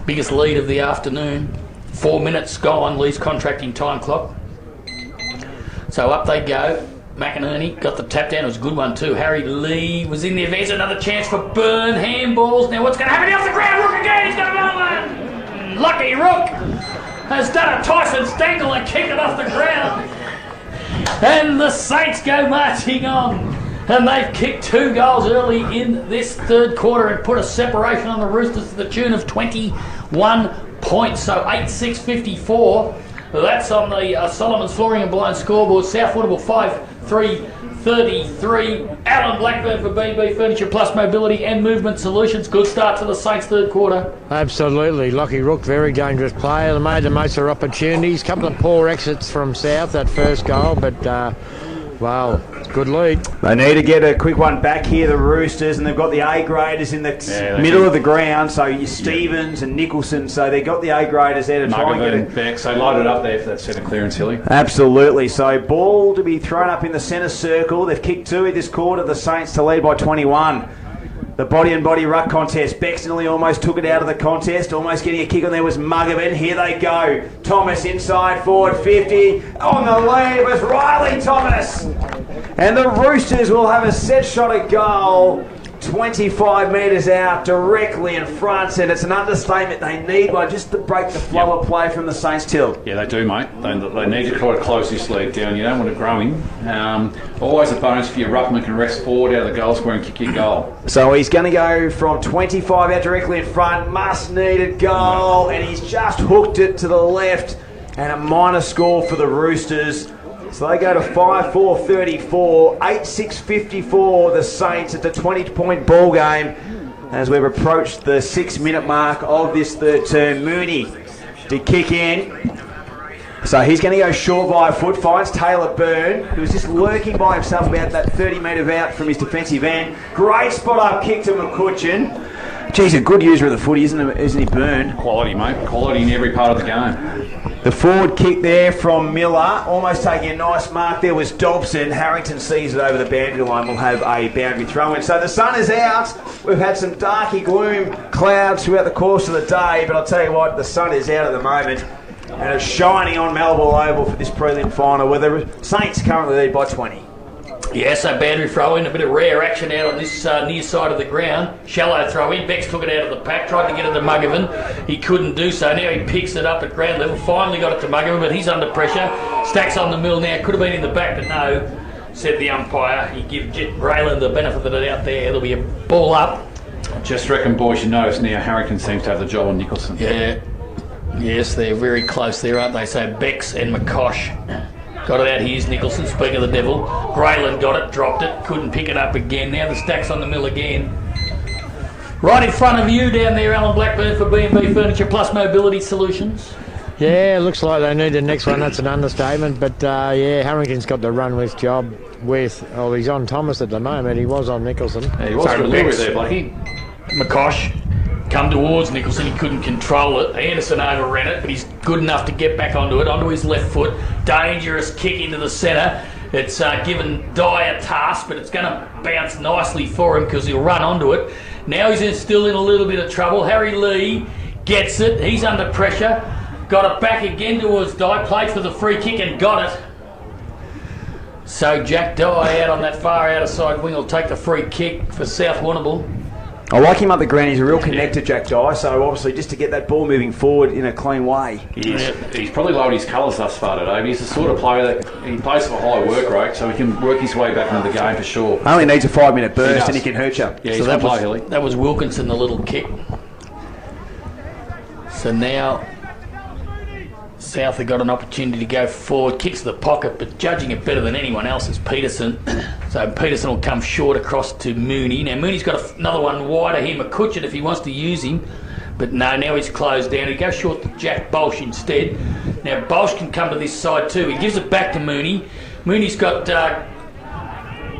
Biggest lead of the afternoon. 4 minutes gone, Lee's contracting time clock. So up they go. McInerney got the tap down. It was a good one too. Harry Lee was in there. There's another chance for Byrne. Handballs. Now what's going to happen? Off the ground. Rook again. He's going to go one. Lucky Rook has done a Tyson Stangle and kicked it off the ground. And the Saints go marching on. And they've kicked 2 goals early in this third quarter and put a separation on the Roosters to the tune of 21 points. So 8-6-54. That's on the Solomon's Flooring and Blind scoreboard. South Warrnambool 5-3-33. Alan Blackburn for BB Furniture Plus Mobility and Movement Solutions. Good start to the Saints third quarter. Absolutely. Lockie Rook, very dangerous player. They made the most of their opportunities. Couple of poor exits from South, that first goal, but wow, good lead. They need to get a quick one back here, the Roosters, and they've got the A-graders in the middle of the ground, so you Stevens and Nicholson, so they've got the A-graders there to try and get it. Beck, so loaded up there for that centre clearance, Hilly. Absolutely. So ball to be thrown up in the centre circle. They've kicked 2 in this quarter, the Saints to lead by 21. The body-and-body ruck contest. Bex nearly almost took it out of the contest. Almost getting a kick on there was Muggervan. Here they go. Thomas inside forward 50. On the lead was Riley Thomas. And the Roosters will have a set shot at goal. 25 metres out, directly in front, and it's an understatement. They need one just to break the flow of play from the Saints till. Yeah, they do, mate. They need to try to close this lead down. You don't want to grow him. Always a bonus for your ruckman can rest forward out of the goal square and kick your goal. So he's going to go from 25 out directly in front. Must need a goal, and he's just hooked it to the left, and a minor score for the Roosters. So they go to 5-4-34, 8-6-54, the Saints. It's a 20-point ball game as we've approached the 6-minute mark of this third term. Mooney to kick in. So he's going to go short by a foot, finds Taylor Byrne, who was just lurking by himself about that 30 metre out from his defensive end. Great spot up kick to McCutcheon. Geez, a good user of the footy, isn't he, Byrne? Quality, mate. Quality in every part of the game. The forward kick there from Miller, almost taking a nice mark. There was Dobson. Harrington sees it over the boundary line. We'll have a boundary throw in. So the sun is out. We've had some darky gloom clouds throughout the course of the day, but I'll tell you what, the sun is out at the moment. And it's shining on Melbourne Oval for this prelim final, where the Saints currently lead by 20. Yeah, so boundary throw in, a bit of rare action out on this near side of the ground. Shallow throw in, Bex took it out of the pack, tried to get it to Muggerman. He couldn't do so. Now he picks it up at ground level, finally got it to Muggerman, but he's under pressure. Stacks on the mill now, could have been in the back, but no, said the umpire. He gives Raylan the benefit of the doubt there. There'll be a ball up. I just reckon, boys, you notice now Harrington seems to have the job on Nicholson. Yeah. Yes, they're very close there, aren't they? So Bex and McCosh got it out. Here's Nicholson, speaking of the devil. Grayland got it, dropped it, couldn't pick it up again. Now the stack's on the mill again. Right in front of you down there, Alan Blackburn for B&B Furniture Plus Mobility Solutions. Yeah, looks like they need the next one. That's an understatement. But, yeah, Harrington's got the run-with job with... Oh, he's on Thomas at the moment. He was on Nicholson. Yeah, he was for a little bit there, Blackie. McCosh come towards Nicholson, he couldn't control it. Anderson overran it, but he's good enough to get back onto it, onto his left foot. Dangerous kick into the centre. It's given Dye a task, but it's going to bounce nicely for him because he'll run onto it. Now he's still in a little bit of trouble. Harry Lee gets it. He's under pressure. Got it back again towards Dye. Played for the free kick and got it. So Jack Dye out on that far outer side wing will take the free kick for South Warrnambool. I like him up the ground. He's a real connector, Jack Dye. So obviously, just to get that ball moving forward in a clean way. He's probably lowered his colours thus far today. But he's the sort of player that he plays for a high work rate, so he can work his way back into the game for sure. Only needs a 5-minute burst, and he can hurt you. Yeah, so that was Wilkinson, the little kick. So now South have got an opportunity to go forward, kicks the pocket, but judging it better than anyone else is Peterson. So Peterson will come short across to Mooney. Now Mooney's got another one wider here, McCutcheon, if he wants to use him. But no, now he's closed down. He goes short to Jack Bolsh instead. Now Bolsh can come to this side too. He gives it back to Mooney. Mooney's got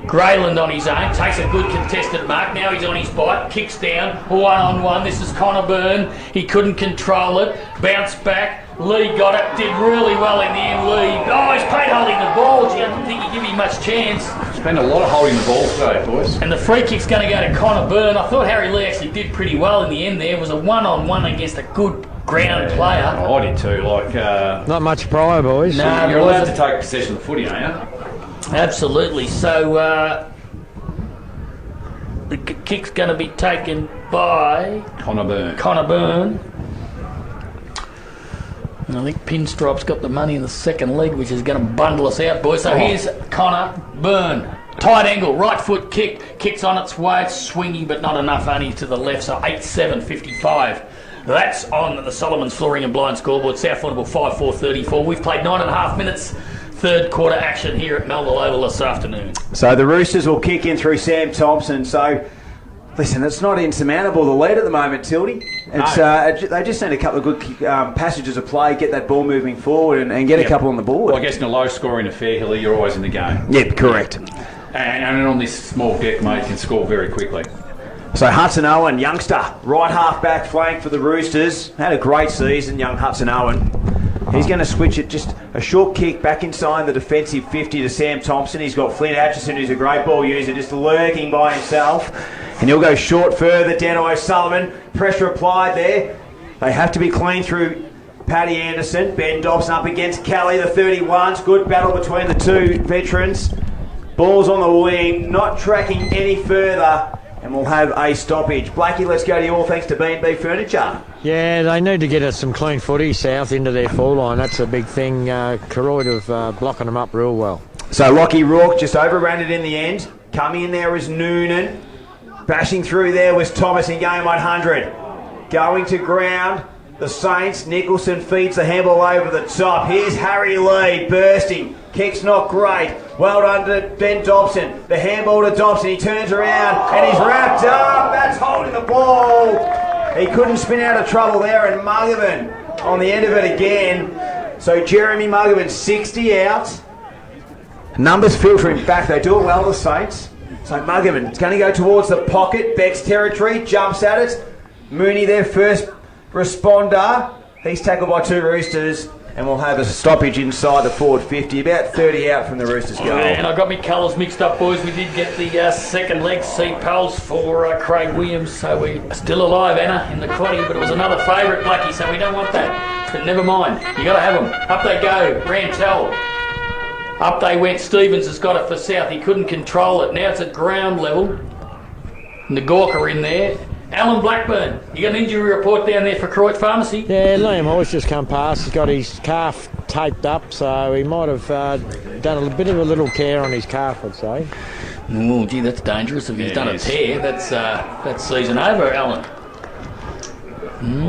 Grayland on his own, takes a good contested mark. Now he's on his bite, kicks down, 1-on-1. This is Connor Byrne. He couldn't control it, bounced back. Lee got it, did really well in the end. Lee, oh, he's played holding the ball. Gee, I didn't think he'd give him much chance. Spent a lot of holding the ball today, boys. And the free kick's going to go to Connor Byrne. I thought Harry Lee actually did pretty well in the end there. It was a 1-on-1 against a good ground player. Oh, I did too. Not much prior, boys. No, you're allowed to take possession of the footy, aren't you? Absolutely. So the kick's going to be taken by Connor Byrne. And I think Pinstripe's got the money in the second leg, which is going to bundle us out, boys. So here's Connor Byrne. Tight angle, right foot kick. Kicks on its way. It's swinging, but not enough, only to the left. So 8-7-55. That's on the Solomon's Flooring and Blind scoreboard. South Warrnambool 5-4-34. We've played 9.5 minutes. Third quarter action here at Melbourne Oval this afternoon. So the Roosters will kick in through Sam Thompson. So, listen, it's not insurmountable, the lead at the moment, Tildy. It's, they just need a couple of good passages of play, get that ball moving forward and get a couple on the board. Well, I guess in a low-scoring affair, Hilly, you're always in the game. Yeah, correct. And on this small deck, mate, you can score very quickly. So Hudson Owen, youngster, right half-back flank for the Roosters. Had a great season, young Hudson Owen. He's going to switch it, just a short kick back inside the defensive 50 to Sam Thompson. He's got Flynn Atchison, who's a great ball user, just lurking by himself. And he'll go short further, Dan O'Sullivan. Pressure applied there. They have to be clean through Paddy Anderson. Ben Dobson up against Kelly, the 31s. Good battle between the two veterans. Ball's on the wing, not tracking any further. And we'll have a stoppage. Blackie, let's go to you all thanks to B&B Furniture. Yeah, they need to get us some clean footy, South, into their full line. That's a big thing. Koroit have blocking them up real well. So Lockie Rourke just overran it in the end. Coming in there is Noonan. Bashing through there was Thomas in game 100. Going to ground. The Saints. Nicholson feeds the handball over the top. Here's Harry Lee bursting. Kick's not great. Well done to Ben Dobson. The handball to Dobson. He turns around and he's wrapped up. That's holding the ball. He couldn't spin out of trouble there, and Muggerman on the end of it again. So Jeremy Muggerman, 60 out. Numbers filtering back. They do it well, the Saints. So Muggerman, it's going to go towards the pocket. Beck's territory, jumps at it. Mooney, their first responder. He's tackled by 2 Roosters. And we'll have a stoppage inside the forward 50, about 30 out from the Roosters goal. And I got my colours mixed up, boys. We did get the second leg seat pulse for Craig Williams, so we're still alive, Anna, in the quaddy, but it was another favourite, Blackie, so we don't want that. But never mind, you got to have them. Up they go, Rantel. Up they went. Stevens has got it for South. He couldn't control it. Now it's at ground level. Nagorka in there. Alan Blackburn, you got an injury report down there for Koroit Pharmacy? Yeah, Liam Horse just come past. He's got his calf taped up, so he might have done a bit of a little care on his calf, I'd say. Oh, gee, that's dangerous. If he's done a tear, that's season over, Alan.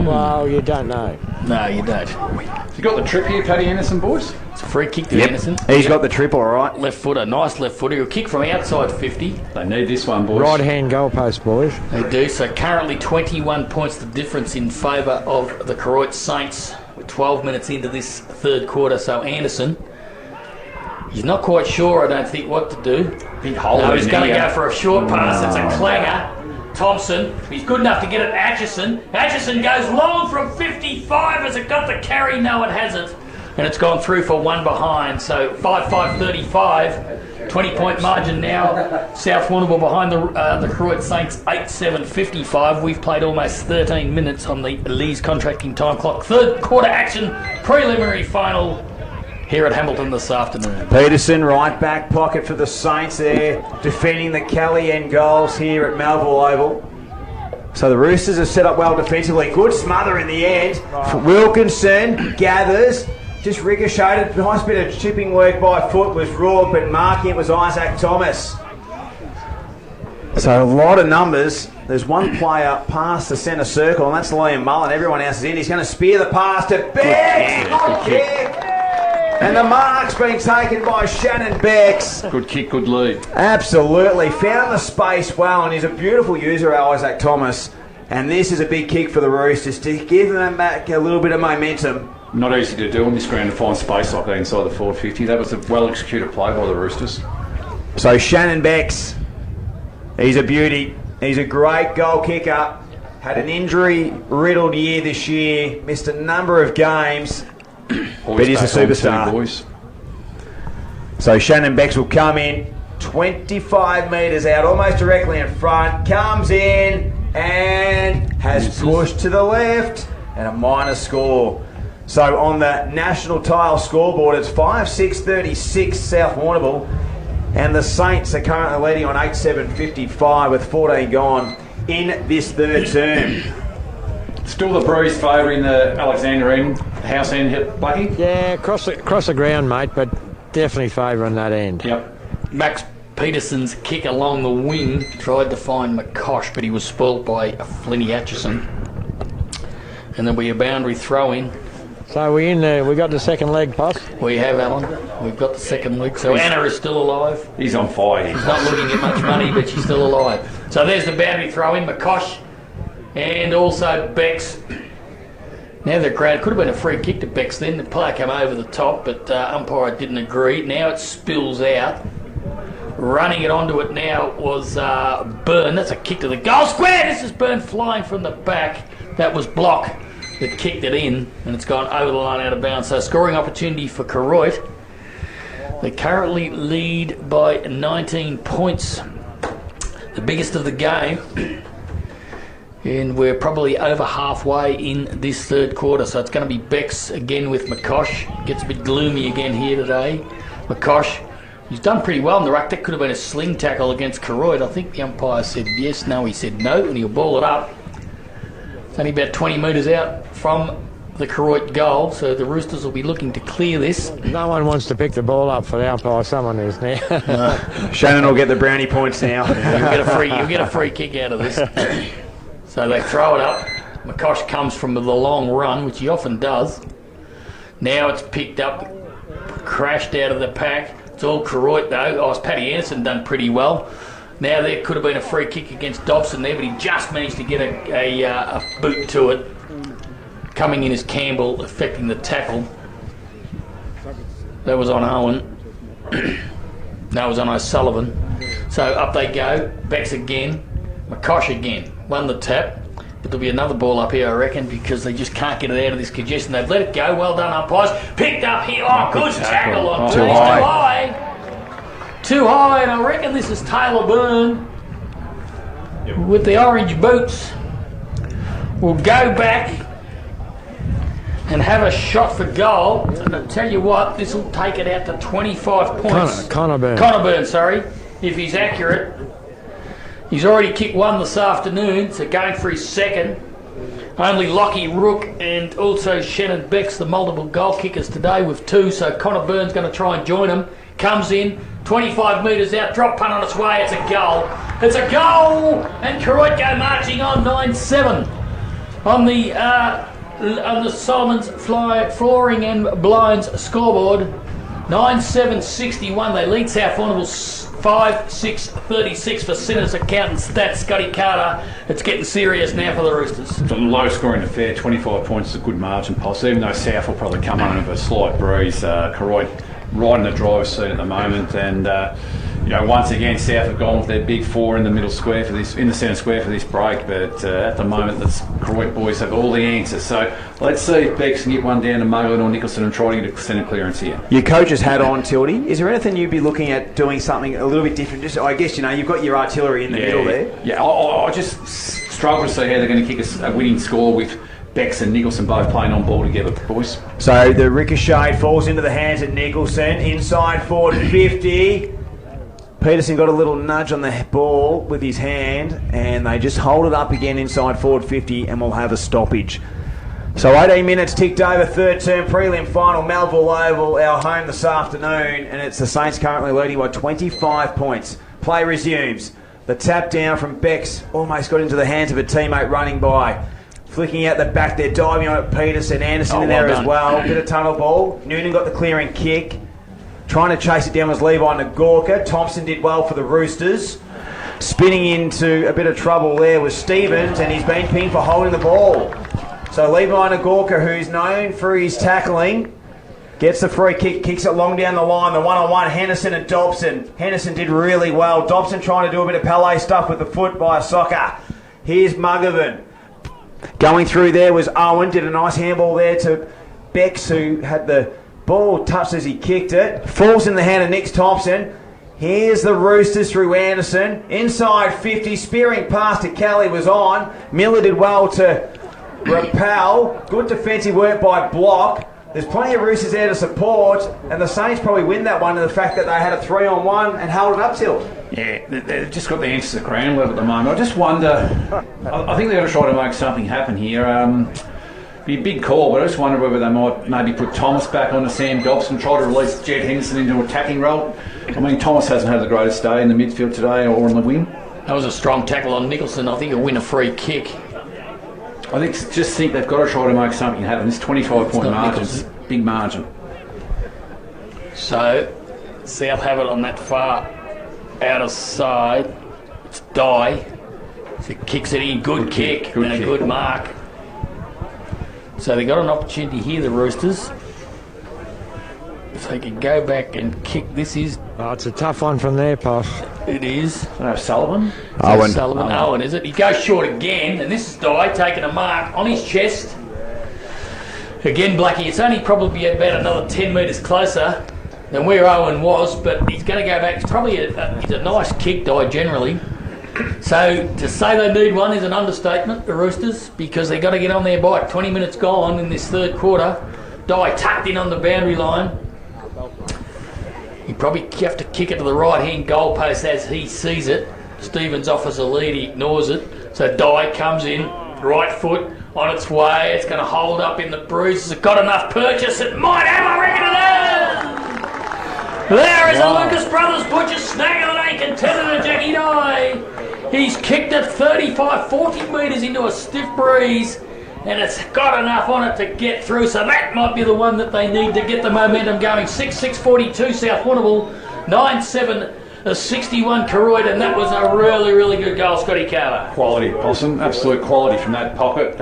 Well, you don't know. No, you don't. Have you got the trip here, Paddy Anderson, boys? It's a free kick to Anderson. He's got the trip, all right. Left footer, nice left footer. He'll kick from outside 50. They need this one, boys. Right-hand goalpost, boys. They do. So currently 21 points the difference in favour of the Koroit Saints. We're 12 minutes into this third quarter. So Anderson, he's not quite sure, I don't think, what to do. Big hole. No, he's going to go for a short pass. It's a clanger. Thompson, he's good enough to get it. Atchison goes long from 55. Has it got the carry? No, it hasn't. And it's gone through for one behind. So 5-5-35, 20-point margin now. South Warrnambool behind the Koroit Saints 8-7-55. We've played almost 13 minutes on the Lee's contracting time clock. Third quarter action, preliminary final here at Hamilton this afternoon. Peterson, right back pocket for the Saints there, defending the Kelly end goals here at Melville Oval. So the Roosters are set up well defensively. Good smother in the end. Wilkinson gathers, just ricocheted. Nice bit of chipping work by foot was Rourke, but marking it was Isaac Thomas. So a lot of numbers. There's one player past the centre circle, and that's Liam Mullen. Everyone else is in. He's going to spear the pass to Becks. Good kick. And the mark's been taken by Shannon Becks. Good kick, good lead. Absolutely. Found the space well, and he's a beautiful user, Isaac Thomas. And this is a big kick for the Roosters to give them back a little bit of momentum. Not easy to do on this ground to find space like that inside the forward 50. That was a well-executed play by the Roosters. So Shannon Becks, he's a beauty. He's a great goal kicker. Had an injury-riddled year this year. Missed a number of games. But he's a superstar. Boys. So Shannon Becks will come in 25 metres out, almost directly in front. Comes in and has pushed to the left. And a minor score. So on the national tile scoreboard, it's 5-6-36 South Warrnambool. And the Saints are currently leading on 8-7-55 with 14 gone in this third term. Still the Breeze favouring the Alexander end, house end hit, Blackie? Yeah, cross the ground, mate, but definitely favouring that end. Yep. Max Peterson's kick along the wing tried to find McCosh, but he was spoilt by Flinny Atchison. And there'll be a boundary throw in. So we got the second leg, Poss? We have, Alan. We've got the second leg. So Anna is still alive. He's on fire. She's not looking at much money, but she's still alive. So there's the boundary throw in, McCosh. And also Becks. Now the crowd could have been a free kick to Becks then. The player came over the top, but umpire didn't agree. Now it spills out. Running it onto it now was Byrne. That's a kick to the goal square. This is Byrne flying from the back. That was Block that kicked it in, and it's gone over the line out of bounds. So scoring opportunity for Koroit. They currently lead by 19 points. The biggest of the game. And we're probably over halfway in this third quarter. So it's going to be Becks again with McCosh. Gets a bit gloomy again here today. McCosh, he's done pretty well in the ruck. That could have been a sling tackle against Koroit. I think the umpire said yes, no, he said no, and he'll ball it up. It's only about 20 metres out from the Koroit goal, so the Roosters will be looking to clear this. No one wants to pick the ball up for the umpire. Someone is now. Shannon will get the brownie points now. You'll get a free kick out of this. So they throw it up. McCosh comes from the long run, which he often does. Now it's picked up, crashed out of the pack. It's all Koroit though. Paddy Anderson done pretty well. Now there could have been a free kick against Dobson there, but he just managed to get a boot to it. Coming in is Campbell, affecting the tackle. That was on Owen. That was on O'Sullivan. So up they go. Bex again. McCosh again. Won the tap. But there'll be another ball up here, I reckon, because they just can't get it out of this congestion. They've let it go. Well done, umpires. Picked up here. Oh, good tackle on Too high. Too high, and I reckon this is Taylor Byrne with the orange boots. We'll go back and have a shot for goal. And I tell you what, this will take it out to 25 points. Connor Byrne. Connor Byrne, sorry, if he's accurate. He's already kicked one this afternoon, so going for his second. Only Lockie Rook and also Shannon Bex, the multiple goal kickers today with 2, so Connor Byrne's going to try and join him. Comes in, 25 metres out, drop punt on its way, it's a goal. It's a goal! And Koroit go marching on 9-7 on the Solomon's Flooring and Blinds scoreboard. 9-7-61, they lead South Warrnambool 5-6-36 for Sinners Accountant Stats. Scotty Carter, it's getting serious now for the Roosters. It's a low scoring affair, 25 points is a good margin, Poss. Even though South will probably come home with a slight breeze, Koroit right in the driver's seat at the moment, and once again South have gone with their big 4 in the middle square for this, in the centre square for this break. But at the moment, the Koroit boys have all the answers. So let's see if Bex can get one down to Mugglin or Nicholson and try to get a centre clearance here. Your coach's hat on, Tildy. Is there anything you'd be looking at doing something a little bit different? Just, I guess you've got your artillery in the middle there. Yeah, I just struggle to see how they're going to kick a winning score with Bex and Nicholson both playing on ball together, boys. So the ricochet falls into the hands of Nicholson. Inside forward 50. Peterson got a little nudge on the ball with his hand, and they just hold it up again inside forward 50, and we'll have a stoppage. So 18 minutes ticked over, third term prelim final, Melville Oval, our home this afternoon, and it's the Saints currently leading by 25 points. Play resumes. The tap down from Bex almost got into the hands of a teammate running by. Flicking out the back there, diving on it, Peterson. Anderson in there as well. Bit of tunnel ball. Noonan got the clearing kick. Trying to chase it down was Levi Nagorka. Thompson did well for the Roosters. Spinning into a bit of trouble there was Stevens, and he's been pinned for holding the ball. So Levi Nagorka, who's known for his tackling, gets the free kick, kicks it long down the line. The one-on-one, Henderson and Dobson. Henderson did really well. Dobson trying to do a bit of Palais stuff with the foot by a soccer. Here's Muggovan. Going through there was Owen, did a nice handball there to Bex, who had the ball touched as he kicked it. Falls in the hand of Nick Thompson. Here's the Roosters through Anderson. Inside 50, spearing past to Kelly was on. Miller did well to repel. Good defensive work by Block. There's plenty of Roosters there to support, and the Saints probably win that one in the fact that they had a 3-on-1 and held it up till. Yeah, they've just got the answers at ground level at the moment. I just wonder, I think they're going to try to make something happen here. Be a big call, but I just wonder whether they might maybe put Thomas back onto Sam Dobson, try to release Jed Henderson into an attacking role. I mean, Thomas hasn't had the greatest day in the midfield today or on the wing. That was a strong tackle on Nicholson. I think he'll win a free kick. I just think they've got to try to make something happen. This 25-point margin, big margin. So, South have it on that far outer side. It's Dye. So he kicks it in. Good kick and a good mark. So they got an opportunity here, the Roosters. If they can go back and kick, this is... Oh, it's a tough one from there, Posh. It is. Sullivan? Owen, is it? He goes short again, and this is Dye taking a mark on his chest. Again, Blackie, it's only probably about another 10 metres closer than where Owen was, but he's going to go back. It's probably it's a nice kick, Dye, generally. So to say they need one is an understatement, the Roosters, because they've got to get on their bike. 20 minutes gone in this third quarter. Dye tucked in on the boundary line. You probably have to kick it to the right-hand goalpost as he sees it. Stevens offers a lead, he ignores it. So Dye comes in, right foot on its way. It's going to hold up in the bruises. It's got enough purchase. It might have, I reckon it is! There is a Lucas Brothers butcher snagging on a contender to Jackie Dye. He's kicked it 35, 40 metres into a stiff breeze, and it's got enough on it to get through, so that might be the one that they need to get the momentum going. 6-6-42 South Warrnambool, 9-7-61 Koroit, and that was a really, really good goal, Scotty Carter. Quality, Possum, absolute quality from that pocket.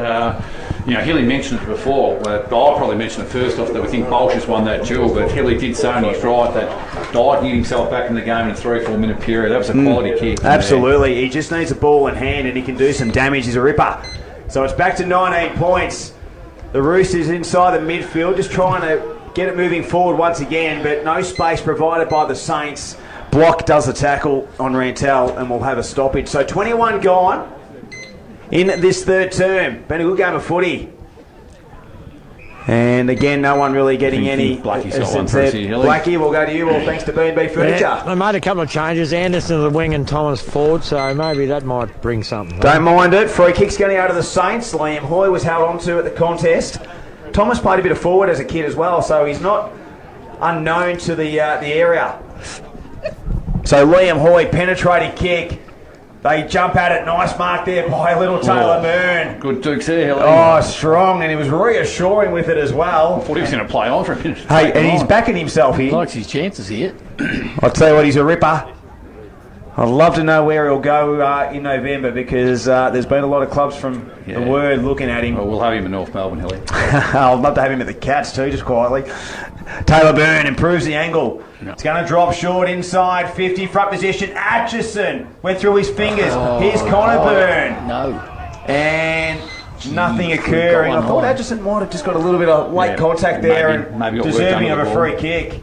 You know, Hilly mentioned it before. I probably mentioned it first off that we think Bolsh has won that duel, but Hilly did say on his right that Dyke get himself back in the game in a 3-4 minute period. That was a quality kick. Absolutely. He just needs a ball in hand and he can do some damage. He's a ripper. So it's back to 19 points. The Roosters inside the midfield, just trying to get it moving forward once again, but no space provided by the Saints. Block does the tackle on Rantel and we'll have a stoppage. So 21 gone in this third term. Been a good game of footy. And again, no one really getting any. Blackie's got one for us here, Hilly. Blackie, we'll go to you. Well, thanks to B&B Furniture. Yeah, they made a couple of changes. Anderson to the wing and Thomas forward, so maybe that might bring something. Don't mind it. Free kick's going to go to the Saints. Liam Hoy was held on to at the contest. Thomas played a bit of forward as a kid as well, so he's not unknown to the area. So Liam Hoy, penetrating kick. They jump at it. Nice mark there by little Taylor Moon. Good Dukes there, Hilly. Oh, strong, and he was reassuring with it as well. I thought he was going to play on for a minute. Hey, and he's backing himself here. Likes his chances here. I'll tell you what, he's a ripper. I'd love to know where he'll go in November because there's been a lot of clubs from the Word looking at him. Well, we'll have him in North Melbourne, Hilly. I'd love to have him at the Cats too, just quietly. Taylor Byrne improves the angle. No. It's going to drop short inside 50, front position. Atchison went through his fingers. Here's Connor Byrne. No. And nothing occurring. I thought Atchison might have just got a little bit of late contact there and deserving of a free kick.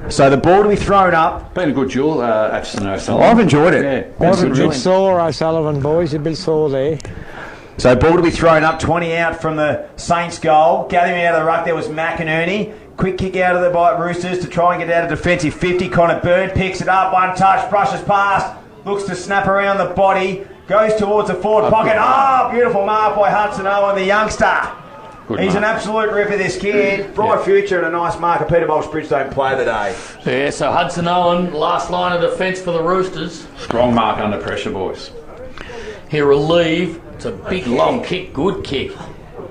So the ball to be thrown up. Been a good duel, Atchison O'Sullivan. I've enjoyed it. Yeah, a bit sore, O'Sullivan, boys. A bit sore there. So ball to be thrown up, 20 out from the Saints goal. Gathering out of the ruck there was McInerney. Quick kick out of the by Roosters to try and get out of defensive 50. Connor Byrne picks it up, one touch, brushes past, looks to snap around the body, goes towards the forward pocket. Beautiful mark by Hudson Owen, the youngster. He's an absolute ripper, this kid. Bright future and a nice marker. Peter Bolsh don't play the day. Yeah, so Hudson Owen, last line of defence for the Roosters. Strong mark under pressure, boys. He'll relieve. It's a big, long kick, good kick.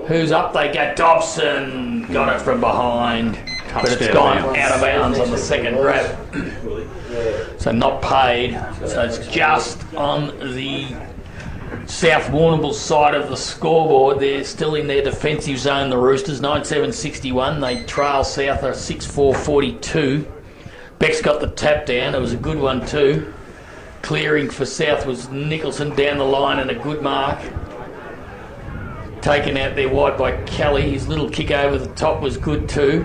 Who's up? They go. Dobson got it from behind, but it's gone out of bounds on the second grab. So not paid. So it's just on the South Warrnambool side of the scoreboard. They're still in their defensive zone, the Roosters. 9-7-61. They trail South 6-4-42. Beck's got the tap down. It was a good one too. Clearing for South was Nicholson down the line and a good mark. Taken out there wide by Kelly. His little kick over the top was good too.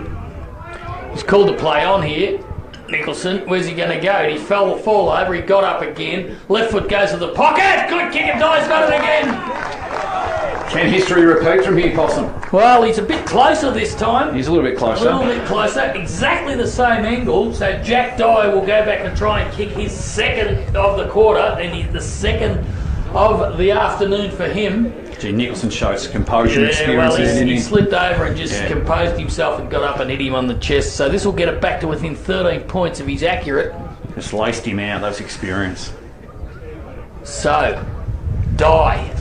He's called to play on here. Nicholson, where's he going to go? He fall over. He got up again. Left foot goes to the pocket. Good kick and Dye's got it again. Can history repeat from here, Possum? Well, he's a bit closer this time. He's a little bit closer. A little bit closer. Exactly the same angle. So Jack Dye will go back and try and kick his second of the quarter and the second of the afternoon for him. Gee, Nicholson shows composure and experience. Well, he slipped over and just composed himself and got up and hit him on the chest. So this will get it back to within 13 points if he's accurate. Just laced him out. That's experience. So, Dye.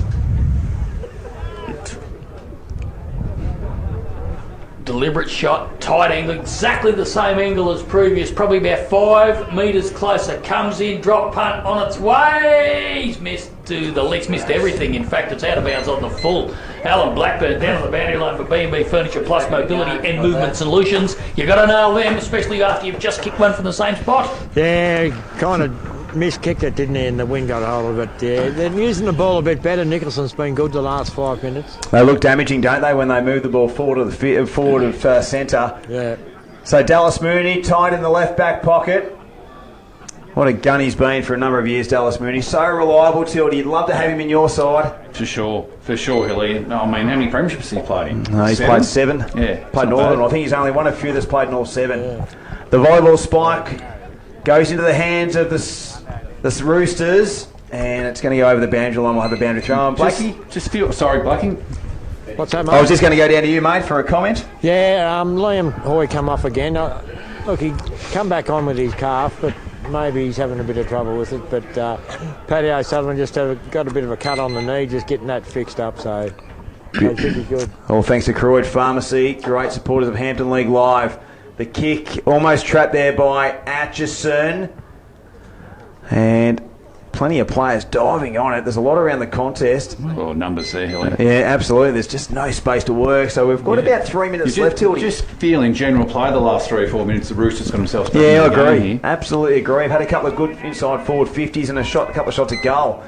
Deliberate shot, tight angle, exactly the same angle as previous, probably about 5 metres closer. Comes in, drop punt on its way. He's missed to the legs, missed everything. In fact, it's out of bounds on the full. Alan Blackburn down on the boundary line for B&B Furniture Plus Mobility and Movement Solutions. You got to nail them, especially after you've just kicked one from the same spot. Yeah, kind of miskicked it, didn't he? And the wind got hold of it. Yeah, they're using the ball a bit better. Nicholson's been good the last 5 minutes. They look damaging, don't they, when they move the ball forward of centre? Yeah. So Dallas Mooney tight in the left back pocket. What a gun he's been for a number of years, Dallas Mooney. So reliable, Tildy. You'd love to have him in your side. For sure, Hilly. No, I mean, how many premierships has he played in? No, he's played 7. Yeah. Played Northern. I think he's only one of few that's played in all 7. Yeah. The volleyball spike goes into the hands of the Roosters, and it's going to go over the boundary line. We'll have a boundary throw on. Blackie? Sorry, Blackie. What's that, mate? I was just going to go down to you, mate, for a comment. Yeah, Liam Hoy come off again. Look, he come back on with his calf, but maybe he's having a bit of trouble with it. But Paddy O'Sullivan just got a bit of a cut on the knee, just getting that fixed up, so it should be good. All thanks to Koroit Pharmacy, great supporters of Hampton League Live. The kick almost trapped there by Atchison. And plenty of players diving on it. There's a lot around the contest. Well, numbers there, Hilly. Yeah, absolutely. There's just no space to work. So we've got about 3 minutes left, Tildy. Just feeling general play the last 3 or 4 minutes. The Roosters got themselves back Yeah, I in the game agree. here. Absolutely agree. We've had a couple of good inside forward 50s and a couple of shots at goal.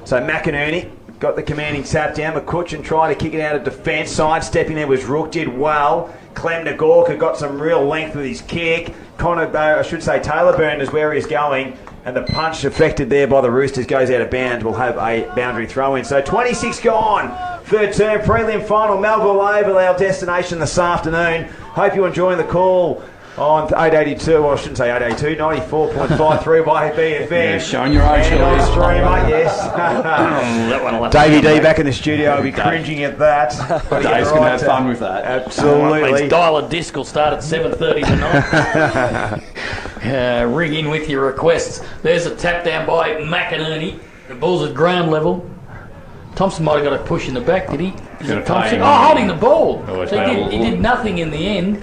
So McInerney got the commanding tap down. McCutcheon tried to kick it out of defence. Sidestepping there was Rook, did well. Clem Nagorka got some real length with his kick. Taylor Burn is where he's going. And the punch affected there by the Roosters goes out of bounds. We'll have a boundary throw in. So 26 gone. Third term, prelim final. Melville Oval, our destination this afternoon. Hope you're enjoying the call on 882, well, I shouldn't say 882, 94.53 YBFM. Yeah, showing your age, and on streamer, yes. That one will have Davey to D come, back in the studio will be cringing at that. Dave's going to have fun with that. Absolutely. Dial a disc will start at 7:30 tonight. Ring in with your requests. There's a tap down by McInerney. The ball's at ground level. Thompson might have got a push in the back, did he? Is it Thompson? Holding the ball. So he did nothing in the end.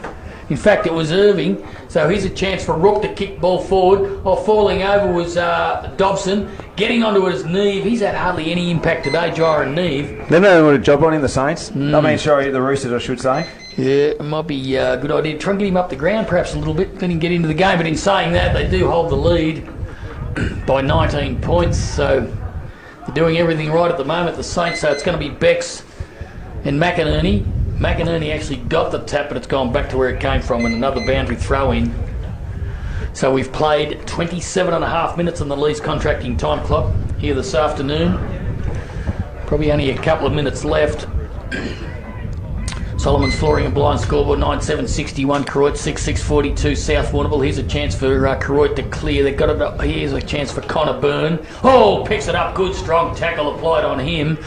In fact, it was Irving. So here's a chance for Rook to kick ball forward. Falling over was Dobson. Getting onto his Neve. He's had hardly any impact today, Jaron Neve. They've done a job on him, the Saints. The Roosters, I should say. Yeah, it might be a good idea. Try and get him up the ground perhaps a little bit, then he can get into the game. But in saying that, they do hold the lead by 19 points. So they're doing everything right at the moment, the Saints. So it's going to be Becks and McInerney. McInerney actually got the tap, but it's gone back to where it came from, and another boundary throw in. So we've played 27 and a half minutes on the Lease Contracting time clock here this afternoon. Probably only a couple of minutes left. Solomon's Flooring and Blind scoreboard 9-7-61, Koroit 6-6-42, South Warrnambool. Here's a chance for Koroit to clear. They've got it up. Here's a chance for Connor Byrne. Oh, picks it up. Good strong tackle applied on him.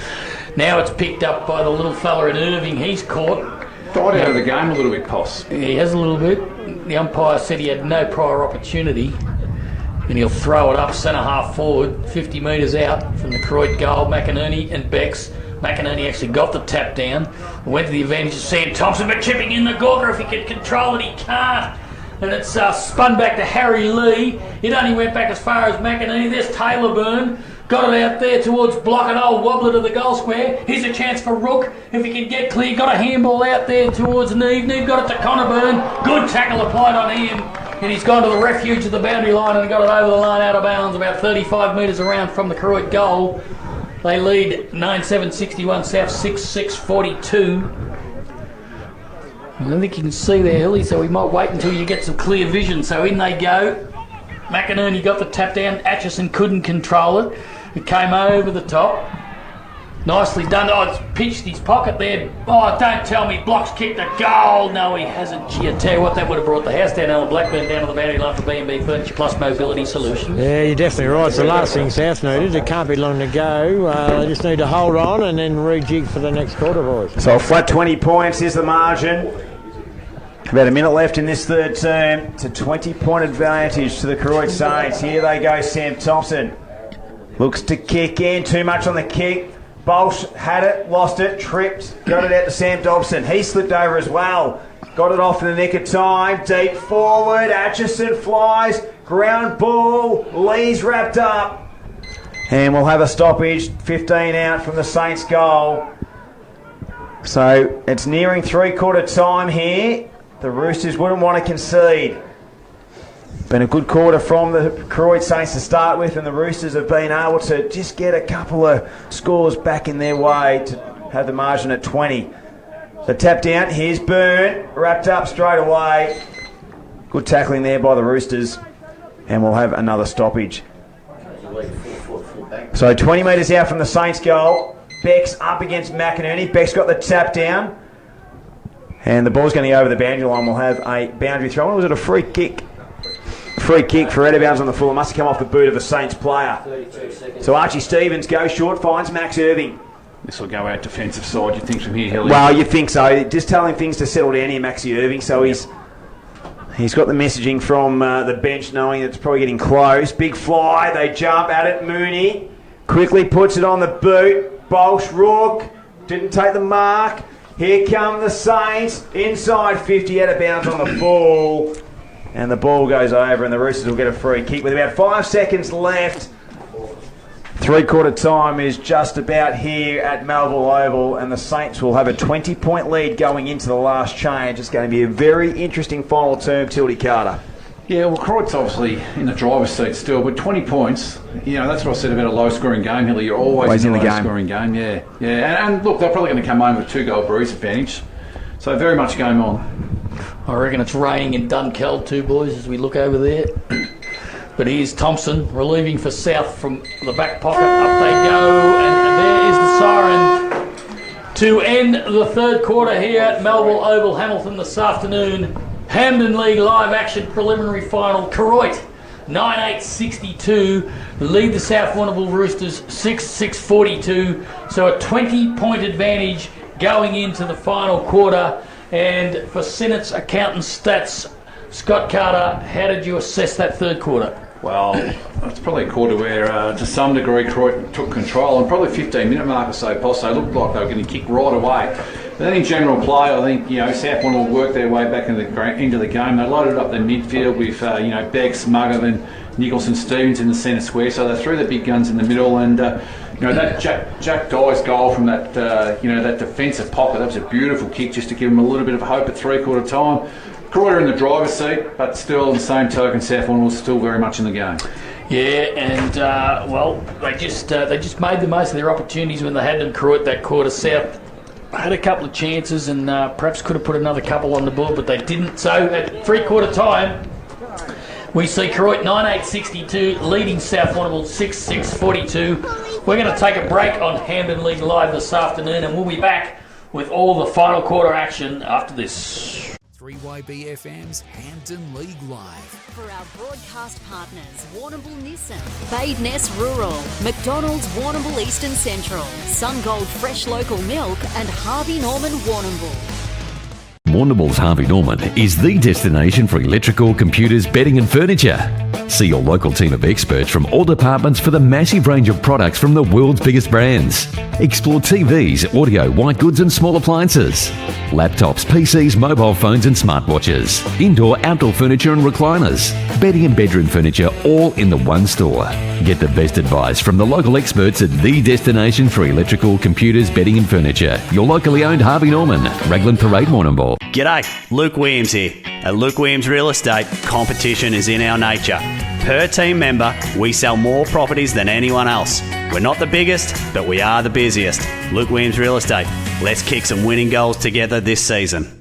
Now it's picked up by the little fella in Irving. He's caught. Died out of the game a little bit, Poss. He has a little bit. The umpire said he had no prior opportunity. And he'll throw it up centre half forward, 50 metres out from the Koroit goal. McInerney and Becks. McInerney actually got the tap down. Went to the advantage of Sam Thompson, but chipping in the Gorka. If he can control it, he can't. And it's spun back to Harry Lee. It only went back as far as McInerney. There's Taylor Byrne. Got it out there towards block and old wobbler to the goal square. Here's a chance for Rook. If he can get clear, got a handball out there towards Neve. Neve got it to Connor Byrne. Good tackle applied on him. And he's gone to the refuge of the boundary line and got it over the line out of bounds, about 35 metres around from the Koroit goal. They lead 9-7-61, South 6-6-42. I don't think you can see there, Hilly, so we might wait until you get some clear vision. So in they go. McInerney got the tap down. Atchison couldn't control it. It came over the top. Nicely done. Oh, it's pinched his pocket there. Oh, don't tell me Block's kicked a goal. No, he hasn't. Gee, I tell you what, that would have brought the house down. Alan Blackburn down to the boundary line for B&B Furniture Plus Mobility Solutions. Yeah, you're definitely right. It's the last thing South needed. It can't be long to go. They just need to hold on and then rejig for the next quarter, boys. So a flat 20 points is the margin. About a minute left in this third term. It's a 20-point advantage to the Koroit Saints. Here they go, Sam Thompson. Looks to kick in. Too much on the kick. Bolsh had it, lost it, tripped, got it out to Sam Dobson. He slipped over as well. Got it off in the nick of time. Deep forward. Atchison flies. Ground ball. Lee's wrapped up. And we'll have a stoppage. 15 out from the Saints goal. So it's nearing three-quarter time here. The Roosters wouldn't want to concede. Been a good quarter from the Koroit Saints to start with, and the Roosters have been able to just get a couple of scores back in their way to have the margin at 20. The tap down, here's Byrne, wrapped up straight away. Good tackling there by the Roosters, and we'll have another stoppage. So 20 metres out from the Saints goal. Beck's up against McInerney. Beck's got the tap down. And the ball's going to go over the boundary line. We'll have a boundary throw. Or was it a free kick? Free kick for out of bounds on the full. It must have come off the boot of a Saints player. So Archie Stevens goes short, finds Max Irving. This will go out defensive side, you think, from here, Hilly? Well, you think so. Just telling things to settle down here, Maxie Irving. So he's got the messaging from the bench, knowing it's probably getting close. Big fly. They jump at it. Mooney quickly puts it on the boot. Bolsh, Rook didn't take the mark. Here come the Saints. Inside 50, out of bounds on the ball. And the ball goes over and the Roosters will get a free kick with about 5 seconds left. Three-quarter time is just about here at Melville Oval, and the Saints will have a 20-point lead going into the last change. It's going to be a very interesting final term, Tildy Carter. Yeah, well, Koroit's obviously in the driver's seat still, but 20 points, that's what I said about a low-scoring game, Hilly. You're always in a low-scoring game. Yeah. And look, they're probably going to come home with a 2-goal breeze advantage. So very much game on. I reckon it's raining in Dunkeld too, boys, as we look over there. But here's Thompson relieving for South from the back pocket. Up they go, and there is the siren to end the third quarter here at Melville Oval, Hamilton, this afternoon. Hampden League live action preliminary final. Koroit 9-8-62 lead the South Warrnambool Roosters 6-6-42. So a 20-point advantage going into the final quarter. And for Sinnott's accountant stats, Scott Carter, how did you assess that third quarter? Well, it's probably a quarter where, to some degree, Koroit took control, and probably 15-minute mark or so, Posse looked like they were going to kick right away. But then in general play, I think, South Warrnambool worked their way back into the game. They loaded up the midfield with, Beggs, Mugger, and Nicholson Stevens in the centre square, so they threw the big guns in the middle, and that Jack Dye's goal from that that defensive pocket, that was a beautiful kick just to give them a little bit of hope at three-quarter time. Koroit are in the driver's seat, but still, on the same token, South Warrnambool was still very much in the game. Yeah, and they just made the most of their opportunities when they had them. Koroit that quarter. South had a couple of chances and perhaps could have put another couple on the board, but they didn't. So at three-quarter time, we see Koroit 9-8-62 leading South Warrnambool 6-6-42. We're going to take a break on Hampden League Live this afternoon, and we'll be back with all the final quarter action after this. 3YBFM's Hampden League Live. For our broadcast partners, Warrnambool Nissan, Badeness Rural, McDonald's Warrnambool Eastern Central, Sungold Fresh Local Milk, and Harvey Norman Warrnambool. Warrnambool's Harvey Norman is the destination for electrical, computers, bedding and furniture. See your local team of experts from all departments for the massive range of products from the world's biggest brands. Explore TVs, audio, white goods and small appliances. Laptops, PCs, mobile phones and smartwatches. Indoor-outdoor furniture and recliners. Bedding and bedroom furniture all in the one store. Get the best advice from the local experts at the destination for electrical, computers, bedding and furniture. Your locally owned Harvey Norman, Raglan Parade, Warrnambool. G'day, Luke Williams here. At Luke Williams Real Estate, competition is in our nature. Per team member, we sell more properties than anyone else. We're not the biggest, but we are the busiest. Luke Williams Real Estate. Let's kick some winning goals together this season.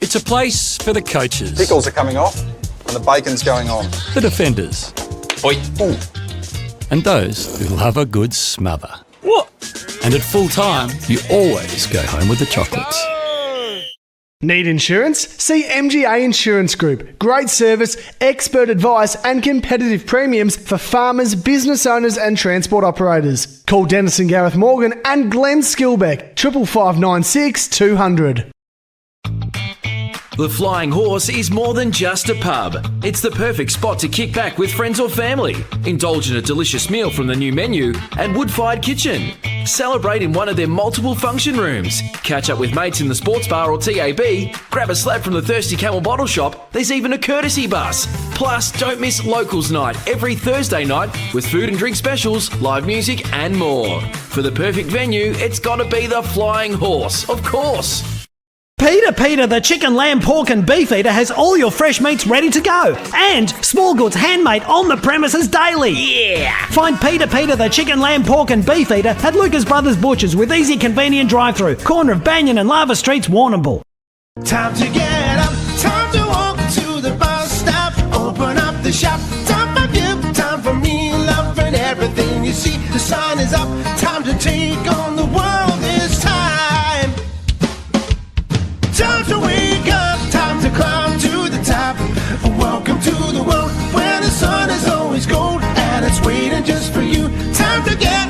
It's a place for the coaches. Pickles are coming off and the bacon's going on. The defenders. Oi. Ooh. And those who love a good smother. What? And at full time, you always go home with the chocolates. Need insurance? See MGA Insurance Group. Great service, expert advice and competitive premiums for farmers, business owners and transport operators. Call Dennis and Gareth Morgan and Glenn Skilbeck, 55596 200. The Flying Horse is more than just a pub. It's the perfect spot to kick back with friends or family, indulge in a delicious meal from the new menu and wood-fired kitchen. Celebrate in one of their multiple function rooms. Catch up with mates in the sports bar or TAB. Grab a slab from the Thirsty Camel bottle shop. There's even a courtesy bus. Plus, don't miss Locals Night every Thursday night with food and drink specials, live music and more. For the perfect venue, it's got to be the Flying Horse, of course. Peter, the chicken, lamb, pork and beef eater has all your fresh meats ready to go. And small goods handmade on the premises daily. Yeah! Find Peter, the chicken, lamb, pork and beef eater at Lucas Brothers Butchers with easy, convenient drive-through. Corner of Banyan and Lava Streets, Warrnambool. Time to get up, time to walk to the bus stop. Open up the shop, time for you, time for me. Loving everything you see. The sun is up, time to take on the world this time. Time to wake up, time to climb to the top. Welcome to the world where the sun is always gold and it's waiting just for you. Time to get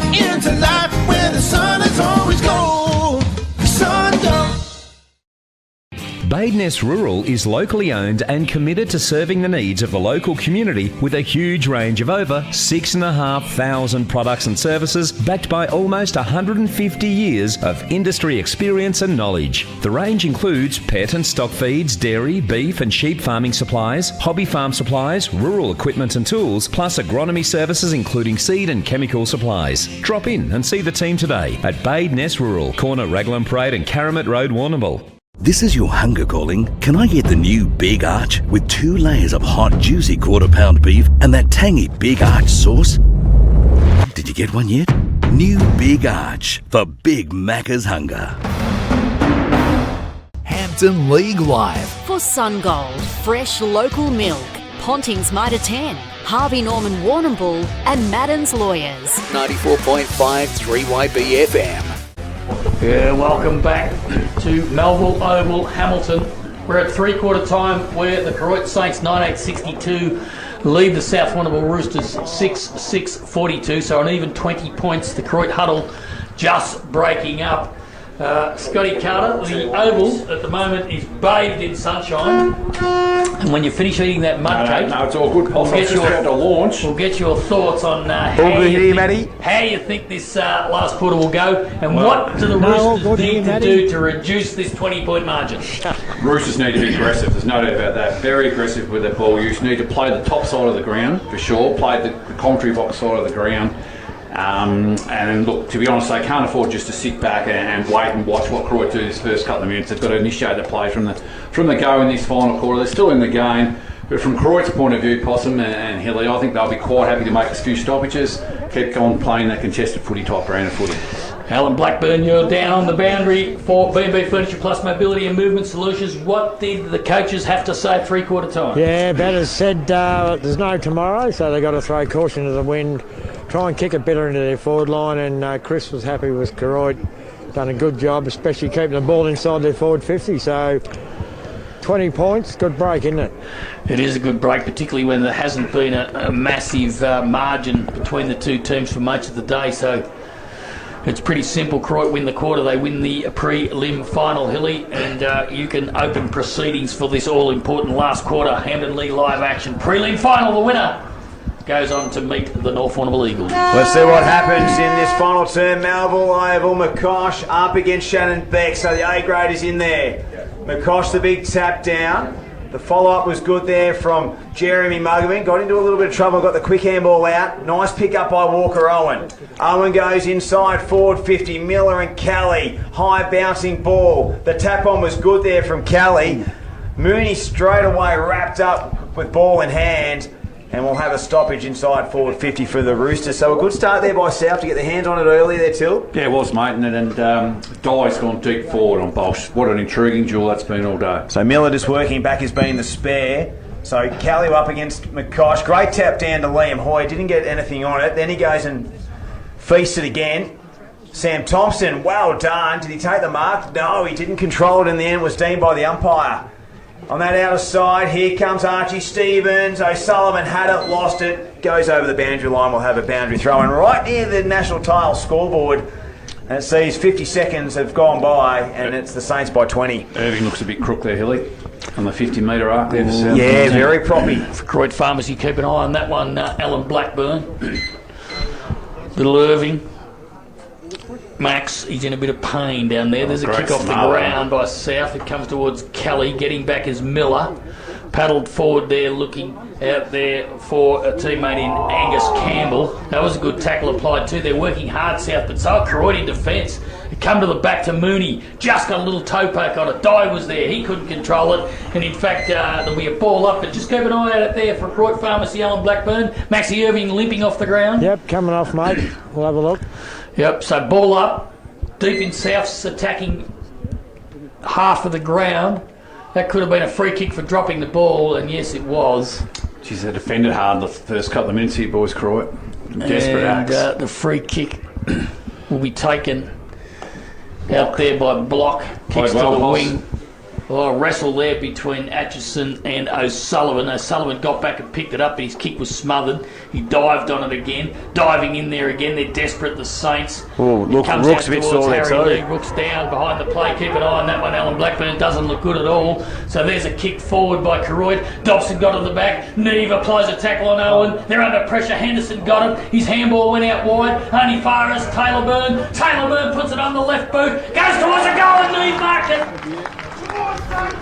Badeness Rural is locally owned and committed to serving the needs of the local community with a huge range of over 6,500 products and services backed by almost 150 years of industry experience and knowledge. The range includes pet and stock feeds, dairy, beef and sheep farming supplies, hobby farm supplies, rural equipment and tools, plus agronomy services including seed and chemical supplies. Drop in and see the team today at Badeness Rural, corner Raglan Parade and Karamat Road, Warrnambool. This is your hunger calling. Can I get the new Big Arch with 2 layers of hot, juicy quarter-pound beef and that tangy Big Arch sauce? Did you get one yet? New Big Arch for Big Macca's hunger. Hampton League Live. For Sungold, fresh local milk. Ponting's Mitre 10, Harvey Norman Warrnambool and Madden's Lawyers. 94.5 3YB FM. Yeah, welcome back to Melville Oval, Hamilton. We're at three-quarter time where the Koroit Saints 1962 lead the South Warrnambool Roosters 6-6-42, so an even 20 points. The Koroit huddle just breaking up. Scotty Carter, the oval at the moment is bathed in sunshine, and when you finish eating that mud cake, no, it's all good. We'll get your thoughts on how you think this last quarter will go, and what do the Roosters need to do to reduce this 20-point margin. Roosters need to be aggressive, there's no doubt about that. Very aggressive with their ball use. Need to play the top side of the ground for sure, play the commentary box side of the ground. And look, to be honest, they can't afford just to sit back and wait and watch what Koroit do this first couple of minutes. They've got to initiate the play from the go in this final quarter. They're still in the game, but from Koroit's point of view, Possum and Hilly, I think they'll be quite happy to make a few stoppages, keep on playing that contested footy type brand of footy. Alan Blackburn, you're down on the boundary for B&B Furniture Plus Mobility and Movement Solutions. What did the coaches have to say at three-quarter time? Yeah, batters said there's no tomorrow, so they've got to throw caution to the wind, try and kick it better into their forward line, and Chris was happy with Koroit. Done a good job, especially keeping the ball inside their forward 50, so 20 points, good break, isn't it? It is a good break, particularly when there hasn't been a massive margin between the two teams for much of the day, so it's pretty simple. Koroit win the quarter, they win the prelim final, Hilly, and you can open proceedings for this all-important last quarter. Hampton League Live action. Prelim final, the winner goes on to meet the North Warrnambool Eagles. Let's see what happens in this final term. Melville Oval, McCosh up against Shannon Beck, so the A grade is in there. McCosh, the big tap down. The follow-up was good there from Jeremy Muggerman. Got into a little bit of trouble, got the quick handball out. Nice pick up by Walker Owen. Owen goes inside, forward 50. Miller and Kelly. High bouncing ball. The tap on was good there from Kelly. Mooney straight away wrapped up with ball in hand. And we'll have a stoppage inside forward 50 for the Roosters. So a good start there by South to get their hands on it early there, Till. Yeah, it was, mate. And Dye's gone deep forward on Bosch. What an intriguing duel that's been all day. So Miller just working back as being the spare. So Callew up against McCosh. Great tap down to Liam Hoy. Didn't get anything on it. Then he goes and feasts it again. Sam Thompson, well done. Did he take the mark? No, he didn't control it in the end. Was deemed by the umpire. On that outer side, here comes Archie Stevens. O'Sullivan had it, lost it. Goes over the boundary line. We'll have a boundary throw in right near the National Tile scoreboard. And it sees 50 seconds have gone by, and it's the Saints by 20. Irving looks a bit crook there, Hilly, on the 50-metre arc there for South. Yeah, very proppy. For Koroit Pharmacy, keep an eye on that one, Alan Blackburn. Little Irving. Max, he's in a bit of pain down there. There's a kick off the ground by South. It comes towards Kelly. Getting back is Miller. Paddled forward there, looking out there for a teammate in Angus Campbell. That was a good tackle applied too. They're working hard, South, but so Koroit in defence. It come to the back to Mooney. Just got a little toe poke on it. Dye was there. He couldn't control it. And in fact, there'll be a ball up, but just keep an eye out there for Koroit Pharmacy, Alan Blackburn. Maxie Irving limping off the ground. Yep, coming off, mate. We'll have a look. Yep, so ball up, deep in South's attacking half of the ground. That could have been a free kick for dropping the ball, and yes, it was. Geez, they defended hard the first couple of minutes here, boys, Koroit. Desperate acts. The free kick will be taken out there by Block. Kicks to the wing. a wrestle there between Atchison and O'Sullivan. O'Sullivan got back and picked it up, but his kick was smothered. He dived on it again, diving in there again. They're desperate, the Saints. Oh, look, Rook's a bit sore there too. Rook's down behind the play. Keep an eye on that one, Alan Blackburn. It doesn't look good at all. So there's a kick forward by Koroit. Dobson got to the back. Neve applies a tackle on Owen. They're under pressure. Henderson got him. His handball went out wide. Only far as Taylor Byrne. Taylor Byrne puts it on the left boot. Goes towards a goal and Neve marked it.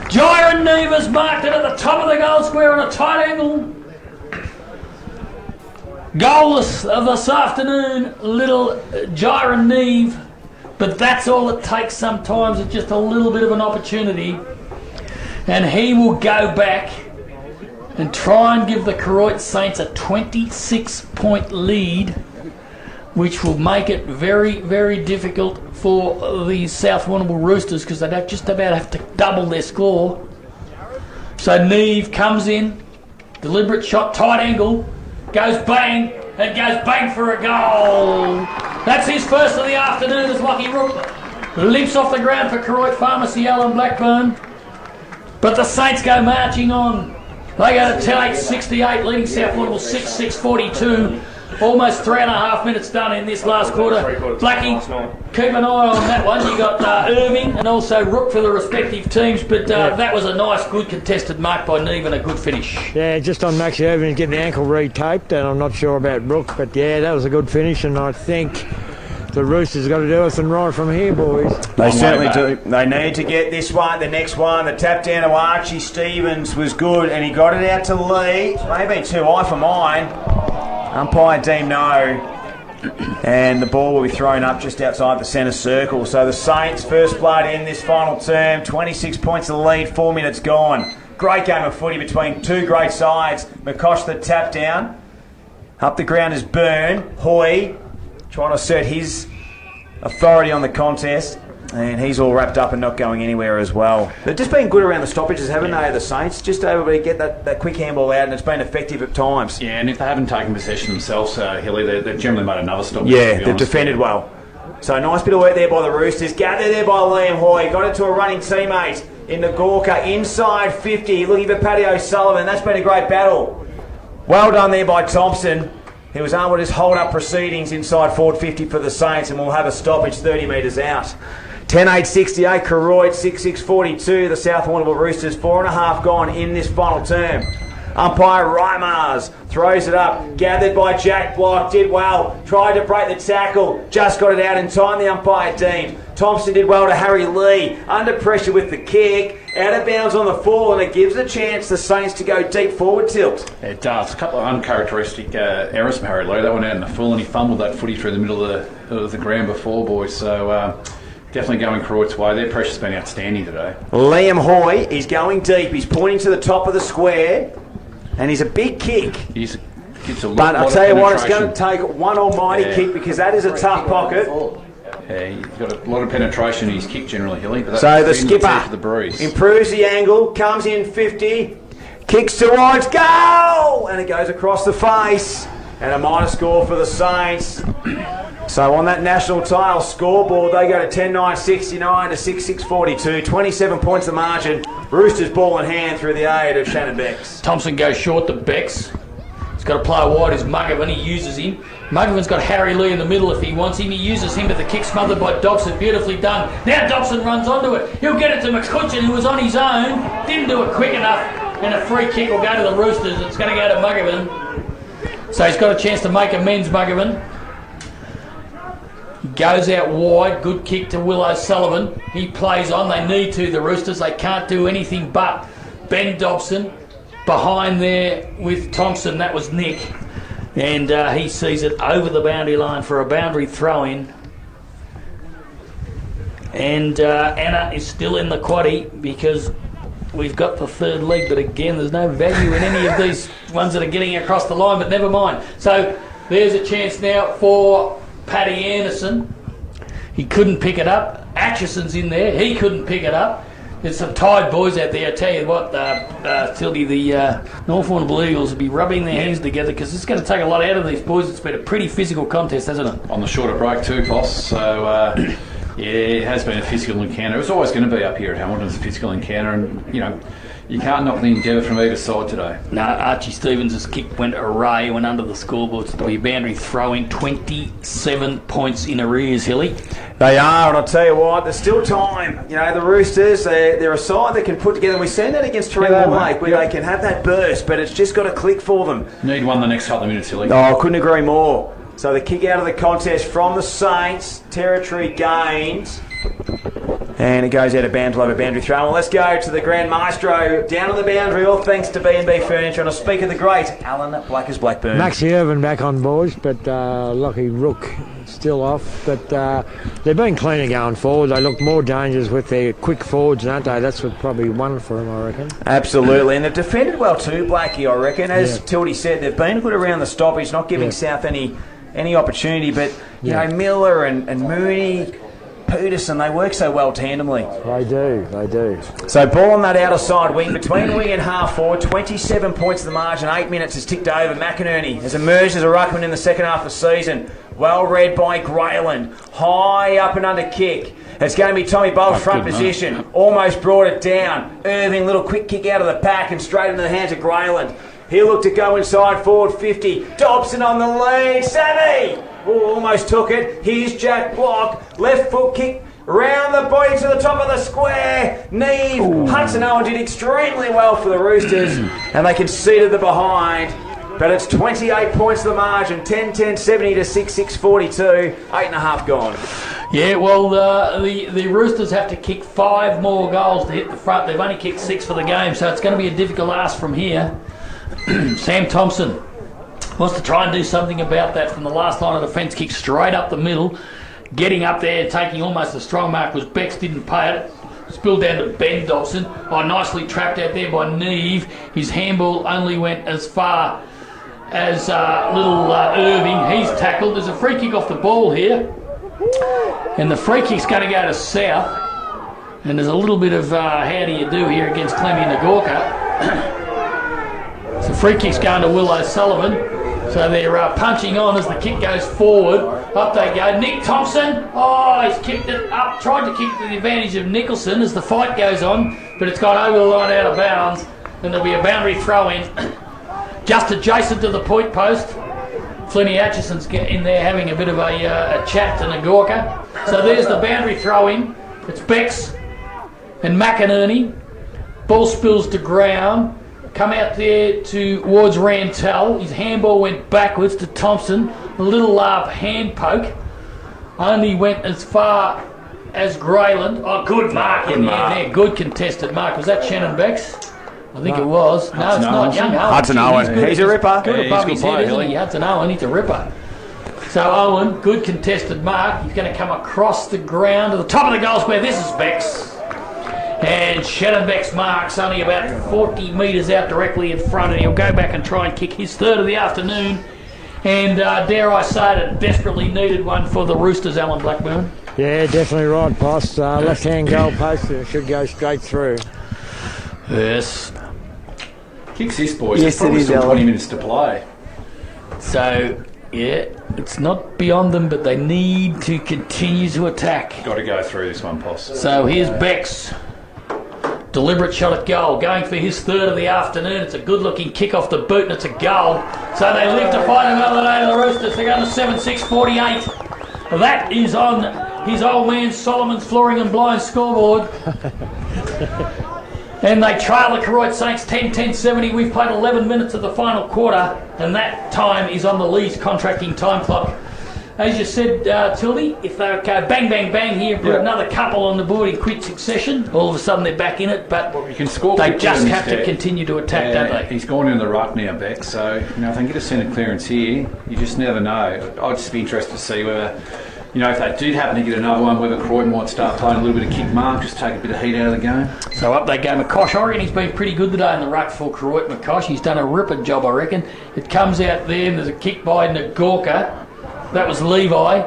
Jaron Neve has marked it at the top of the goal square on a tight angle. Goalless of this afternoon, little Jaron Neve. But that's all it takes sometimes. It's just a little bit of an opportunity. And he will go back and try and give the Koroit Saints a 26-point lead, which will make it very, very difficult for the South Warrnambool Roosters because they'd just about have to double their score. So Neve comes in, deliberate shot, tight angle, goes bang, and goes bang for a goal. That's his first of the afternoon as Lockie Rook leaps off the ground for Koroit Pharmacy, Alan Blackburn. But the Saints go marching on. They go to 10-8-68, leading South Warrnambool 6-6-42. Almost 3.5 minutes done in this last quarter. Blackie, keep an eye on that one. You got Irving and also Rook for the respective teams, but that was a nice, good contested mark by Neve and a good finish. Yeah, just on Max Irving getting the ankle retaped, and I'm not sure about Rook, but yeah, that was a good finish, and I think the Roosters got to do us and right from here, boys. They certainly do. They need to get this one, the next one. The tap down to Archie Stevens was good, and he got it out to Lee. May have been too high for mine. Umpire deemed no, and the ball will be thrown up just outside the centre circle. So the Saints, first blood in this final term, 26 points of the lead, 4 minutes gone. Great game of footy between two great sides. McCosh the tap down. Up the ground is Byrne. Hoy trying to assert his authority on the contest. And he's all wrapped up and not going anywhere as well. They've just been good around the stoppages, haven't they, the Saints? Just able to get that quick handball out, and it's been effective at times. Yeah, and if they haven't taken possession themselves, Hilly, they've generally made another stoppage. Yeah, they've defended well. So nice bit of work there by the Roosters. Gathered there by Liam Hoy. Got it to a running teammate in the Gorka. Inside 50, looking for Paddy O'Sullivan. That's been a great battle. Well done there by Thompson. He was able to just hold up proceedings inside forward 50 for the Saints, and we'll have a stoppage 30 metres out. 10-8-68, Koroit, 6-6-42. The South Warrnambool Roosters, 4.5 gone in this final term. Umpire Reimers throws it up. Gathered by Jack Block, did well. Tried to break the tackle, just got it out in time, the umpire deemed. Thompson did well to Harry Lee. Under pressure with the kick. Out of bounds on the fall, and it gives a chance the Saints to go deep forward tilt. It does. A couple of uncharacteristic errors from Harry Lee. That went out in the full, and he fumbled that footy through the middle of the ground before, boys. So definitely going Koroit's way. Their pressure's been outstanding today. Liam Hoy, he's going deep. He's pointing to the top of the square, and he's a big kick. But I'll tell you what, it's going to take one almighty kick because that is a tough pocket. Yeah, he's got a lot of penetration in his kick generally, Hilly. But so the skipper improves the angle, comes in 50, kicks towards goal, and it goes across the face. And a minor score for the Saints. So on that national title scoreboard, they go to 10-9-69 to 6-6-42. 27 points the margin. Roosters ball in hand through the aid of Shannon Becks. Thompson goes short to Becks. He's got to play wide as Muggerman. He uses him. Muggerman's got Harry Lee in the middle if he wants him. He uses him, but the kick smothered by Dobson. Beautifully done. Now Dobson runs onto it. He'll get it to McCutcheon, who was on his own. Didn't do it quick enough. And a free kick will go to the Roosters. It's going to go to Muggerman. So he's got a chance to make amends, Muggerman. He goes out wide. Good kick to Will O'Sullivan. He plays on. They need to, the Roosters. They can't do anything but Ben Dobson behind there with Thompson. That was Nick. And he sees it over the boundary line for a boundary throw-in. And Anna is still in the quaddie because we've got the third leg, but again, there's no value in any of these ones that are getting across the line, but never mind. So there's a chance now for Paddy Anderson. He couldn't pick it up. Atchison's in there. He couldn't pick it up. There's some tired boys out there. I tell you what, Tildy, the North Warrnambool Eagles will be rubbing their hands together because it's going to take a lot out of these boys. It's been a pretty physical contest, hasn't it? On the shorter break too, boss. So Yeah, it has been a physical encounter. It was always going to be up here at Hamilton, a physical encounter, and you can't knock the endeavour from either side today. No, Archie Stevens' kick went array, went under the scoreboard. To be a boundary throwing, 27 points in arrears, Hilly. They are, and I'll tell you what, there's still time. The Roosters, they're a side that can put together. We seen that against Warrnambool Lake, where they can have that burst, but it's just got to click for them. Need one the next couple of minutes, Hilly. Oh, I couldn't agree more. So the kick out of the contest from the Saints, territory gains. And it goes out of bounds over boundary throw. Well, let's go to the Grand Maestro down on the boundary, all thanks to B&B Furniture. And I speak of the great Alan Blackers Blackburn. Maxie Irvin back on boards, but Lockie Rook still off. But they've been cleaner going forward. They look more dangerous with their quick forwards, aren't they? That's what probably won for them, I reckon. Absolutely, and they've defended well too, Blackie, I reckon. As Tildy said, they've been good around the stoppage, not giving South any opportunity. But, you know, Miller and Mooney, Peterson, they work so well tandemly. They do. So ball on that outer side wing, between wing and half forward, 27 points to the margin, 8 minutes has ticked over. McInerney has emerged as a ruckman in the second half of the season. Well read by Grayland. High up and under kick. It's going to be Tommy Bowles front position. Almost brought it down. Irving, little quick kick out of the back and straight into the hands of Grayland. He'll look to go inside, forward 50. Dobson on the lead. Sammy! Almost took it. Here's Jack Block. Left foot kick round the body to the top of the square. Neve. Hudson Owen did extremely well for the Roosters, and they conceded the behind. But it's 28 points to the margin. 10-10-70 to 6-6-42. 8.5 gone. Yeah, well, the Roosters have to kick 5 more goals to hit the front. They've only kicked 6 for the game, so it's going to be a difficult ask from here. Sam Thompson wants to try and do something about that from the last line of defence. Kick straight up the middle, getting up there, taking almost a strong mark was Bex, didn't pay it. Spilled down to Ben Dobson. Nicely trapped out there by Neve. His handball only went as far as little Irving. He's tackled. There's a free kick off the ball here, and the free kick's going to go to South. And there's a little bit of how do you do here against Clemmy Nagorka. So free kick's going to Will O'Sullivan. So they're punching on as the kick goes forward. Up they go. Nick Thompson. Oh, he's kicked it up. Tried to kick to the advantage of Nicholson as the fight goes on, but it's gone over the line out of bounds, and there'll be a boundary throw in. Just adjacent to the point post. Flinny Atchison's in there having a bit of a chat to Nagorka. So there's the boundary throw in. It's Bex and McInerney. Ball spills to ground. Come out there towards Rantel. His handball went backwards to Thompson. A little hand poke. Only went as far as Grayland. Oh, good mark in there. Good contested mark. Was that Shannon Bex? I think it was. No, it's not. Young Owen. Hudson Owen. He's a ripper. Good above his head, isn't he? Hudson Owen, he's a ripper. So Owen, good contested mark. He's going to come across the ground to the top of the goal square. This is Bex. And Shannon Beck's mark's only about 40 metres out directly in front, and he'll go back and try and kick his third of the afternoon. And dare I say it, a desperately needed one for the Roosters, Alan Blackburn. Yeah, definitely right, boss. Left-hand goal post, it should go straight through. Yes. Kicks this, boys. Yes, probably still 20 minutes to play. So, yeah, it's not beyond them, but they need to continue to attack. Got to go through this one, Poss. So here's Bex. Deliberate shot at goal, going for his third of the afternoon. It's a good-looking kick off the boot, and it's a goal. So they live to fight another day to the Roosters. They're going to 7-6-48. That is on his old man Solomon's Flooring and Blind scoreboard. And they trail the Koroit Saints 10-10-70. We've played 11 minutes of the final quarter, and that time is on the Lee's contracting time clock. As you said, Tildy, if they go bang, bang, bang here, put another couple on the board in quick succession, all of a sudden they're back in it, but you can score they just have to continue to attack, don't they? He's gone in the ruck now, Beck, so if they can get a centre clearance here, you just never know. I'd just be interested to see whether, if they do happen to get another one, whether Koroit might start playing a little bit of kick mark, just take a bit of heat out of the game. So up they go. McCosh, I reckon he's been pretty good today in the ruck for Koroit. McCosh, he's done a ripper job, I reckon. It comes out there, and there's a kick by Nagorka. That was Levi.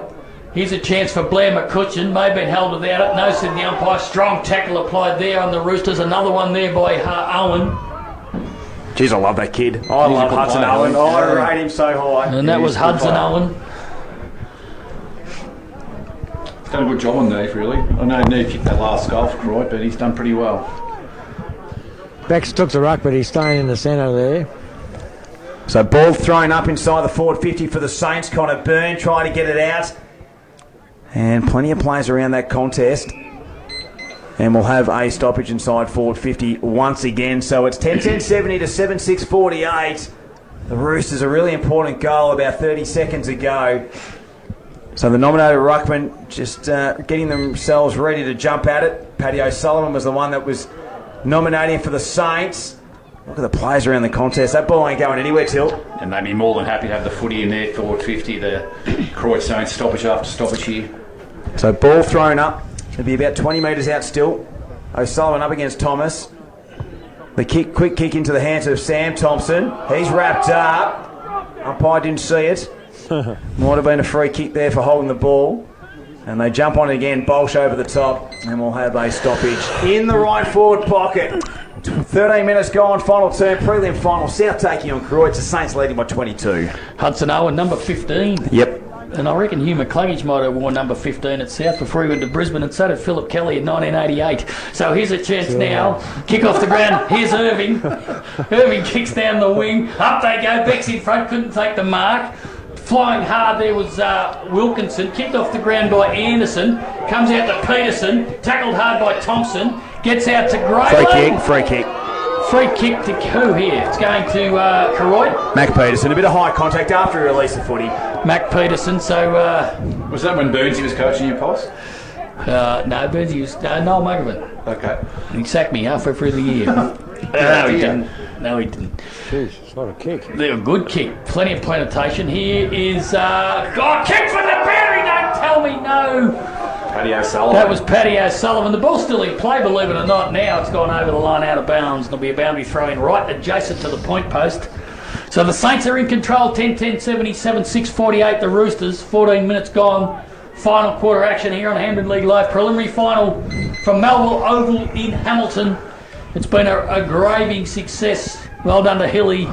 Here's a chance for Blair McCutcheon. May have been held without it. No, said the umpire. Strong tackle applied there on the Roosters. Another one there by Owen. Jeez, I love that kid. I love Hudson Owen. I rate him so high. And that was Hudson Owen. He's done a good job on Neve, really. I know Neve kicked that last goal for Koroit, but he's done pretty well. Bex took the ruck, but he's staying in the centre there. So ball thrown up inside the forward 50 for the Saints. Connor Byrne trying to get it out. And plenty of players around that contest. And we'll have a stoppage inside forward 50 once again. So it's 10-10-70 to 7-6-48. The Roosters, a really important goal about 30 seconds ago. So the nominated ruckman just getting themselves ready to jump at it. Paddy O'Sullivan was the one that was nominating for the Saints. Look at the players around the contest. That ball ain't going anywhere, Till. And they'd be more than happy to have the footy in there, forward 50. The Koroit Saints stoppage after stoppage here. So ball thrown up. It'll be about 20 metres out still. O'Sullivan up against Thomas. The quick kick into the hands of Sam Thompson. He's wrapped up. Umpire didn't see it. Might have been a free kick there for holding the ball. And they jump on it again, Bolsh over the top, and we'll have a stoppage in the right forward pocket. 13 minutes gone, final turn, prelim final. South taking on Koroit. The Saints leading by 22. Hudson Owen, number 15. Yep. And I reckon Hugh McCluggage might have worn number 15 at South before he went to Brisbane, and so did Philip Kelly in 1988. So here's a chance now. Kick off the ground. Here's Irving. Irving kicks down the wing. Up they go. Beck's in front. Couldn't take the mark. Flying hard there was Wilkinson. Kicked off the ground by Anderson. Comes out to Peterson. Tackled hard by Thompson. Gets out to Grayling. Free kick. Free kick to who here? It's going to Koroit. Mac Peterson. A bit of high contact after he released the footy. Mac Peterson. So was that when Burnsy was coaching you, Poss? No, Burnsy was Noel Muggerman. Okay. He sacked me halfway through the year. No, he didn't. No, he didn't. Jeez, what a kick. They're a good kick. Plenty of plantation. Here is kick for the boundary. Don't tell me no. Paddy O'Sullivan. That was Paddy O'Sullivan. The ball's still in play, believe it or not. Now it's gone over the line out of bounds. There'll be a boundary throw in right adjacent to the point post. So the Saints are in control. 10-10-77, 6-48. The Roosters. 14 minutes gone. Final quarter action here on Hampden League Live. Preliminary final from Melville Oval in Hamilton. It's been a graving success. Well done to Hilly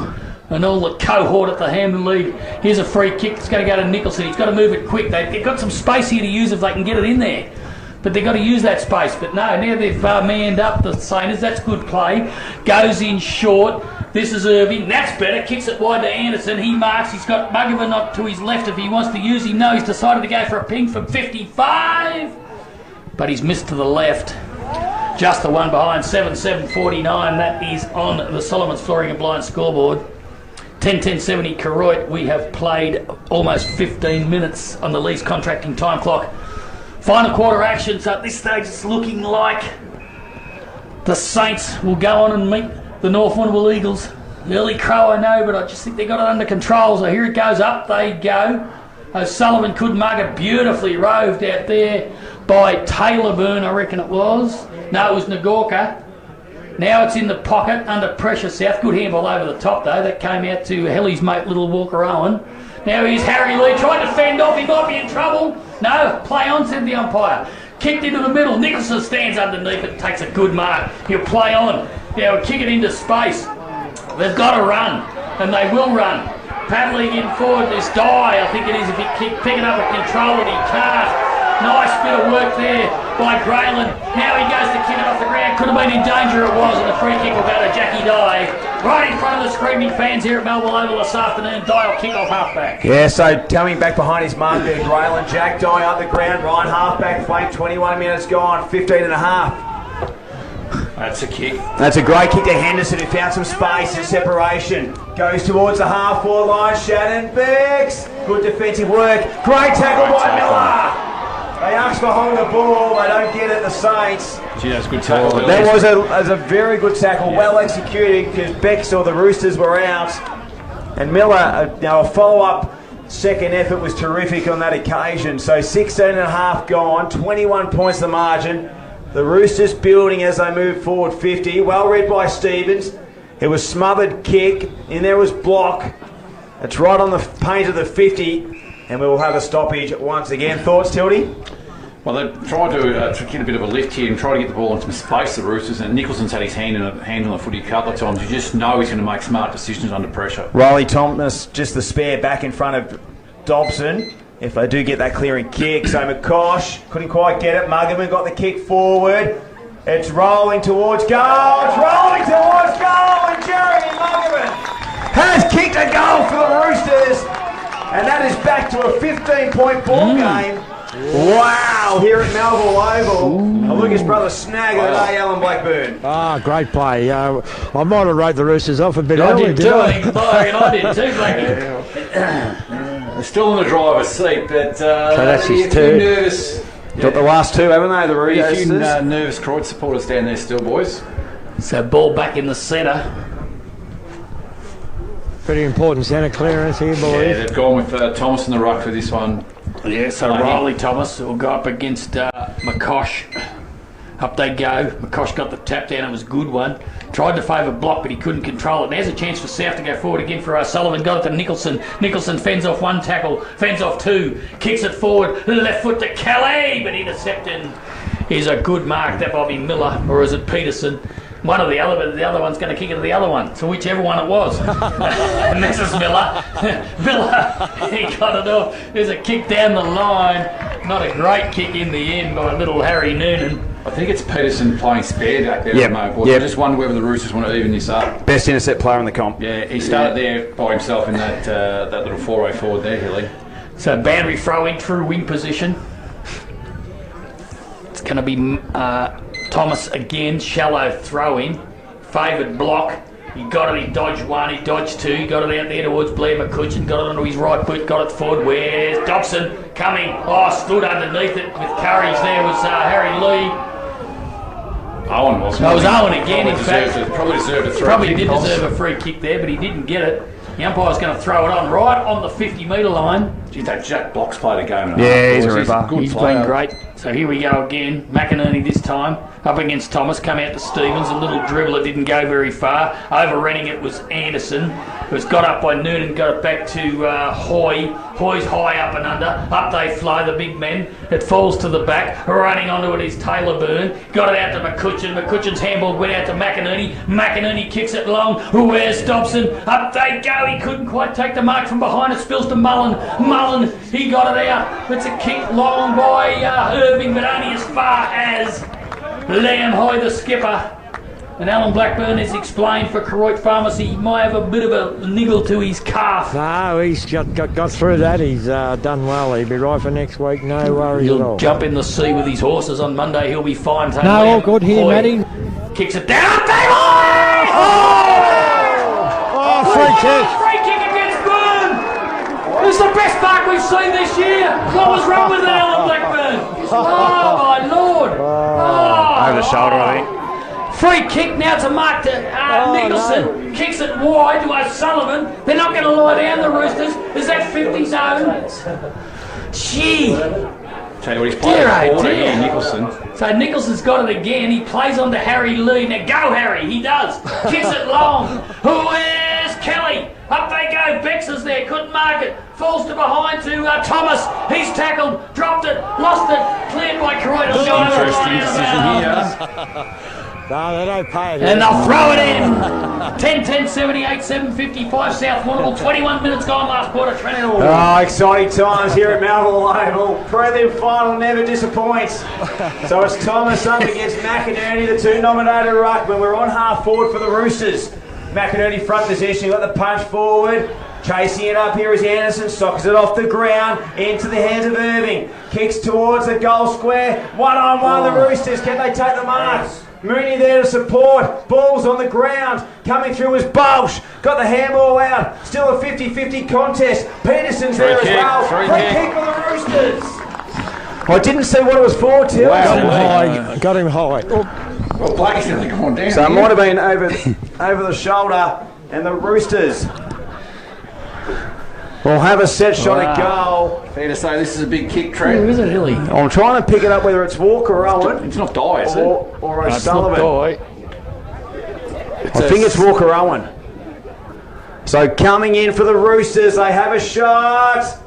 and all the cohort at the Hampden League. Here's a free kick. It's going to go to Nicholson. He's got to move it quick. They've got some space here to use if they can get it in there. But they've got to use that space. But no, now they've manned up the Saints. That's good play. Goes in short. This is Irving. That's better. Kicks it wide to Anderson. He marks. He's got Muggerman up to his left if he wants to use him. No, he's decided to go for a ping from 55. But he's missed to the left. Just the one behind. 7-7-49. That is on the Solomon's Flooring and Blind scoreboard. 10-10-70 Koroit. We have played almost 15 minutes on the lease contracting time clock. Final quarter action. So at this stage it's looking like the Saints will go on and meet the North Warrnambool Eagles. Early crow, I know, but I just think they got it under control. So here it goes. Up they go. O'Sullivan could mug it beautifully. Roved out there by Taylor Byrne, I reckon it was. No, it was Nagorka. Now it's in the pocket under pressure. South. Good handball over the top though. That came out to Helly's mate, Little Walker Owen. Now here's Harry Lee trying to fend off. He might be in trouble. No, play on, said the umpire. Kicked into the middle. Nicholson stands underneath it, takes a good mark. He'll play on. Now he'll kick it into space. They've got to run, and they will run. Paddling in forward, this die, I think it is, if he pick it up and control it, he can't. Nice bit of work there by Grayland. Now he goes to kick it off the ground. Could have been in danger, it was, and the free kick will go to Jackie Dye. Right in front of the screaming fans here at Melville Oval this afternoon. Dye will kick off halfback. Yeah, so coming back behind his mark there, Grayland. Jack Dye up the ground, right halfback flank, 21 minutes gone, 15 and a half. That's a kick. That's a great kick to Henderson, who found some space and separation. Goes towards the half-forward line. Shannon Beggs. Good defensive work. Great tackle by Miller. They asked for holding the ball. They don't get it, the Saints. Gee, that's a good tackle. That was a very good tackle. Yeah. Well executed because Beck saw the Roosters were out. And Miller, a follow-up second effort was terrific on that occasion. So 16 and a half gone. 21 points the margin. The Roosters building as they move forward 50. Well read by Stevens. It was smothered kick. In there was block. It's right on the paint of the 50. And we will have a stoppage once again. Thoughts, Tildy? Well, they tried to get a bit of a lift here and try to get the ball in some space, the Roosters. And Nicholson's had his hand on the footy a couple of times. You just know he's going to make smart decisions under pressure. Riley Thomas, just the spare back in front of Dobson. if they do get that clearing kick. So McCosh couldn't quite get it. Muggerman got the kick forward. It's rolling towards goal. It's rolling towards goal. And Jeremy Muggerman has kicked a goal for the Roosters. And that is back to a 15-point ball game. Wow, here at Melville Oval. Lucas Brothers snag it, Alan Blackburn. Great play. I might have wrote the Roosters off a bit I early, did too, I did too, Blackburn. They're still in the driver's seat, but that's his if two. you're nervous. Got the last two, haven't they, the Roosters? A few nervous Koroit supporters down there still, boys. So ball back in the centre. Pretty important centre clearance here, boys. Yeah, they've gone with Thomas in the ruck for this one. Yeah, so Riley Thomas will go up against McCosh. Up they go. McCosh got the tap down. It was a good one. Tried to favour block, but he couldn't control it. There's a chance for South to go forward again for Sullivan. Got it to Nicholson. Nicholson fends off one tackle, fends off two, kicks it forward. Left foot to Kelly, but intercepted. Is a good mark. That might be Miller, or is it Peterson? One or the other, but the other one's going to kick it to the other one. So whichever one it was. And this is Miller. Miller, he got it off. There's a kick down the line. Not a great kick in the end by little Harry Noonan. I think it's Peterson playing spare back there. Yep. I just wonder whether the Roosters want to even this up. Best intercept player in the comp. Yeah, he started there by himself in that that little 4-0 forward there, Hilly. So boundary throw in, true wing position. It's going to be Thomas again, shallow throw in, favoured block. He got it, he dodged one, he dodged two, he got it out there towards Blair McCutcheon, got it onto his right foot, got it forward. Where's Dobson coming? Stood underneath it with courage. There was Harry Lee. Owen wasn't. That was Owen again, in fact. Probably deserved a free Probably kick. did deserve a free kick there, but he didn't get it. The umpire's going to throw it on right on the 50-metre line. Gee, that Jack Block's played a game. Yeah, he's a ripper. He's been great. So here we go again. McInerney this time up against Thomas. Come out to Stevens. A little dribble. It didn't go very far. Overrunning it was Anderson. It was got up by Noonan. Got it back to Hoy. Hoy's high up and under. Up they fly, the big men. It falls to the back. Running onto it is Taylor Byrne. Got it out to McCutcheon. McCutcheon's handball went out to McInerney. McInerney kicks it long. Where's Dobson? Up they go. He couldn't quite take the mark from behind. It spills to Mullen. Mullen, he got it out. It's a kick long by Irving, but only as far as Liam Hoy, the skipper. And Alan Blackburn has explained for Koroit Pharmacy he might have a bit of a niggle to his calf. No, he's got through that. He's done well. He'll be right for next week. No worries at all. He'll jump in the sea with his horses on Monday. He'll be fine. No, all good here, Matty. Kicks it down. Free kick. Free kick against Byrne. It's the best mark we've seen this year. What was wrong with Alan Blackburn? Oh, my Lord. Over the shoulder, I think. Free kick now to mark to Nicholson. No. Kicks it wide to O'Sullivan. They're not going to lie down, the Roosters. Is that 50 zone? Gee. Tell you what, he's playing forward again, Nicholson. So Nicholson's got it again. He plays on to Harry Lee. Now go, Harry. He does. Kicks it long. Who is Kelly? Up they go. Bex is there. Couldn't mark it. Falls to behind to Thomas. He's tackled. Dropped it. Lost it. Cleared by Koroit. Interesting decision here. No, they don't pay it. And they'll throw it in. 10-10, 78, 7:55. South Warrnambool. 21 minutes gone last quarter. Exciting times here at Melville Oval. Prelim final never disappoints. So it's Thomas up against McInerney, the two nominated ruckmen. We're on half forward for the Roosters. McInerney front position. Got the punch forward. Chasing it up here is Anderson, sockets it off the ground, into the hands of Irving. Kicks towards the goal square. One-on-one, the Roosters. Can they take the mark? Mooney there to support. Ball's on the ground. Coming through is Bolsh. Got the handball out. Still a 50-50 contest. Peterson's there as well. Free kick for the Roosters. I didn't see what it was for, Till. Wow. Got him high. Well, Blake's nearly gone down. So it might have been over the shoulder, and the Roosters will have a set shot at goal. Fair to say this is a big kick, Trent. Who is it, Hilly? I'm trying to pick it up whether it's Walker or Owen. It's not Dye, is it? Or O'Sullivan. It's not Dye. I think it's Walker Owen. So coming in for the Roosters, they have a shot.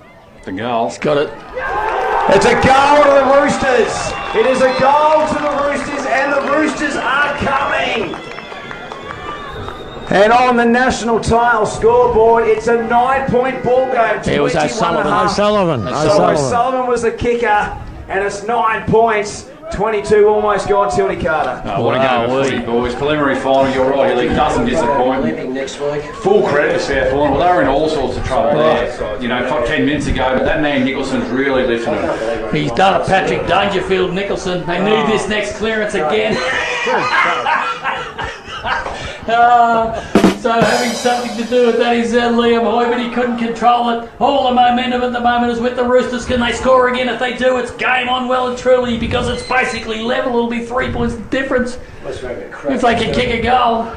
The goal. He's got it. It's a goal to the Roosters. It is a goal to the Roosters, and the Roosters are coming. And on the national tile scoreboard, it's a 9-point ball game. It was O'Sullivan. So O'Sullivan was the kicker, and it's 9 points. 22 almost gone, Tildy Carter. Oh, what a game of footy, boys. Preliminary final, you're right, Hilly. Doesn't disappoint. Next week. Full credit to South Warrnambool. They were in all sorts of trouble there, you know, 10 minutes ago, but that man Nicholson's really lifting it. He's done a Patrick Dangerfield Nicholson. They need this next clearance again. So having something to do with that is Liam Hoy, but he couldn't control it. All the momentum at the moment is with the Roosters. Can they score again? If they do, it's game on well and truly, because it's basically level. It'll be 3 points difference if they can kick a goal.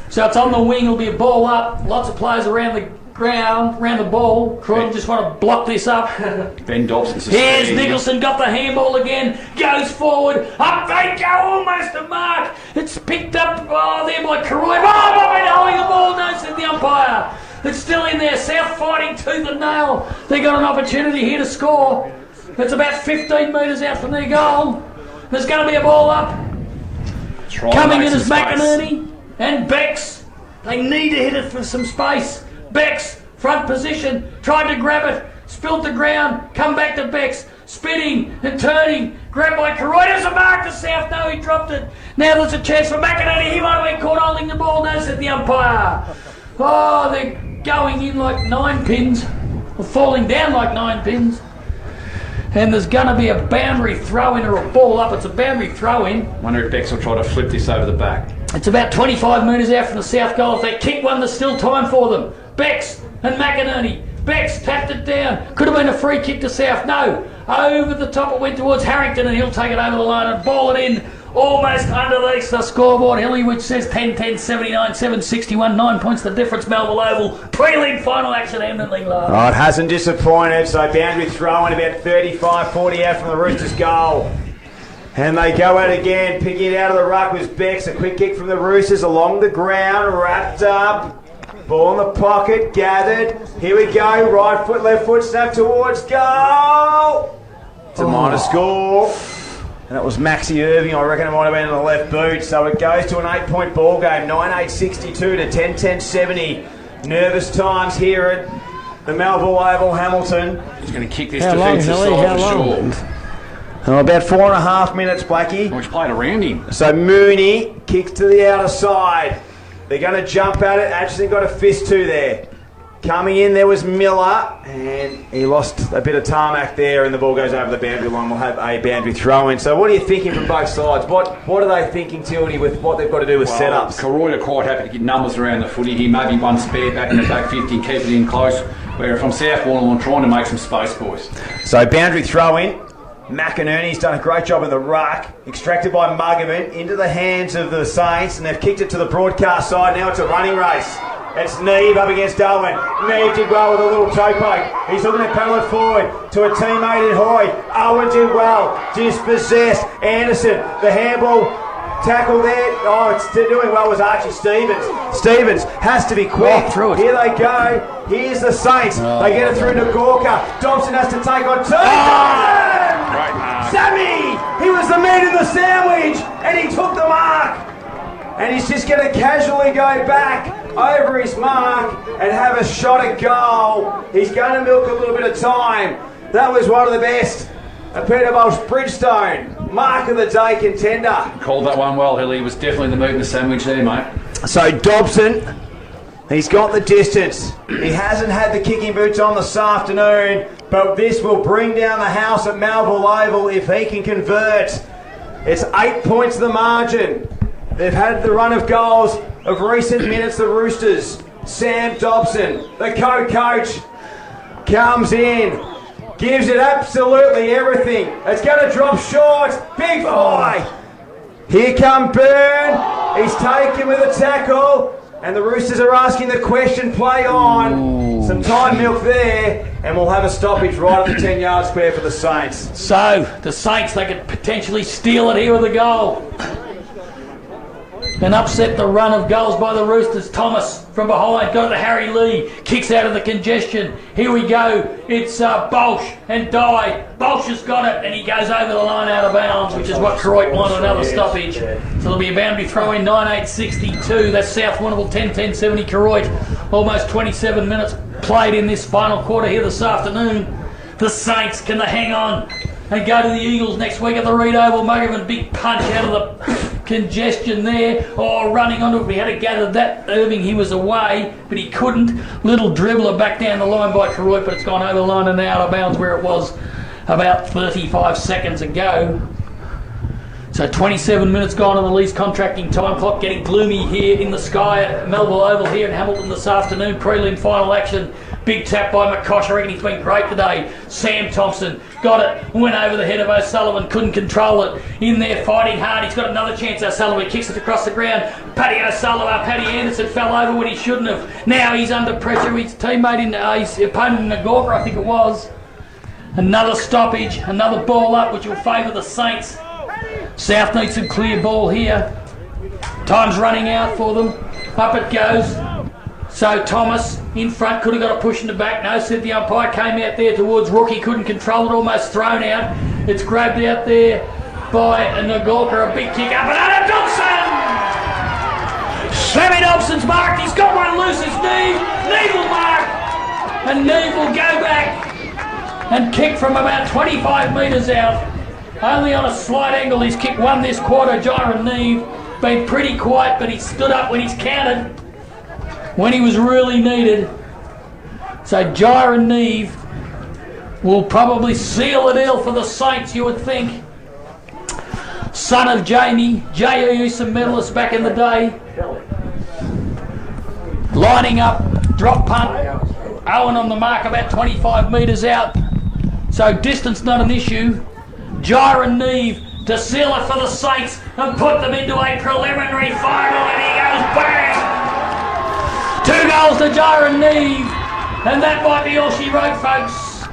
So it's on the wing. It'll be a ball up. Lots of players around the ground, around the ball. Croydon just want to block this up. Ben Dobson. Here's Nicholson, got the handball again, goes forward, up they go, almost a mark. It's picked up there by Koroit. Holding the ball, no, said the umpire. It's still in there, South fighting tooth and nail. They got an opportunity here to score. It's about 15 metres out from their goal. There's going to be a ball up. Coming in is McInerney and Bex. They need to hit it for some space. Bex, front position, tried to grab it, spilled the ground, come back to Bex, spinning and turning, grabbed by Koroit. There's a mark to South, no, he dropped it. Now there's a chance for McInerney, he might have been caught holding the ball, no, said the umpire. Oh, they're going in like 9 pins, or falling down like 9 pins. And there's going to be a boundary throw-in or a ball up. It's a boundary throw-in. Wonder if Bex will try to flip this over the back. It's about 25 metres out from the South goal. If they kick one, there's still time for them. Bex and McInerney. Bex tapped it down. Could have been a free kick to South. No. Over the top it went towards Harrington, and he'll take it over the line and ball it in almost underneath the scoreboard. Hilly, which says 10-10, 79, 761, 9 points the difference. Melville Oval. Pre-league final action, Hamden League Live. Oh, it hasn't disappointed. So boundary throw in about 35-40 out from the Roosters' goal. And they go out again. Picking it out of the ruck was Bex. A quick kick from the Roosters along the ground. Wrapped up. Ball in the pocket. Gathered. Here we go. Right foot, left foot. Snap towards goal. It's a minor score. And that was Maxie Irving. I reckon it might have been in the left boot. So it goes to an 8-point ball game. 9-8-62 to 10-10-70. Nervous times here at the Melville Oval, Hamilton. He's going to kick this defensive side for sure. About 4.5 minutes, Blackie. Which played around him. So Mooney kicks to the outer side. They're going to jump at it. Atchison got a fist to there. Coming in there was Miller, and he lost a bit of tarmac there, and the ball goes over the boundary line. We'll have a boundary throw in. So what are you thinking from both sides? What are they thinking, Tildy, with what they've got to do with setups? Koroit are quite happy to get numbers around the footy here. Maybe one spare back in the back 50 and keep it in close. Where from South Warrnambool trying to make some space, boys. So boundary throw in. McInerney's done a great job in the ruck, extracted by Muggerman into the hands of the Saints, and they've kicked it to the broadcast side. Now it's a running race. It's Neve up against Darwin. Neve did well with a little toe poke. He's looking to pedal it forward to a teammate in Hoy. Owen did well. Dispossessed. Anderson, the handball tackle there. Oh, it's doing well was Archie Stevens. Stevens has to be quick. Through it. Here they go. Here's the Saints. They get it through to Gorka. Dobson has to take on two. Sammy! He was the man in the sandwich, and he took the mark. And he's just going to casually go back over his mark and have a shot at goal. He's going to milk a little bit of time. That was one of the best. A Peter Bosch Bridgestone, mark of the day contender. Called that one well, Hilly. He was definitely the meat in the sandwich there, mate. So Dobson, he's got the distance. He hasn't had the kicking boots on this afternoon, but this will bring down the house at Melville Oval if he can convert. It's 8 points the margin. They've had the run of goals of recent minutes, the Roosters. Sam Dobson, the co-coach, comes in, gives it absolutely everything. It's going to drop short. Big fly. Here come Byrne. He's taken with a tackle. And the Roosters are asking the question, play on. Some time milk there. And we'll have a stoppage right at the 10-yard square for the Saints. So, the Saints, they could potentially steal it here with a goal. and upset the run of goals by the Roosters. Thomas from behind, got it to Harry Lee, kicks out of the congestion. Here we go, it's Bolsh and Dye. Bolsh has got it, and he goes over the line out of bounds, which is what Koroit wanted, another stoppage. So there'll be a boundary throw in 9:8.62. That's South Warrnambool 10:10.70 Koroit. Almost 27 minutes played in this final quarter here this afternoon. The Saints, can they hang on and go to the Eagles next week at the Reed Oval? Muggerman, big punch out of the congestion there. Oh, running onto it. We had to gather that. Irving, he was away, but he couldn't. Little dribbler back down the line by Koroit, but it's gone over the line and out of bounds where it was about 35 seconds ago. So 27 minutes gone on the least contracting time clock, getting gloomy here in the sky at Melville Oval here in Hamilton this afternoon. Prelim final action. Big tap by McCosh. I reckon he's been great today. Sam Thompson got it, went over the head of O'Sullivan, couldn't control it. In there fighting hard. He's got another chance. O'Sullivan kicks it across the ground. Paddy Anderson fell over when he shouldn't have. Now he's under pressure. His teammate, his opponent in Nagorka, I think it was. Another stoppage, another ball up, which will favour the Saints. South needs some clear ball here. Time's running out for them. Up it goes. So Thomas in front, could have got a push in the back. No, said the umpire. Came out there towards Rookie, couldn't control it, almost thrown out. It's grabbed out there by Nagorka. A big kick up and under Dobson! Sammy Dobson's marked. He's got one loose. It's Neve. Neve will mark. And Neve will go back and kick from about 25 metres out. Only on a slight angle. He's kicked one this quarter. Jaron Neve been pretty quiet, but he stood up when he's counted, when he was really needed. So Jaron Neve will probably seal the deal for the Saints, you would think. Son of Jamie, J.E.U. medalist back in the day. Lining up, drop punt. Owen on the mark about 25 metres out. So distance not an issue. Jaron Neve to seal it for the Saints and put them into a preliminary final, and he goes bang! 2 goals to Jaron Neve, and that might be all she wrote, folks,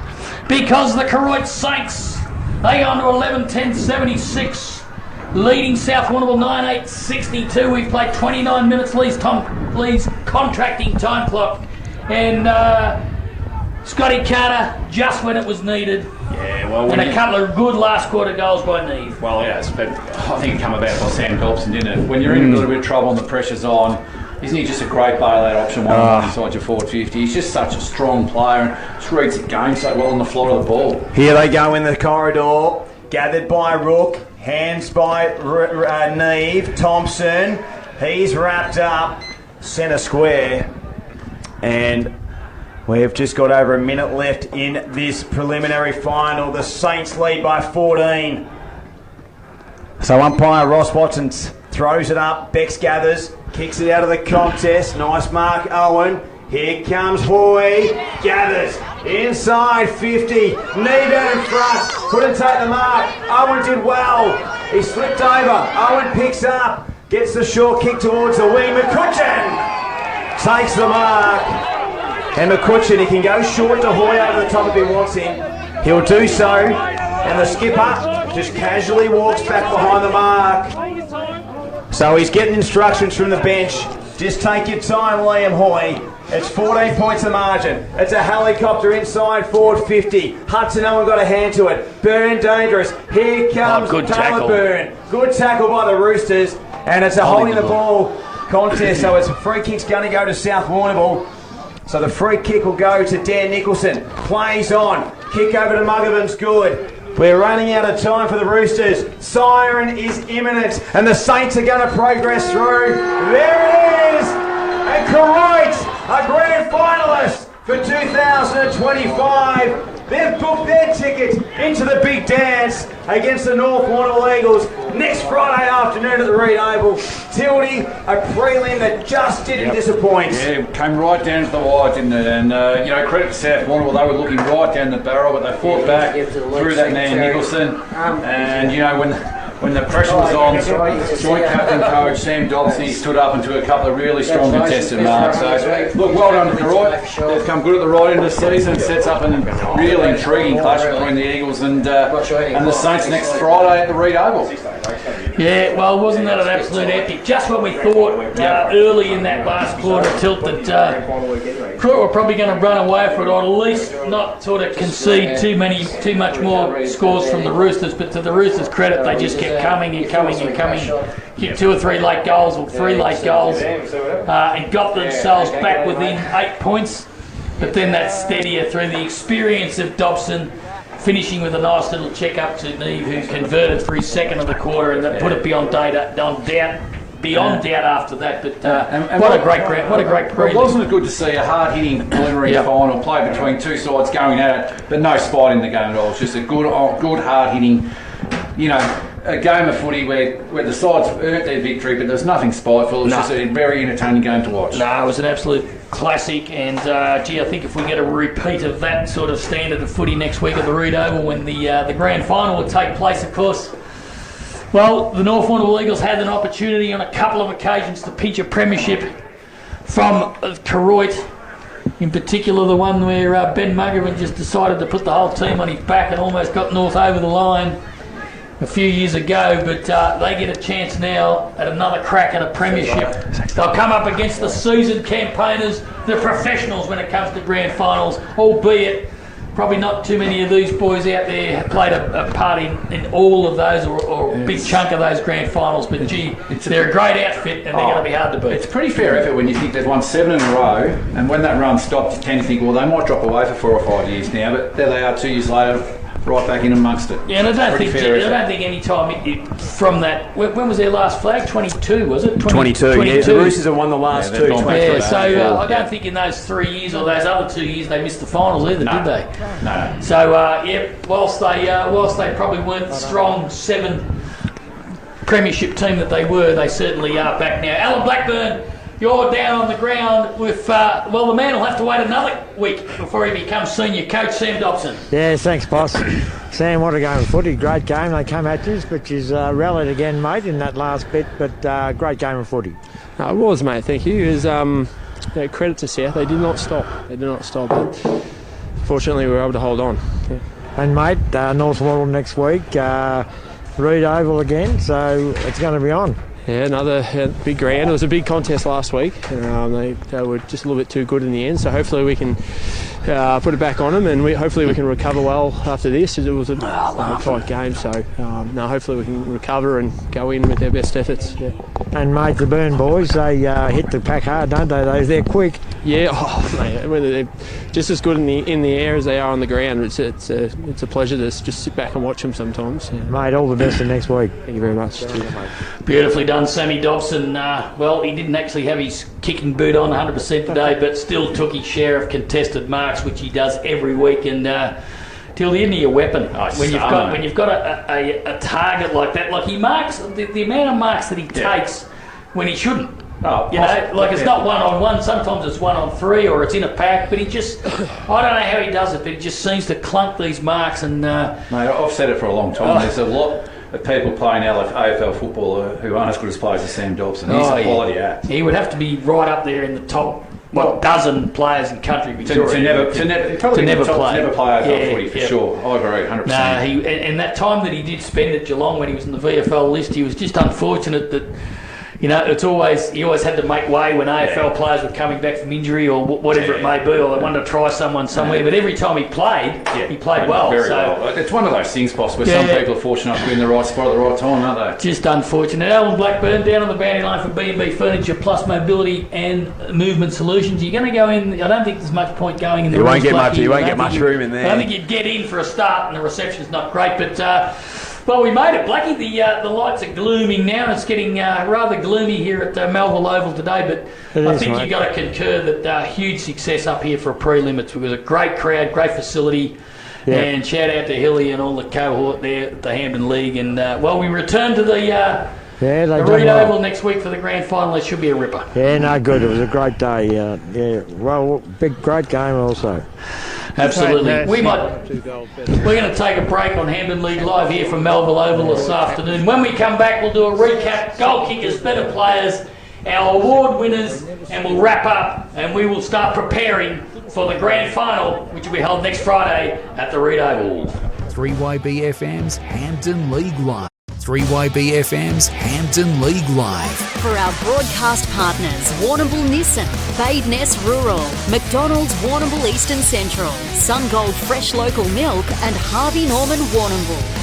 because the Koroit Saints, they go on to 11:10.76, leading South Warrnambool 9:8.62. We've played 29 minutes least contracting time clock, and Scotty Carter just when it was needed. Yeah, well, and a couple of good last quarter goals by Neve. Well, yes, but I think it come about by Sam Dobson, didn't it? When you're in a little bit of trouble and the pressure's on, isn't he just a great bailout option one inside your forward 50? He's just such a strong player and just reads the game so well on the floor of the ball. Here they go in the corridor, gathered by Rook, hands by Neve, Thompson. He's wrapped up centre square, and we've just got over a minute left in this preliminary final. The Saints lead by 14. So umpire Ross Watson throws it up. Bex gathers, kicks it out of the contest. Nice mark, Owen. Here comes Hoy. Gathers inside 50. Knee down in front. Couldn't take the mark. Owen did well. He slipped over. Owen picks up. Gets the short kick towards the wing. McCutcheon takes the mark. And McCutcheon, he can go short to Hoy over the top if he wants him. He'll do so. And the skipper just casually walks back behind the mark. So he's getting instructions from the bench. Just take your time, Liam Hoy. It's 14 points the margin. It's a helicopter inside forward 50. Hudson Owen got a hand to it. Byrne dangerous. Here comes Taylor Byrne. Good tackle by the Roosters. And it's a holding the ball contest. So it's a free kick's going to go to South Warrnambool. So the free kick will go to Dan Nicholson. Plays on. Kick over to Muggerman's good. We're running out of time for the Roosters. Siren is imminent. And the Saints are going to progress through. There it is. And Koroit, a grand finalist for 2025. They've booked their ticket into the big dance against the North Warrnambool Eagles next Friday afternoon at the Reed Oval. Tildy, a prelim that just didn't disappoint. Yeah, came right down to the wire, didn't it? And, credit to South Warrnambool, they were looking right down the barrel, but they fought back through that man Nicholson. And, when when the pressure was on, joint captain coach Sam Dobson, he stood up and took a couple of really strong contested marks. So, look, well done to Koroit. They've come good at the right end of the season. Sets up a really intriguing clash between the Eagles and the Saints next Friday at the Reed Oval. Yeah, well, wasn't that an absolute epic? Just when we thought early in that last quarter tilt that Koroit were probably going to run away for it, or at least not sort of concede too much more scores from the Roosters. But to the Roosters' credit, they just kept coming and coming and coming. Hit 2 or 3 late goals or 3 late goals, and got themselves back within 8 points. But then that steadier through the experience of Dobson, finishing with a nice little check up to Neve, who converted for his second of the quarter, and that put it beyond doubt after that. But what a great prelim. Wasn't it good to see a hard-hitting preliminary final play between two sides going at it, but no spite in the game at all? It's just a good hard-hitting, a game of footy where the sides earned their victory, but there's nothing spiteful. It was just a very entertaining game to watch. No, it was an absolute classic, and I think if we get a repeat of that sort of standard of footy next week at the Reed Oval when the grand final will take place, of course. Well, the North Warrnambool Eagles had an opportunity on a couple of occasions to pinch a premiership from Koroit. In particular, the one where Ben Muggerman just decided to put the whole team on his back and almost got North over the line a few years ago, but they get a chance now at another crack at a premiership. They'll come up against the seasoned campaigners, the professionals when it comes to grand finals, albeit probably not too many of these boys out there have played a part in all of those or a big chunk of those grand finals, but they're a great outfit and they're going to be hard to beat. It's a pretty fair effort when you think they've won 7 in a row, and when that run stopped you tend to think, well, they might drop away for 4 or 5 years now, but there they are 2 years later, right back in amongst it. Yeah, and I don't think any time from that. When was their last flag? 22, was it? 22. Yeah, the Roosters have won the last 2. Yeah, so I don't think in those 3 years or those other 2 years they missed the finals either, did they? No. So whilst they probably weren't the strong 7 premiership team that they were, they certainly are back now. Alan Blackburn, you're down on the ground with, the man will have to wait another week before he becomes senior coach, Sam Dobson. Yeah, thanks, boss. Sam, what a game of footy. Great game. They come at you, but you rallied again, mate, in that last bit, but great game of footy. It was, mate, thank you. It was, credit to South. They did not stop. But fortunately, we were able to hold on. Yeah. And, mate, North Warrnambool next week, Reed Oval again, so it's going to be on. Yeah, another big grand. It was a big contest last week. They were just a little bit too good in the end, so hopefully we can put it back on them, and hopefully we can recover well after this. It was a tight game, so hopefully we can recover and go in with our best efforts. Yeah. And mate, the Burn boys, they hit the pack hard, don't they? They're quick. Yeah, mate, they're just as good in the air as they are on the ground. It's a pleasure to just sit back and watch them sometimes. Yeah. Mate, all the best for next week. Thank you very much. Beautifully done, Sammy Dobson. He didn't actually have his kicking boot on 100% today, but still took his share of contested marks, which he does every week. And till the end of your weapon, when you've got a target like that, like he marks the amount of marks that he takes when he shouldn't. It's not 1-on-1. Sometimes it's 1-on-3 or it's in a pack. But he just, I don't know how he does it, but he just seems to clunk these marks. And mate, I've said it for a long time. There's a lot of people playing AFL football who aren't as good as players as Sam Dobson. He's a quality act. He would have to be right up there in the top dozen players in country Victoria to never play AFL footy for sure. I agree, 100%. And that time that he did spend at Geelong when he was in the VFL list, he was just unfortunate that. He always had to make way when AFL players were coming back from injury or whatever it may be, or they wanted to try someone somewhere. But every time he played well. Very well. It's one of those things, boss, where some people are fortunate enough to be in the right spot at the right time, aren't they? Just unfortunate. Alan Blackburn down on the boundary line for B&B Furniture Plus Mobility and Movement Solutions. You're going to go in. I don't think there's much point going in the room. You won't get much room in there. I don't think you'd get in for a start, and the reception's not great, but. Well, we made it, Blackie. The lights are glooming now, and it's getting rather gloomy here at Melville Oval today, but I think you've got to concur that huge success up here for a prelim. It was a great crowd, great facility, and shout out to Hilly and all the cohort there at the Hampden League. And, we return to the Reed Oval next week for the grand final. It should be a ripper. Yeah, no, good. It was a great day. Great game also. Absolutely. Yes. We're going to take a break on Hampden League Live here from Melville Oval this afternoon. When we come back, we'll do a recap, goal kickers, better players, our award winners, and we'll wrap up and we will start preparing for the grand final, which will be held next Friday at the Reed Oval. 3YBFM's Hampden League Live. 3YBFM's Hampden League Live. For our broadcast partners, Warrnambool Nissan, Badeness Rural, McDonald's Warrnambool Eastern Central, Sungold Fresh Local Milk and Harvey Norman Warrnambool.